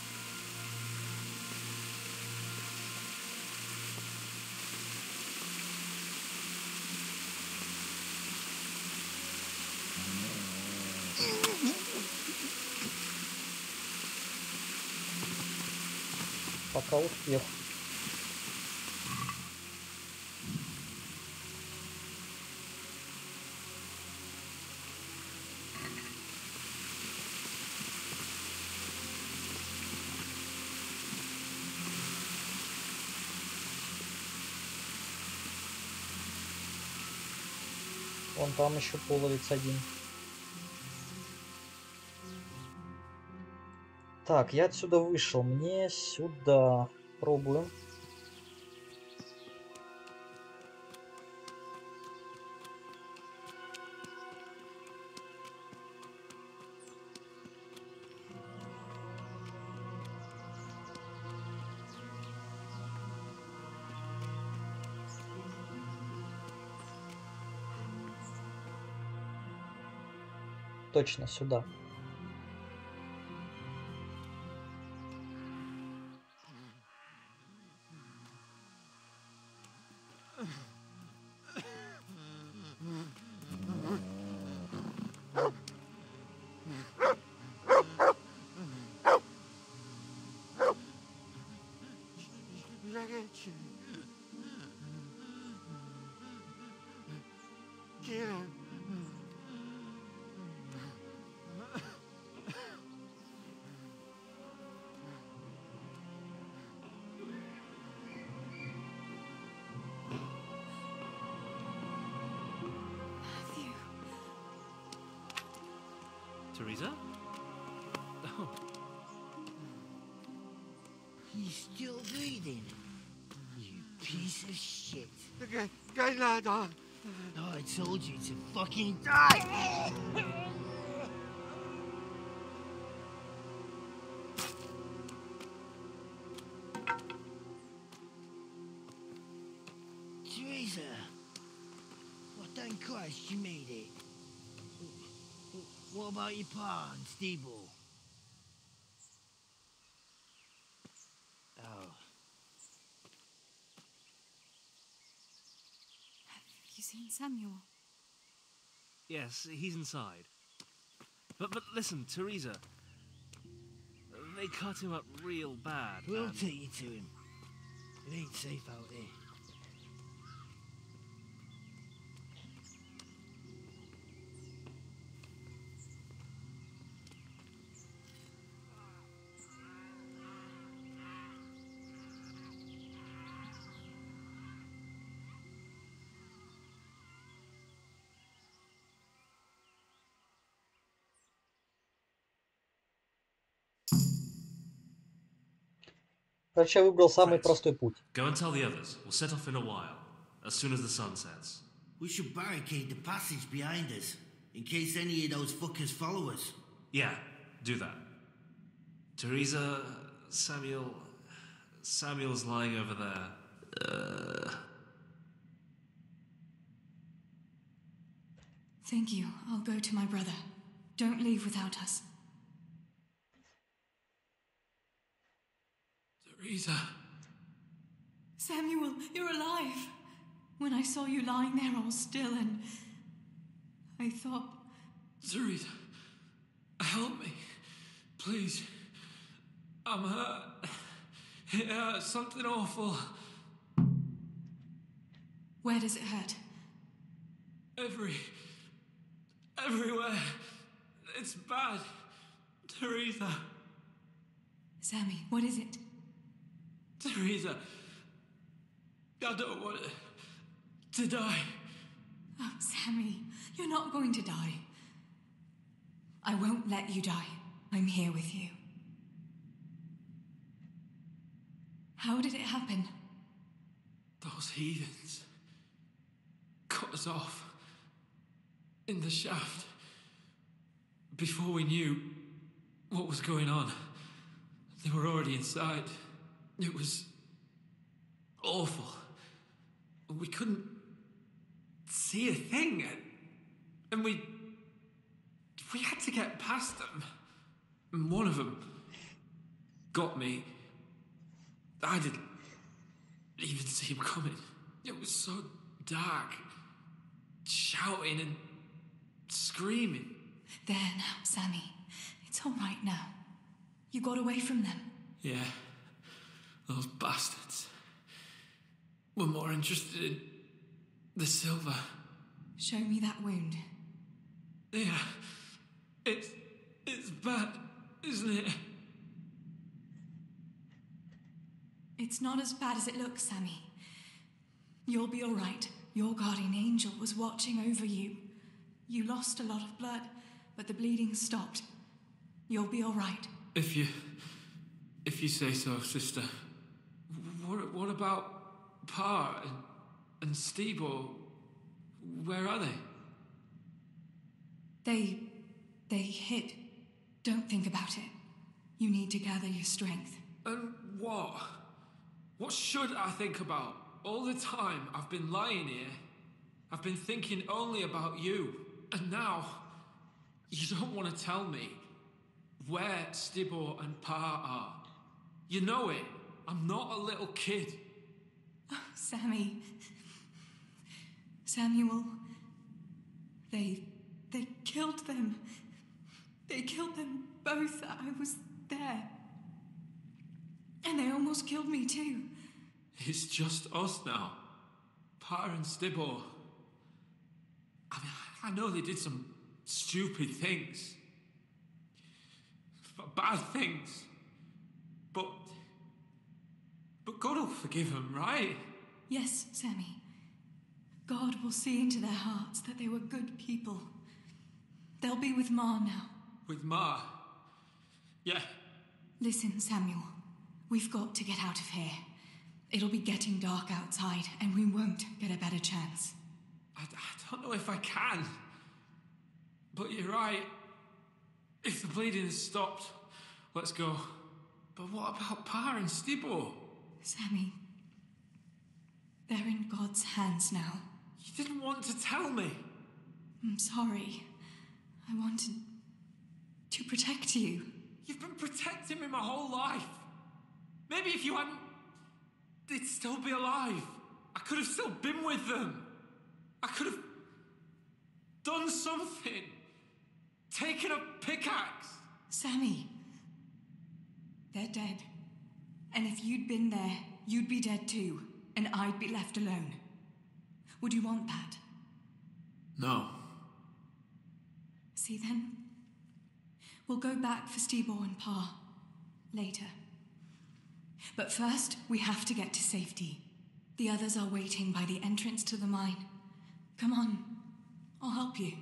Пока успех. Вон там еще половец один. Так, я отсюда вышел. Мне сюда. Пробуем. Точно сюда. Teresa? Oh. He's still breathing. You piece of shit. Oh, I told you to fucking die! Teresa! Well, thank Christ you made it. What about your pa and Stable? Oh. Have you seen Samuel? Yes, he's inside. But listen, Teresa. They cut him up real bad. We'll take you to him. It ain't safe out there. Короче, я выбрал самый простой путь. Go and tell the others. We'll set off in a while, as soon as the sun sets. We should barricade the passage behind us, in case any of those fuckers follow us. Yeah, do that. Teresa, Samuel's lying over there. Thank you. I'll go to my brother. Don't leave without us. Teresa. Samuel, you're alive. When I saw you lying there all still and I thought... Teresa, help me. Please. I'm hurt. It hurts. Something awful. Where does it hurt? Everywhere. It's bad. Teresa. Sammy, what is it? Teresa. I don't want to die. Oh, Sammy, you're not going to die. I won't let you die. I'm here with you. How did it happen? Those heathens cut us off in the shaft before we knew what was going on. They were already inside. It was awful. We couldn't see a thing, and we had to get past them. And one of them got me. I didn't even see him coming. It was so dark, shouting and screaming. There now, Sammy. It's all right now. You got away from them. Yeah, those bastards were more interested in the silver. Show me that wound. Yeah, it's bad, isn't it? It's not as bad as it looks, Sammy. You'll be all right. Your guardian angel was watching over you. You lost a lot of blood, but the bleeding stopped. You'll be all right. If you say so, sister. What about Pa and Stebo? Where are they? They hid. Don't think about it. You need to gather your strength. And what? What should I think about? All the time I've been lying here, I've been thinking only about you. And now, you don't want to tell me where Stebo and Pa are. You know it. I'm not a little kid. Oh, Sammy. Samuel. They killed them. They killed them both. I was there. And they almost killed me too. It's just us now. Pa and Stebo. I mean, I know they did some stupid things. Bad things. But God will forgive them, right? Yes, Sammy. God will see into their hearts that they were good people. They'll be with Ma now. With Ma? Yeah. Listen, Samuel. We've got to get out of here. It'll be getting dark outside, and we won't get a better chance. I don't know if I can. But you're right. If the bleeding has stopped, let's go. But what about Pa and Stebo? Sammy, they're in God's hands now. You didn't want to tell me. I'm sorry. I wanted to protect you. You've been protecting me my whole life. Maybe if you hadn't, they'd still be alive. I could have still been with them. I could have done something. Taken a pickaxe. Sammy, they're dead. And if you'd been there, you'd be dead too. And I'd be left alone. Would you want that? No. See then? We'll go back for Stebo and Pa later. But first, we have to get to safety. The others are waiting by the entrance to the mine. Come on, I'll help you.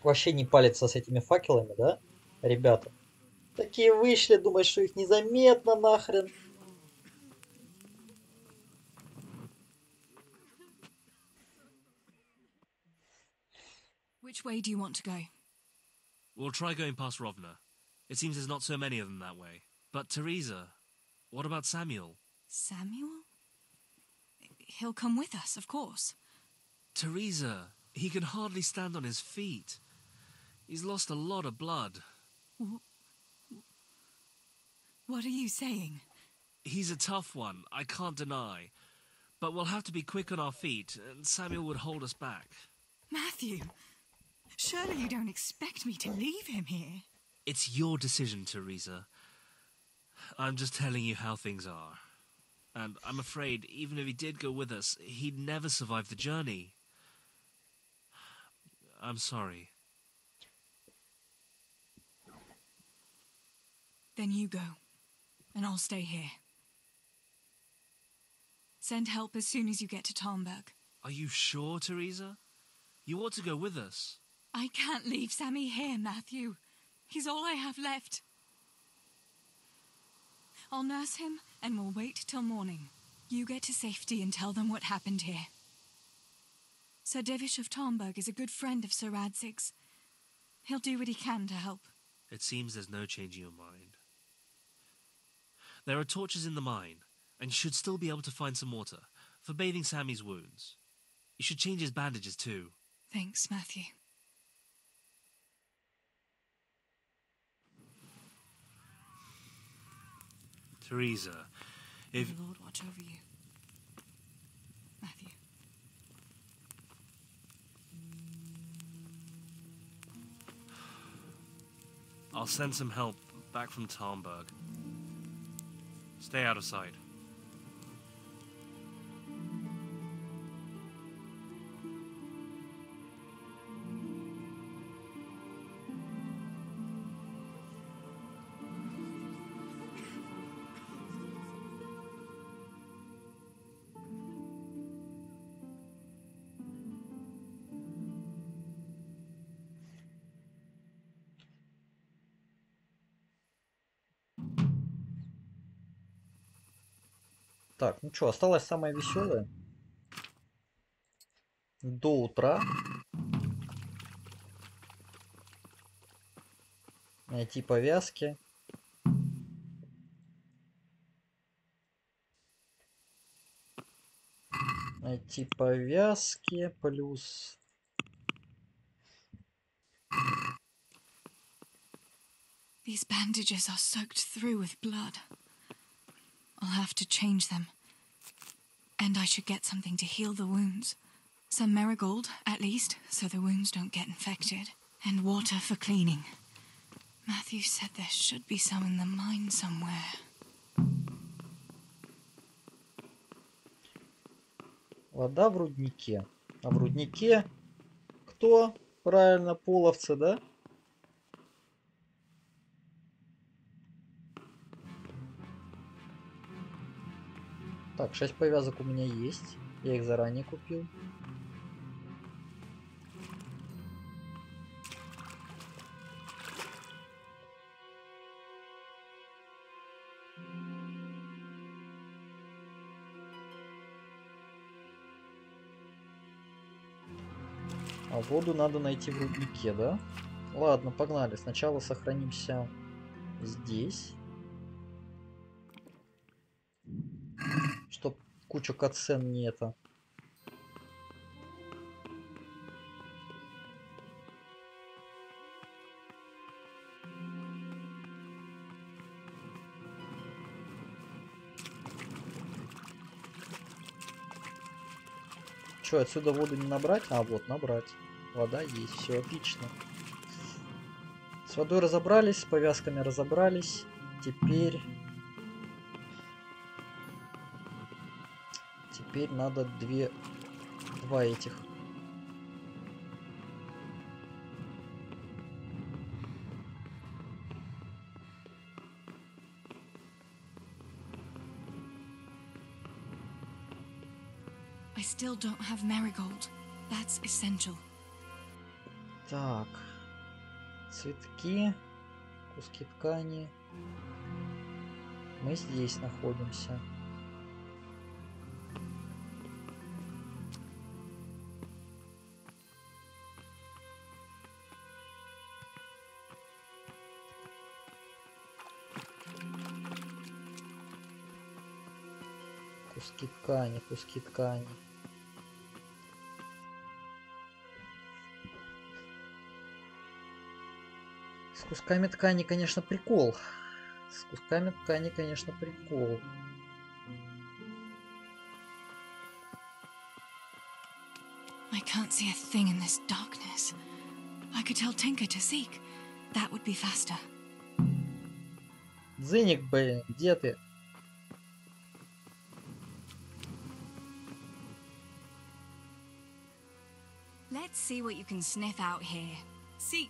Вообще не палится с этими факелами, да, ребята? Такие вышли, думают, что их незаметно нахрен. Which way do you want to go? We'll try going past Rovna. It seems there's not so many of them that way. But Teresa, what about Samuel? Samuel? He'll come with us, of course. Teresa, he can hardly stand on his feet. He's lost a lot of blood. What are you saying? He's a tough one, I can't deny. But we'll have to be quick on our feet, and Samuel would hold us back. Matthew, surely you don't expect me to leave him here. It's your decision, Teresa. I'm just telling you how things are. And I'm afraid, even if he did go with us, he'd never survive the journey. I'm sorry. Then you go, and I'll stay here. Send help as soon as you get to Tarnberg. Are you sure, Teresa? You ought to go with us. I can't leave Sammy here, Matthew. He's all I have left. I'll nurse him, and we'll wait till morning. You get to safety and tell them what happened here. Sir Divish of Tarnberg is a good friend of Sir Radzig's. He'll do what he can to help. It seems there's no changing your mind. There are torches in the mine, and you should still be able to find some water for bathing Sammy's wounds. You should change his bandages too. Thanks, Matthew. Teresa, if... May the Lord watch over you. Matthew. I'll send some help back from Tarnberg. Stay out of sight. Так, ну что, осталось самое веселое. До утра. Найти повязки. Найти повязки плюс... These bandages are soaked through with blood. I'll have to change them. And I should get something to heal the wounds. Some marigold, at least, so the wounds don't get infected. And water for cleaning. Matthew said there should be some in the mine somewhere. Вода в руднике. А в руднике кто? Правильно, половцы, да? Так, 6 повязок у меня есть. Я их заранее купил. А воду надо найти в руднике, да? Ладно, погнали. Сначала сохранимся здесь. Чтоб кучу катсцен не это. Че, отсюда воду не набрать? А, вот, набрать. Вода есть, все отлично. С водой разобрались, с повязками разобрались. Теперь надо два этих. I still don't have marigold. That's essential. Так. Цветки, куски ткани. Мы здесь находимся. Куски ткани, куски ткани. С кусками ткани, конечно, прикол. С кусками ткани, конечно, прикол. I can't see a thing in this darkness. I could tell Tinker to seek. That would be faster. Зыник, блин, где ты? Let's see what you can sniff out here. Seek.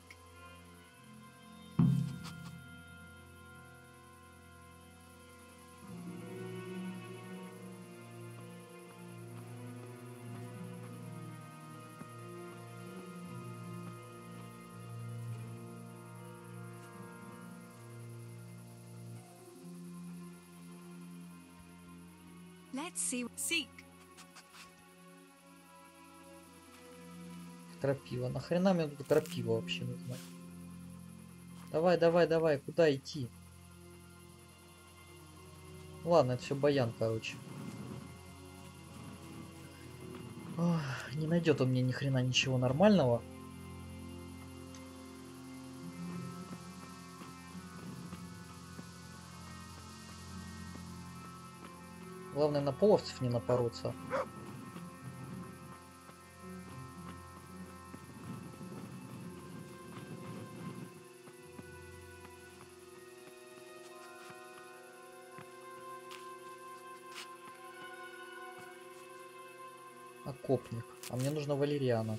Let's see. Seek. Крапива. Нахрена мне тут крапива вообще нужна? Давай, давай, давай, куда идти? Ладно, это все баян, короче. Ох, не найдет он мне ни хрена ничего нормального. Главное на половцев не напороться. Окопник. А мне нужна валериана.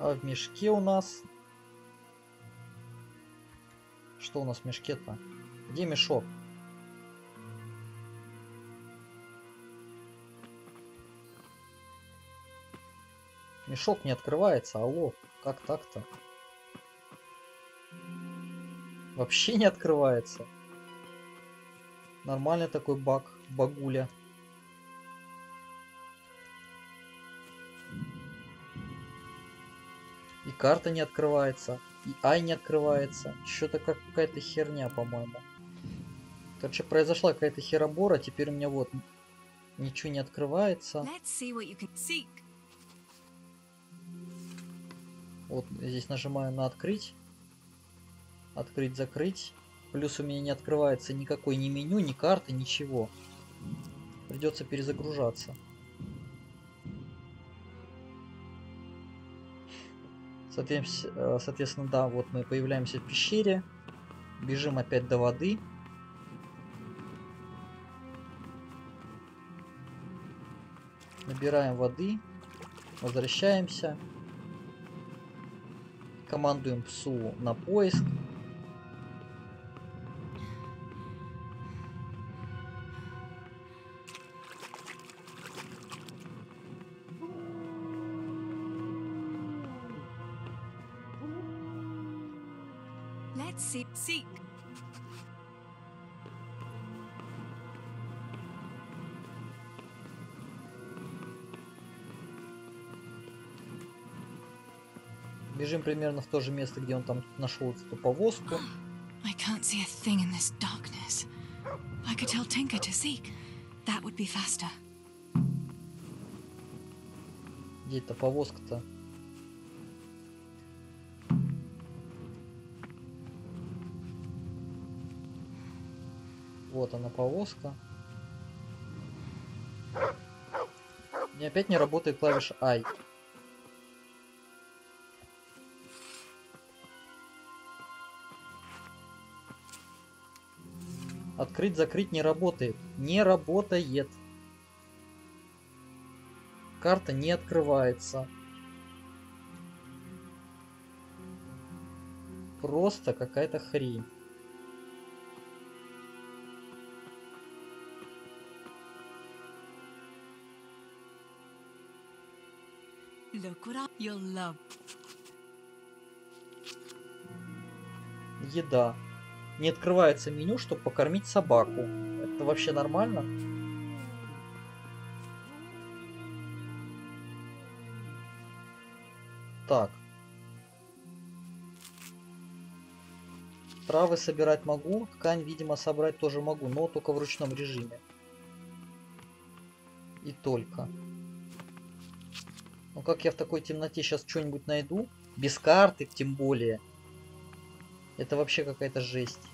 А в мешке у нас... Что у нас в мешке-то? Где мешок? Мешок не открывается, алло, как так-то? Вообще не открывается. Нормальный такой баг, багуля. И карта не открывается, и ай не открывается. Что-то какая-то херня, по-моему. Короче, произошла какая-то херобора, теперь у меня вот ничего не открывается. Вот здесь нажимаю на открыть. Открыть, закрыть. Плюс у меня не открывается никакой ни меню, ни карты, ничего. Придется перезагружаться. Соответственно, да, вот мы появляемся в пещере. Бежим опять до воды. Набираем воды. Возвращаемся. Командуем псу на поиск. Let's seek. Бежим примерно в то же место, где он там нашел эту повозку. I can't see a thing in this darkness. I could tell Tinker to seek. That would be faster. Где эта повозка-то? Вот она, повозка. И опять не работает клавиша I. Открыть, закрыть не работает. Не работает. Карта не открывается. Просто какая-то хрень. Look what you'll love. Еда. Не открывается меню, чтобы покормить собаку. Это вообще нормально? Так. Травы собирать могу. Ткань, видимо, собрать тоже могу, но только в ручном режиме. И только. Ну как я в такой темноте сейчас что-нибудь найду? Без карты, тем более. Это вообще какая-то жесть.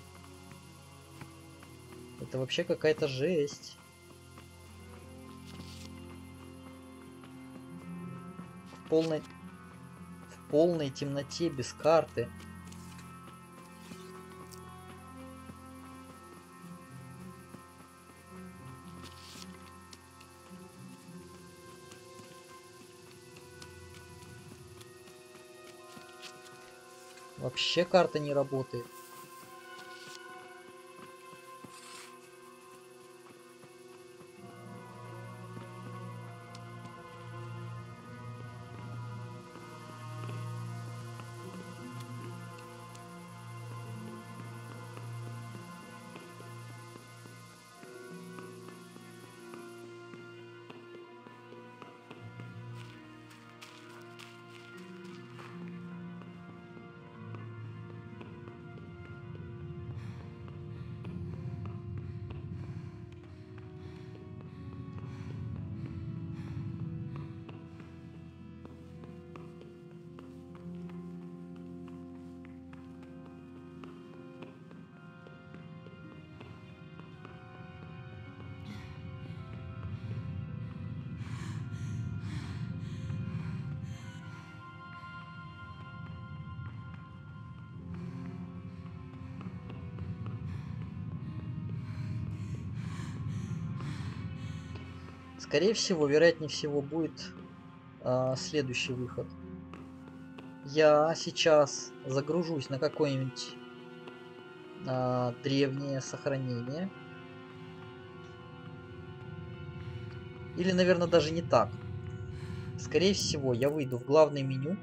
Это вообще какая-то жесть. В полной темноте, без карты. Вообще карта не работает. Скорее всего, вероятнее всего, будет следующий выход. Я сейчас загружусь на какое-нибудь древнее сохранение. Или, наверное, даже не так. Скорее всего, я выйду в главное меню.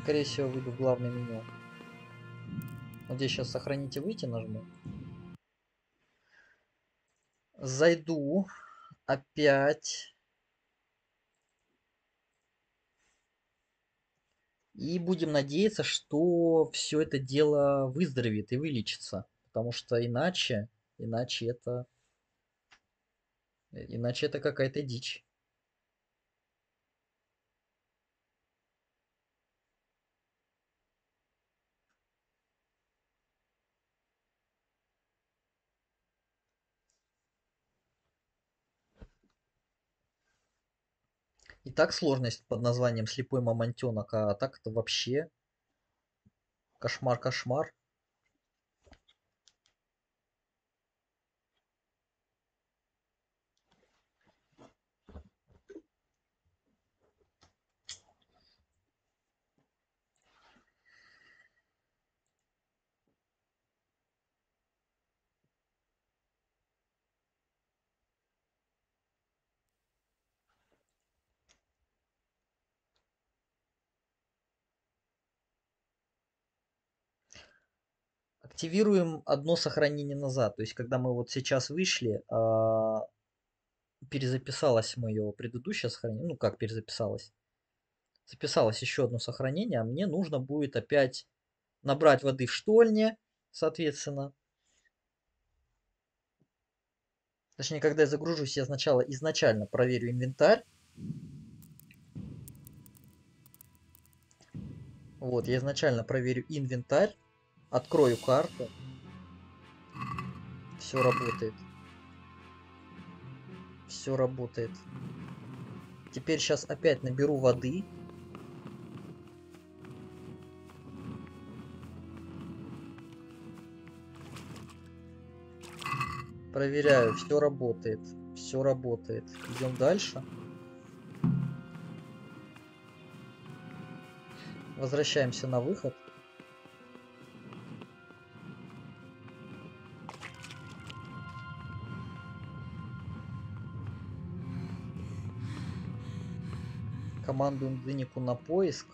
Скорее всего, выйду в главное меню. Вот здесь сейчас сохранить и выйти нажму. Зайду опять. И будем надеяться, что все это дело выздоровеет и вылечится. Потому что иначе это какая-то дичь. И так сложность под названием слепой мамонтенок, а так это вообще кошмар-кошмар. Активируем одно сохранение назад. То есть, когда мы вот сейчас вышли, перезаписалось мое предыдущее сохранение. Ну, как перезаписалось? Записалось еще одно сохранение, а мне нужно будет опять набрать воды в штольне, соответственно. Точнее, когда я загружусь, я сначала изначально проверю инвентарь. Вот, я изначально проверю инвентарь. Открою карту. Все работает. Все работает. Теперь сейчас опять наберу воды. Проверяю, все работает. Все работает. Идем дальше. Возвращаемся на выход. Командуем Дынику на поиск.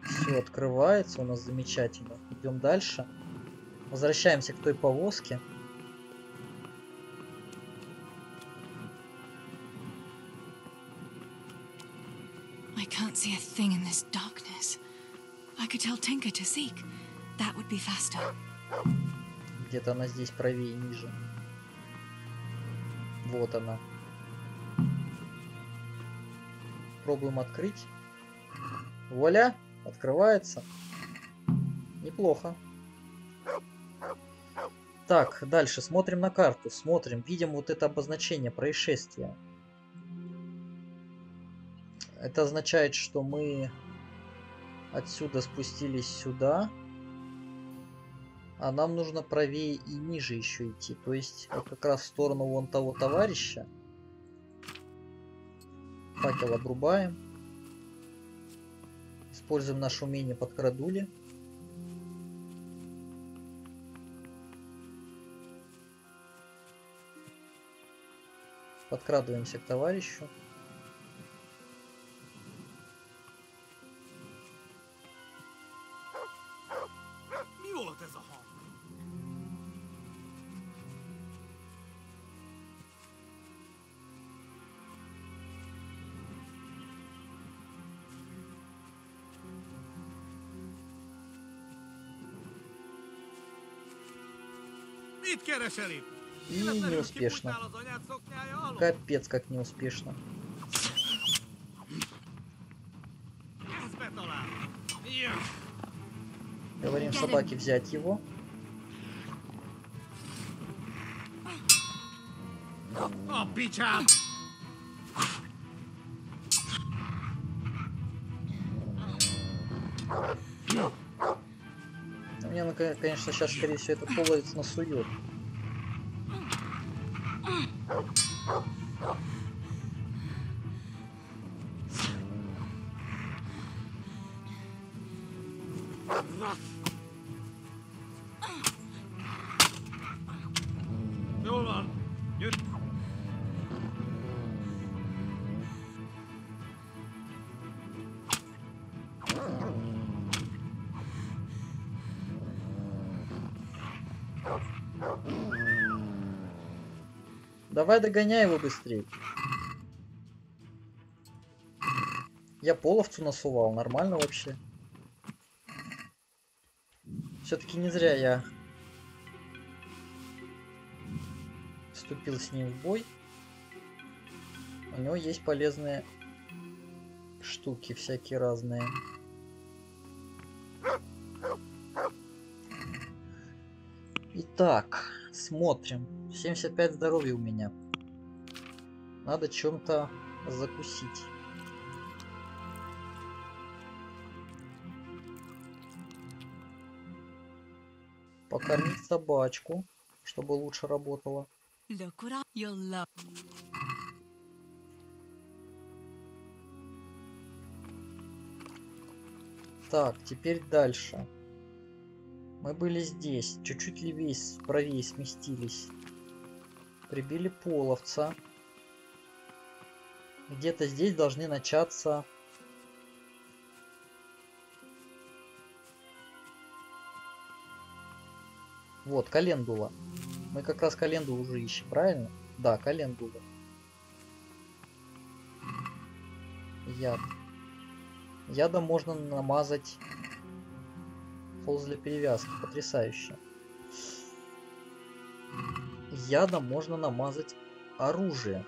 Все открывается у нас замечательно. Идем дальше. Возвращаемся к той повозке. I can't see a thing in this darkness. I could tell Tinker to seek. That would be faster. Где-то она здесь правее, ниже. Вот она. Пробуем открыть. Вуаля! Открывается. Неплохо. Так, дальше смотрим на карту. Смотрим, видим вот это обозначение происшествия. Это означает, что мы отсюда спустились сюда. А нам нужно правее и ниже еще идти. То есть вот как раз в сторону вон того товарища. Факел обрубаем. Используем наше умение подкрадули. Подкрадываемся к товарищу. И неуспешно. Капец, как неуспешно. Говорим собаке взять его. конечно, сейчас, скорее всего, этот половец насует. Давай догоняй его быстрее. Я половцу насувал, нормально вообще. Все-таки не зря я вступил с ним в бой. У него есть полезные штуки всякие разные. Итак, смотрим. 75 здоровья у меня. Надо чем-то закусить. Покормить собачку, чтобы лучше работала. Так, теперь дальше. Мы были здесь, чуть-чуть левее, правее сместились. Прибили половца. Где-то здесь должны начаться... Вот, календула. Мы как раз календулу уже ищем, правильно? Да, календула. Яд. Ядом можно намазать холст для перевязки. Потрясающе. Ядом можно намазать оружие.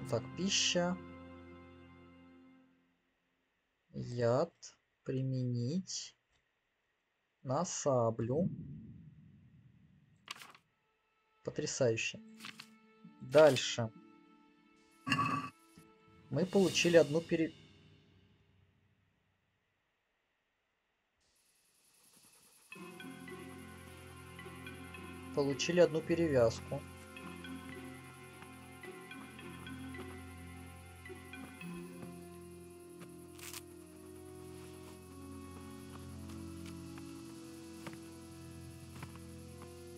Так, пища. Яд применить на саблю. Потрясающе. Дальше. Мы получили одну перевязку.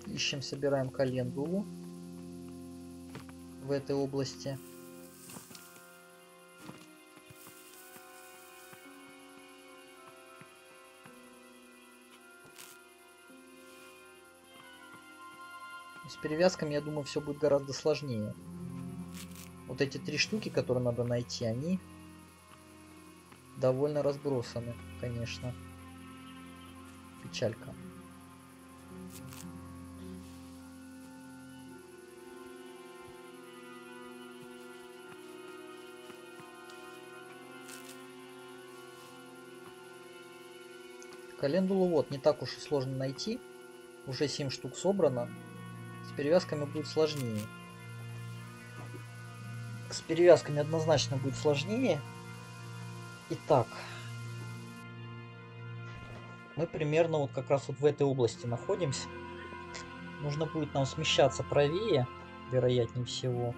Ищем, собираем календулу в этой области. С перевязками, я думаю, все будет гораздо сложнее. Вот эти 3 штуки, которые надо найти, они довольно разбросаны, конечно. Печалька. Календулу вот не так уж и сложно найти. Уже 7 штук собрано. С перевязками будет сложнее. С перевязками однозначно будет сложнее. Итак. Мы примерно вот как раз вот в этой области находимся. Нужно будет нам смещаться правее, вероятнее всего.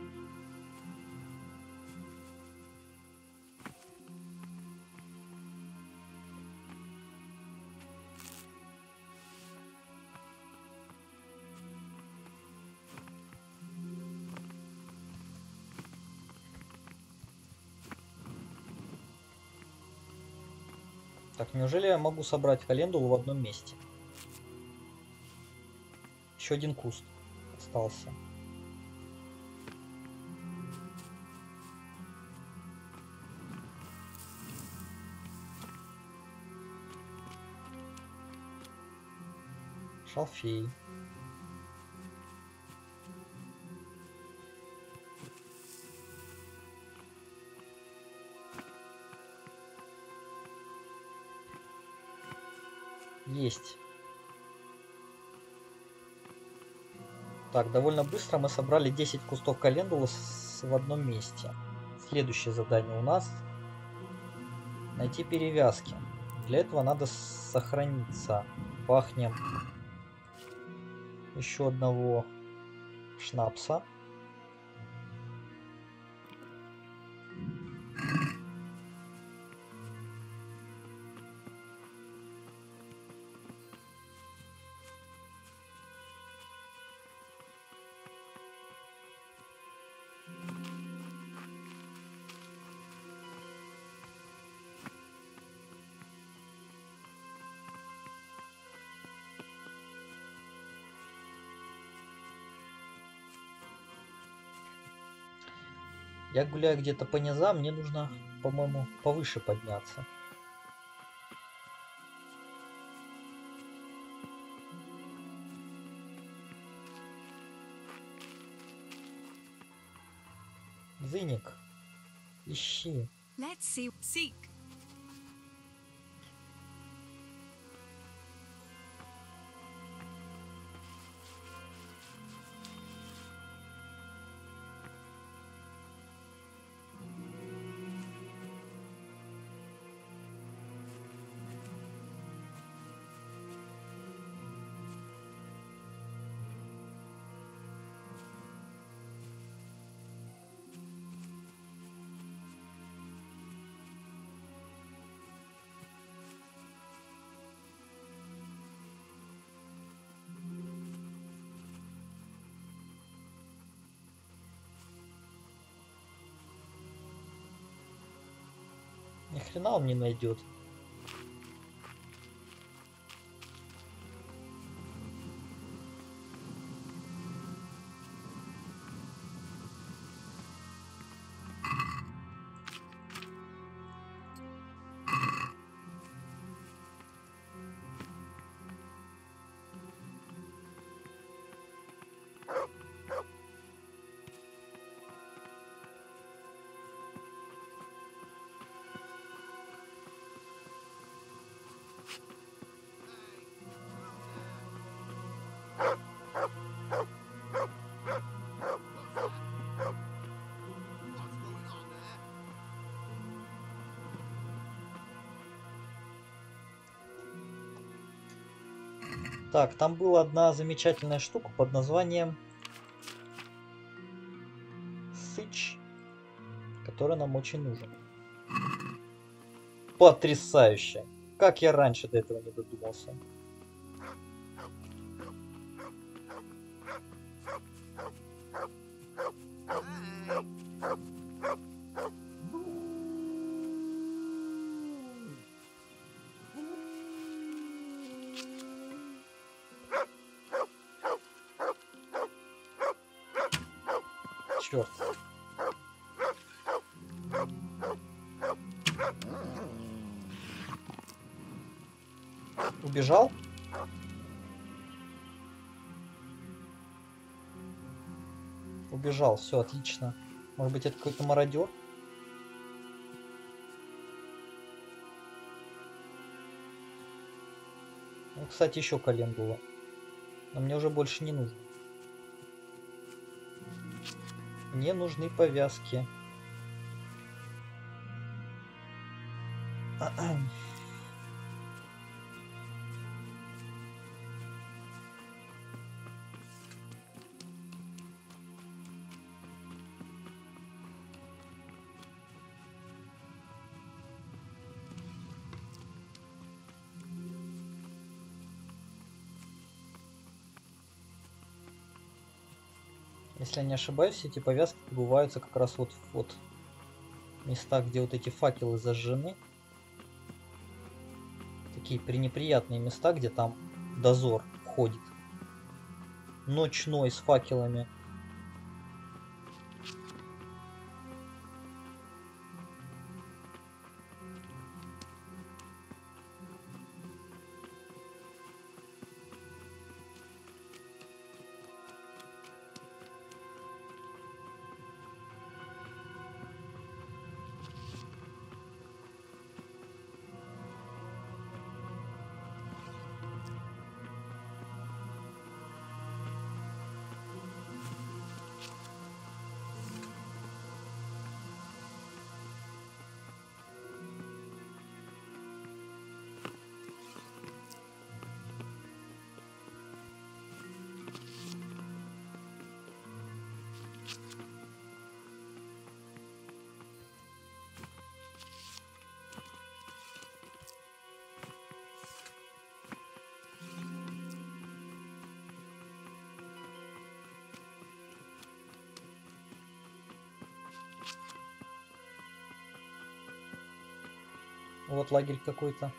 Так, неужели я могу собрать календулу в одном месте? Еще один куст остался. Шалфей. Есть. Так, довольно быстро мы собрали 10 кустов календулы в одном месте. Следующее задание у нас найти перевязки. Для этого надо сохраниться. Бахнем еще одного шнапса. Я гуляю где-то по низам, мне нужно, по-моему, повыше подняться. Зыник, ищи. Let's see. Seek. Ни хрена он не найдет. Так, там была одна замечательная штука под названием Сыч, который нам очень нужен. Потрясающе! Как я раньше до этого не додумался. Черт. Убежал? Убежал, все отлично. Может быть, это какой-то мародер? Ну, кстати, еще календула. Но мне уже больше не нужно. Мне нужны повязки. Если я не ошибаюсь, эти повязки добываются как раз вот в местах, где вот эти факелы зажжены. Такие пренеприятные места, где там дозор ходит. Ночной с факелами. Вот лагерь какой-то.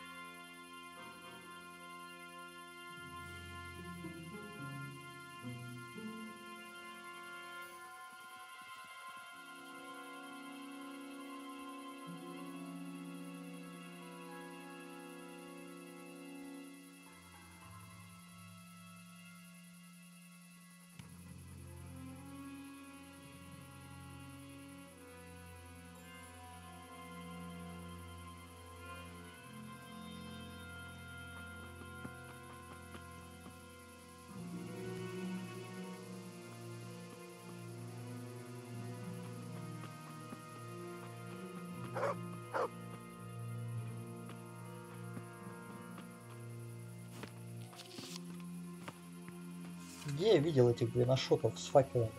Где я видел этих глиношотов с факелами?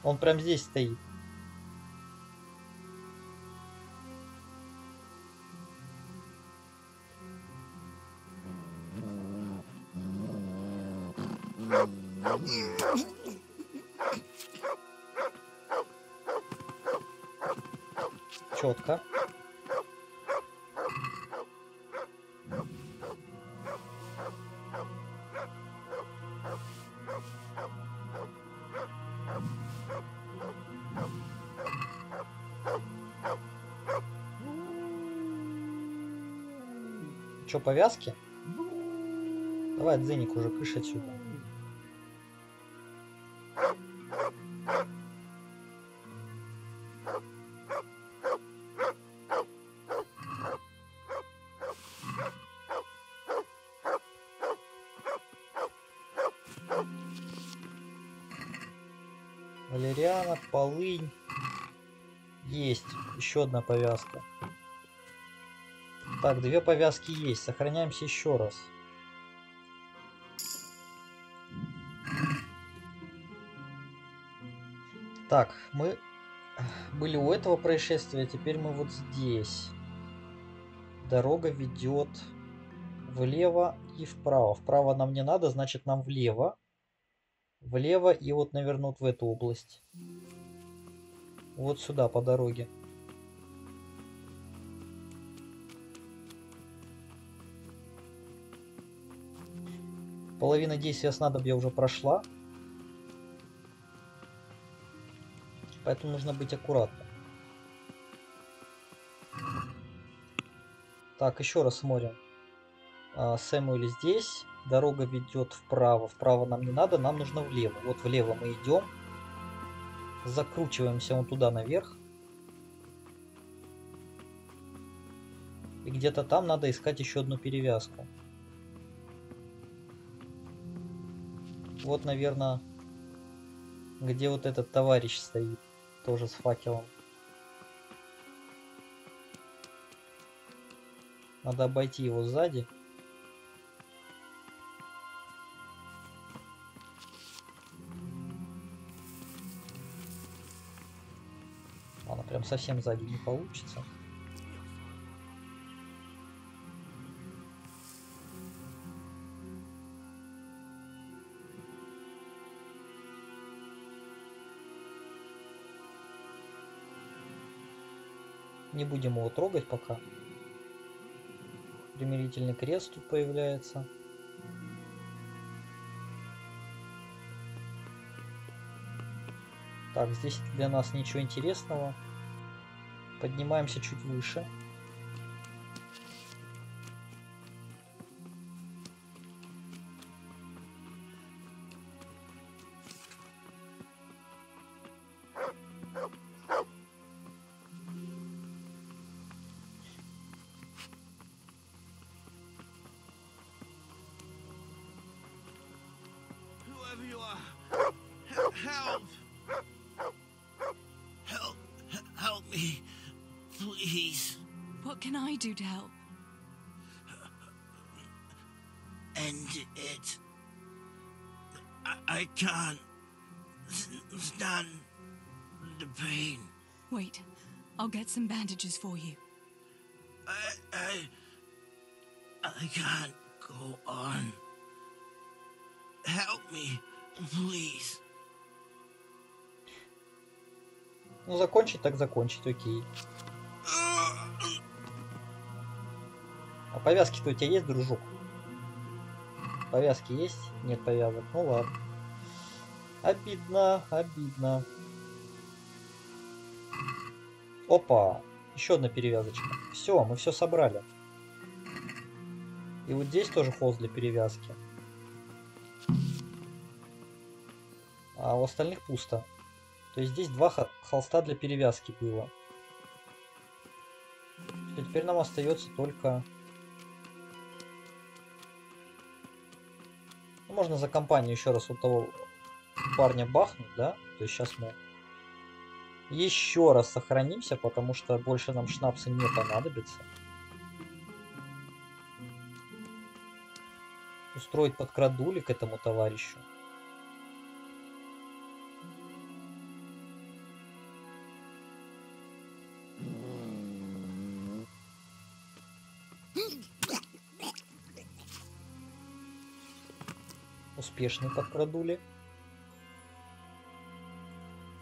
Он прям здесь стоит. Четко. Че, повязки? Давай, дзыник, уже кыш отсюда. Валериана, полынь. Есть. Еще одна повязка. Так, 2 повязки есть. Сохраняемся еще раз. Так, мы были у этого происшествия, теперь мы вот здесь. Дорога ведет влево и вправо. Вправо нам не надо, значит нам влево. Влево и вот навернут в эту область. Вот сюда по дороге. Половина действия снадобья уже прошла. Поэтому нужно быть аккуратным. Так, еще раз смотрим. Самуэль здесь. Дорога ведет вправо. Вправо нам не надо, нам нужно влево. Вот влево мы идем. Закручиваемся вон туда наверх. И где-то там надо искать еще одну перевязку. Вот, наверное, где вот этот товарищ стоит. Тоже с факелом. Надо обойти его сзади. Ладно, прям совсем сзади не получится. Не будем его трогать пока. Примирительный крест тут появляется. Так, здесь для нас ничего интересного. Поднимаемся чуть выше. Do to help? End it. I can't stand the pain. Wait, I'll get some bandages for you. I can't go on. Help me, please. Ну, закончить так закончить, окей. А повязки-то у тебя есть, дружок? Повязки есть? Нет повязок. Ну ладно. Обидно, обидно. Опа! Еще одна перевязочка. Все, мы все собрали. И вот здесь тоже холст для перевязки. А у остальных пусто. То есть здесь два холста для перевязки было. И теперь нам остается только... Ну, можно за компанию еще раз вот того парня бахнуть, да? То есть сейчас мы еще раз сохранимся, потому что больше нам шнапса не понадобится. Устроить подкрадули к этому товарищу. Успешный подкрадули.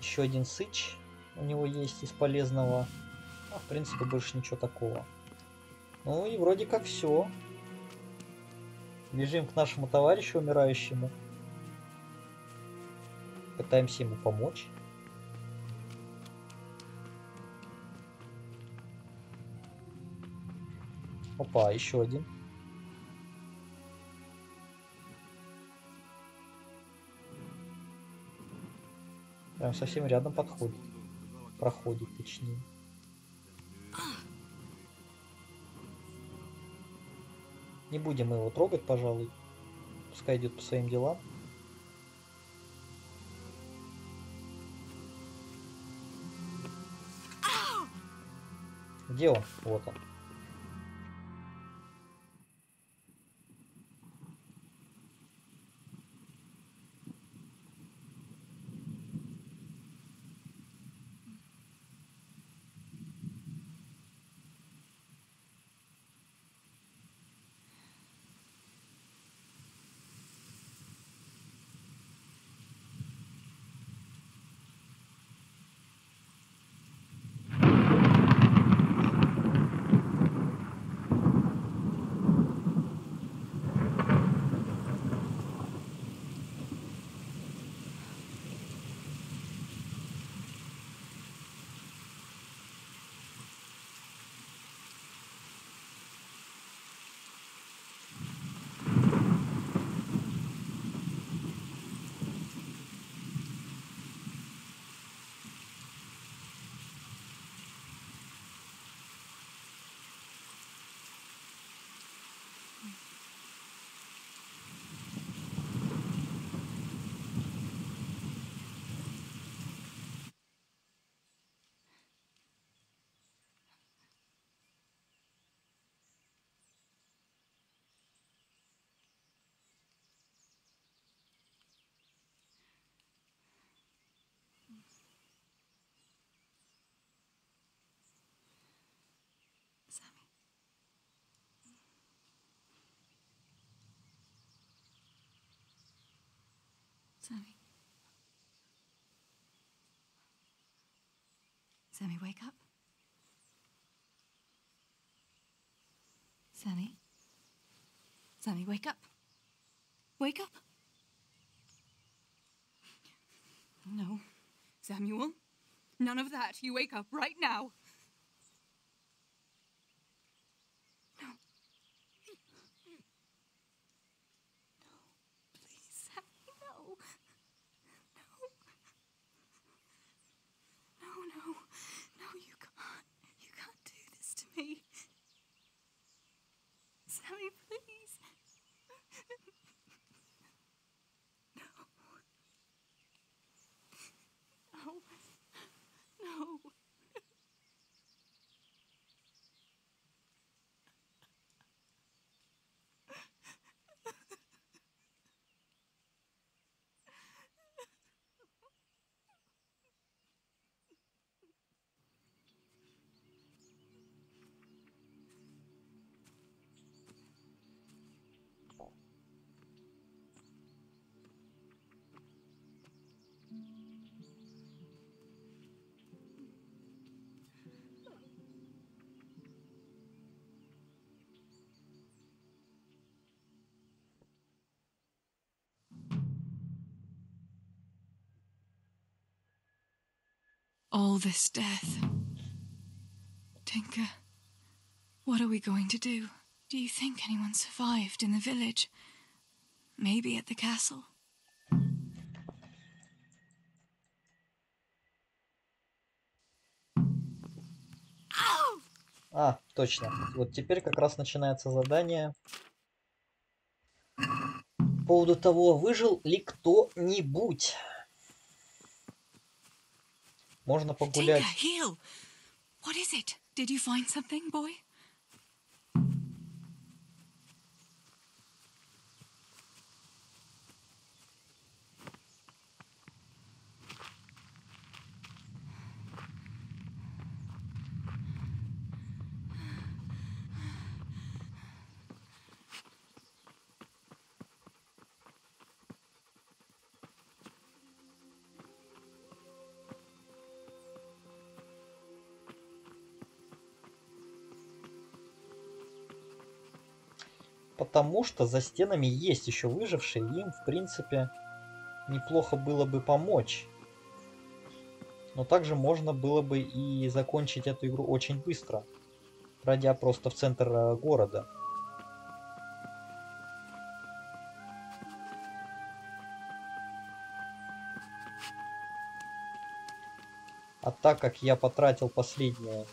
Еще один сыч у него есть из полезного. А, в принципе, больше ничего такого. Ну и вроде как все. Бежим к нашему товарищу умирающему. Пытаемся ему помочь. Опа, еще один. Прям совсем рядом подходит. Проходит, точнее. Не будем мы его трогать, пожалуй. Пускай идет по своим делам. Где он? Вот он. Sammy. Sammy, wake up. Sammy. Sammy, wake up. Wake up. No. Samuel, none of that. You wake up right now. No. Please, Sammy, no. No, you can't. You can't do this to me. Sammy, please. No. All this death. Tinker, what are we going to do? Do you think anyone survived in the village? Maybe at the castle? А, точно. Вот теперь как раз начинается задание по поводу того, выжил ли кто-нибудь. Можно погулять. Tinker, heel! What is it? Did you find something, boy? Потому что за стенами есть еще выжившие, и им, в принципе, неплохо было бы помочь. Но также можно было бы и закончить эту игру очень быстро, пройдя просто в центр города. А так как я потратил последние...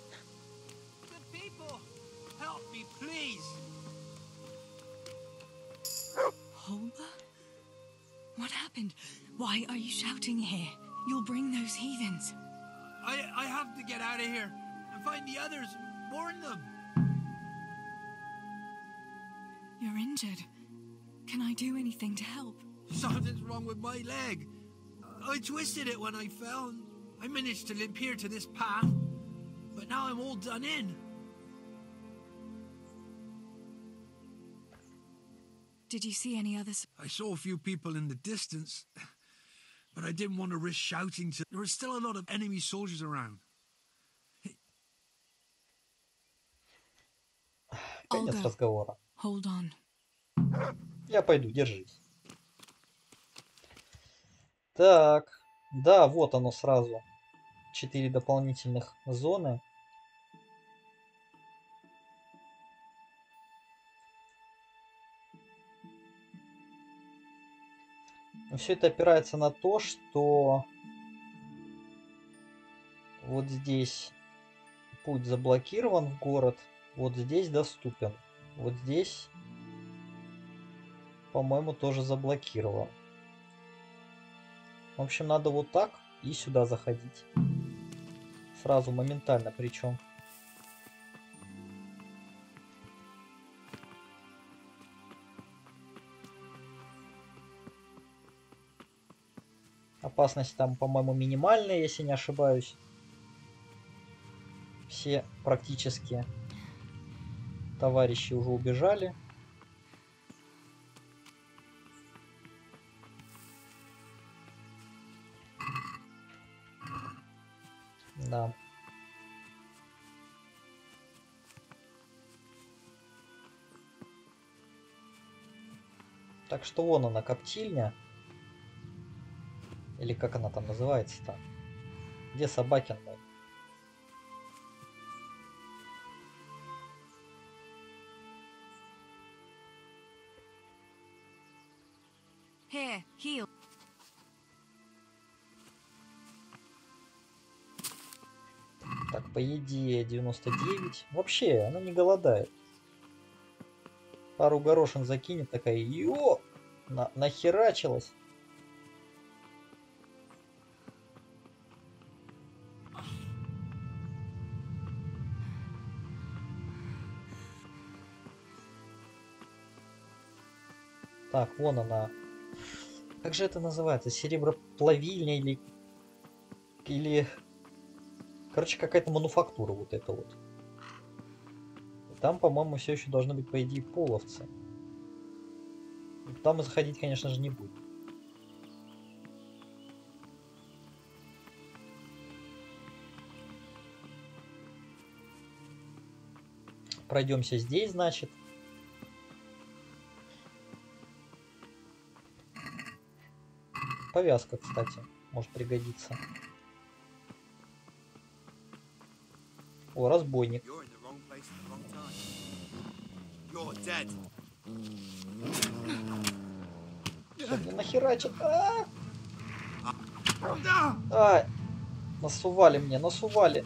What happened? Why are you shouting here? You'll bring those heathens. I have to get out of here and find the others, warn them. You're injured. Can I do anything to help? Something's wrong with my leg. I twisted it when I fell, and I managed to limp here to this path, but now I'm all done in. Did you see any others? I saw a few people in the distance, but I didn't want to risk shouting to... There were still a lot of enemy soldiers around. Конец разговора. Hold on. Я пойду, держись. Так, да, вот оно сразу. 4 дополнительных зоны. Все это опирается на то, что вот здесь путь заблокирован в город, вот здесь доступен, вот здесь, по-моему, тоже заблокирован. В общем, надо вот так и сюда заходить. Сразу, моментально причем. Опасность там, по-моему, минимальная, если не ошибаюсь. Все практически товарищи уже убежали. Да. Так что вон она, коптильня. Или как она там называется-то? Где Собакин мой? Here, heel. Так, по еде 99. Вообще, она не голодает. Пару горошин закинет, такая, йо! Нахерачилась. Так, вон она. Как же это называется? Сереброплавильня или... Короче, какая-то мануфактура вот это вот. И там, по-моему, все еще должны быть, по идее, половцы. Там мы заходить, конечно же, не будем. Пройдемся здесь, значит. Повязка, кстати, может пригодиться. О, разбойник. Что мне нахерачит? Насували мне, насували.